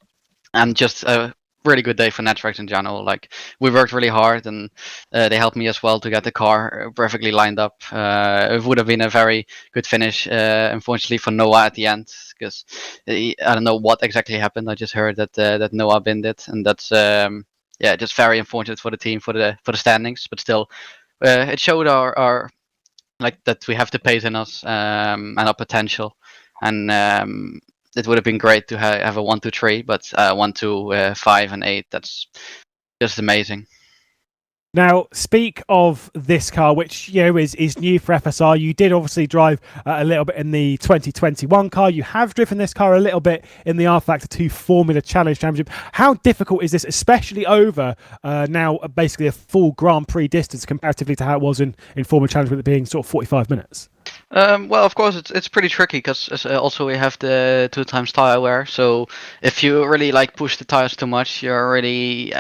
S7: just a really good day for Netrex in general. Like we worked really hard, and they helped me as well to get the car perfectly lined up. It would have been a very good finish, unfortunately for Noah at the end, because I don't know what exactly happened. I just heard that Noah binned it, and that's just very unfortunate for the team, for the standings. But still, it showed our like that we have the pace in us, and our potential, and it would have been great to have a 1, 2, 3, but 1, 2, 5, and 8. That's just amazing.
S3: Now, speak of this car, which is new for FSR. You did obviously drive a little bit in the 2021 car. You have driven this car a little bit in the rFactor 2 Formula Challenge Championship. How difficult is this, especially over now basically a full Grand Prix distance comparatively to how it was in Formula Challenge, with it being sort of 45 minutes?
S7: Well, of course, it's pretty tricky because also we have the 2x tire wear. So if you really push the tires too much, you're already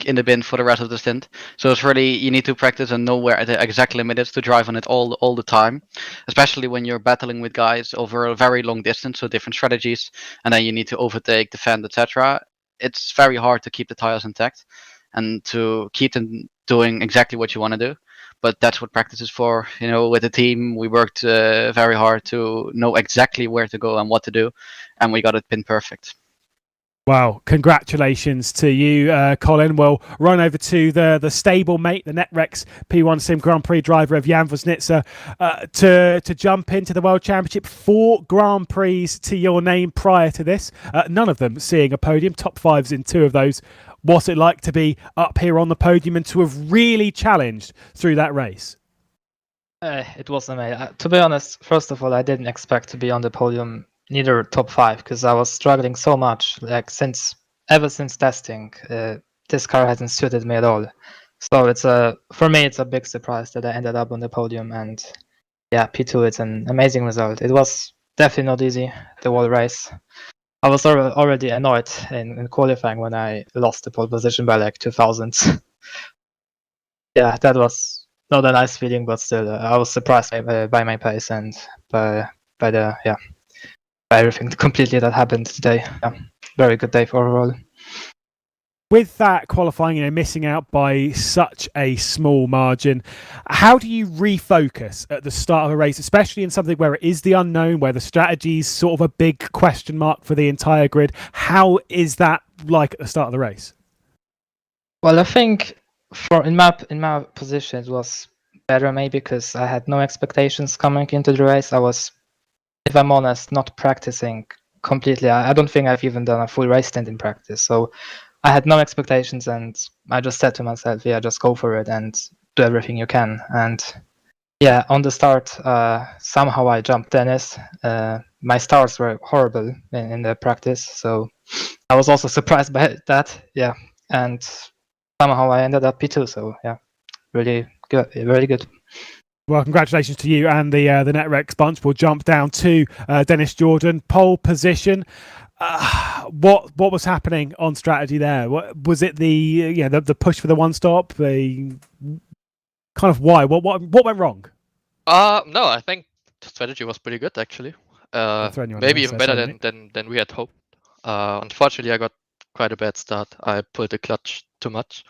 S7: in the bin for the rest of the stint. So it's really, you need to practice and know where the exact limit is to drive on it all the time, especially when you're battling with guys over a very long distance, so different strategies, and then you need to overtake, defend, etc. It's very hard to keep the tires intact and to keep them doing exactly what you want to do. But that's what practice is for. With the team, we worked very hard to know exactly where to go and what to do, and we got it pin perfect.
S3: Wow, congratulations to you, Colin. We'll run over to the stable mate, the Netrex P1 Sim Grand Prix driver of Jan Woznitzer, to jump into the World Championship. 4 Grand Prix to your name prior to this, none of them seeing a podium, top 5s in 2 of those. What's it like to be up here on the podium and to have really challenged through that race?
S8: It was amazing. To be honest, first of all, I didn't expect to be on the podium, neither top 5, because I was struggling so much. Ever since testing, this car hasn't suited me at all. So for me, it's a big surprise that I ended up on the podium. And yeah, P2, it's an amazing result. It was definitely not easy, the whole race. I was already annoyed in qualifying when I lost the pole position by 2,000. Yeah, that was not a nice feeling, but still, I was surprised by my pace and by everything completely that happened today. Yeah, very good day for overall.
S3: With that qualifying, missing out by such a small margin, how do you refocus at the start of a race, especially in something where it is the unknown, where the strategy is sort of a big question mark for the entire grid? How is that like at the start of the race?
S8: Well, I think in my position it was better maybe because I had no expectations coming into the race. I was, if I'm honest, not practicing completely. I don't think I've even done a full race stint in practice. So I had no expectations, and I just said to myself, yeah, just go for it and do everything you can. And yeah, on the start, somehow I jumped Dennis. My starts were horrible in the practice, so I was also surprised by that. Yeah, and somehow I ended up P2. So yeah, really good, very good.
S3: Well, congratulations to you and the Netrex bunch. We'll jump down to Dennis Jordan, pole position. What was happening on strategy there? What was it? The push for the one stop. The kind of why? What went wrong?
S9: No, I think the strategy was pretty good actually. Maybe even better than we had hoped. Unfortunately, I got quite a bad start. I pulled the clutch too much,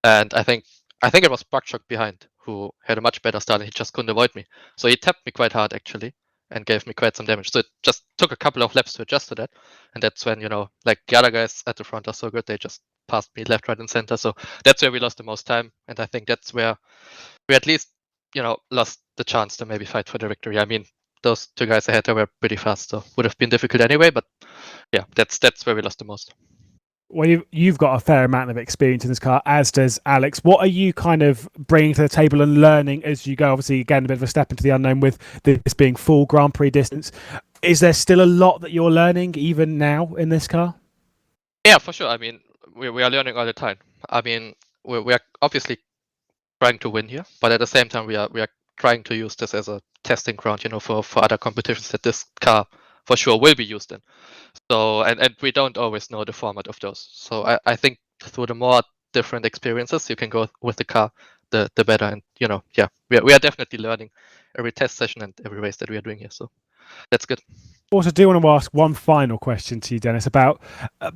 S9: and I think it was Buckshock behind who had a much better start, and he just couldn't avoid me. So he tapped me quite hard actually, and gave me quite some damage. So it just took a couple of laps to adjust to that, and that's when the other guys at the front are so good, they just passed me left, right, and center. So that's where we lost the most time, and I think that's where we at least lost the chance to maybe fight for the victory. I mean, those 2 guys ahead were pretty fast, so would have been difficult anyway. But yeah, that's where we lost the most.
S3: Well, you've got a fair amount of experience in this car, as does Alex. What are you kind of bringing to the table and learning as you go? Obviously, again, a bit of a step into the unknown with this being full Grand Prix distance. Is there still a lot that you're learning even now in this car?
S9: Yeah, for sure. I mean, we are learning all the time. I mean, we are obviously trying to win here, but at the same time, we are trying to use this as a testing ground, for other competitions that this car for sure will be used in. So, and we don't always know the format of those. So I think through the more different experiences you can go with the car, the better. And we are definitely learning every test session and every race that we are doing here. So that's good.
S3: Also, do want to ask one final question to you, Dennis, about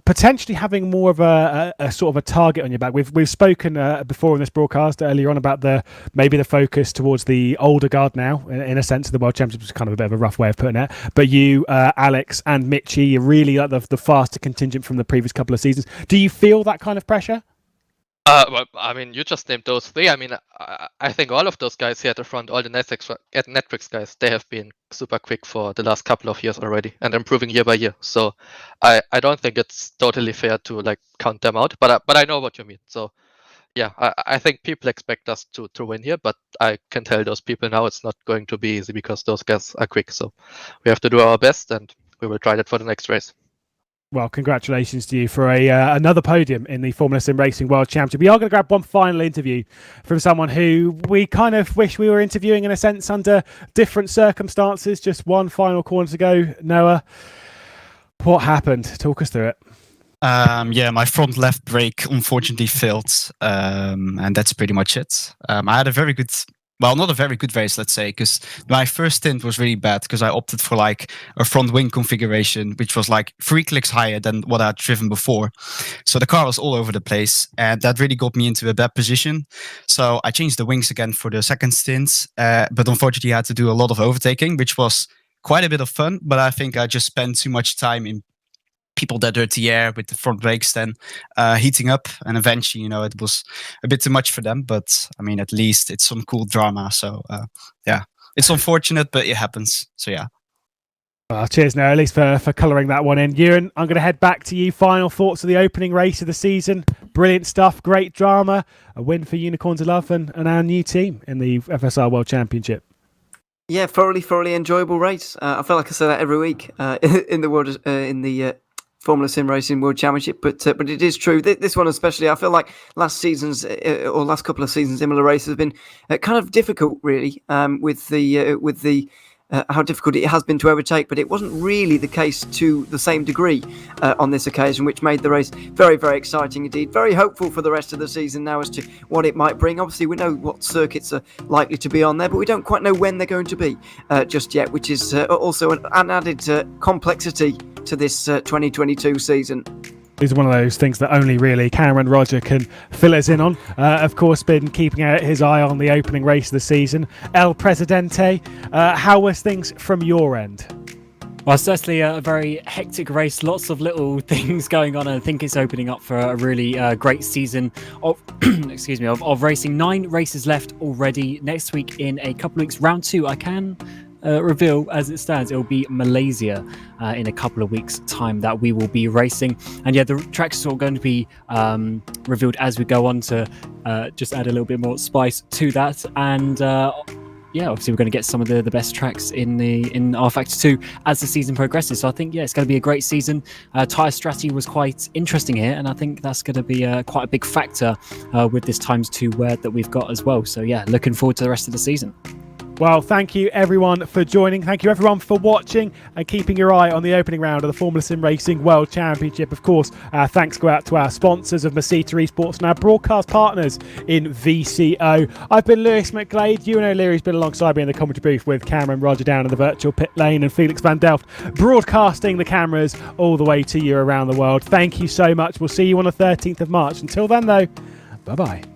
S3: potentially having more of a sort of a target on your back. We've spoken before in this broadcast earlier on about maybe the focus towards the older guard now, in a sense of the World Championship, is kind of a bit of a rough way of putting it. But you, Alex and Mitchie, you're really like the faster contingent from the previous couple of seasons. Do you feel that kind of pressure?
S9: Well, I mean, you just named those 3. I mean, I think all of those guys here at the front, all the Netflix guys, they have been super quick for the last couple of years already and improving year by year. So I don't think it's totally fair to count them out, but I know what you mean. So yeah, I think people expect us to win here, but I can tell those people now it's not going to be easy because those guys are quick. So we have to do our best, and we will try that for the next race.
S3: Well, congratulations to you for another podium in the Formula Sim Racing World Championship. We are going to grab one final interview from someone who we kind of wish we were interviewing in a sense under different circumstances. Just one final corner to go. Noah, what happened? Talk us through it.
S10: My front left brake unfortunately failed, and that's pretty much it. I had a very good, well, not a very good race, let's say, because my first stint was really bad because I opted for like a front wing configuration, which was like 3 clicks higher than what I'd driven before. So the car was all over the place, and that really got me into a bad position. So I changed the wings again for the second stint, but unfortunately I had to do a lot of overtaking, which was quite a bit of fun, but I think I just spent too much time in people that dirty air with the front brakes then heating up, and eventually it was a bit too much for them, but I mean at least it's some cool drama. So it's unfortunate, but it happens. So yeah.
S3: Well, cheers now, at least for colouring that one in. Ewan, I'm going to head back to you. Final thoughts of the opening race of the season. Brilliant stuff, great drama, a win for Unicorns of Love and our new team in the FSR World Championship.
S4: Yeah, thoroughly enjoyable race. I feel like I say that every week in the Formula Sim Racing World Championship, but it is true. This one especially, I feel like last couple of seasons, Imola race has been kind of difficult, really, with the how difficult it has been to overtake. But it wasn't really the case to the same degree on this occasion, which made the race very, very exciting indeed. Very hopeful for the rest of the season now as to what it might bring. Obviously, we know what circuits are likely to be on there, but we don't quite know when they're going to be just yet, which is also an added complexity to this 2022 season.
S3: Is one of those things that only really Cameron Roger can fill us in on. Of course, been keeping his eye on the opening race of the season. El Presidente, how was things from your end?
S5: Well, it's certainly a very hectic race, lots of little things going on, and I think it's opening up for a really great season of of racing. 9 races left already. Next week, in a couple of weeks, round 2, I can reveal as it stands, it'll be Malaysia in a couple of weeks' time that we will be racing. And yeah, the tracks are all going to be revealed as we go on to just add a little bit more spice to that. And obviously we're going to get some of the best tracks in rFactor 2 as the season progresses. So I think it's going to be a great season. Tyre strategy was quite interesting here, and I think that's going to be quite a big factor with this ×2 word that we've got as well. So yeah, looking forward to the rest of the season.
S3: Well, thank you everyone for joining. Thank you everyone for watching and keeping your eye on the opening round of the Formula Sim Racing World Championship. Of course, thanks go out to our sponsors of Masita Esports and our broadcast partners in VCO. I've been Lewis McGlade. Ewan O'Leary's been alongside me in the commentary booth with Cameron Roger down in the virtual pit lane, and Felix van Delft broadcasting the cameras all the way to you around the world. Thank you so much. We'll see you on the 13th of March. Until then, though, bye-bye.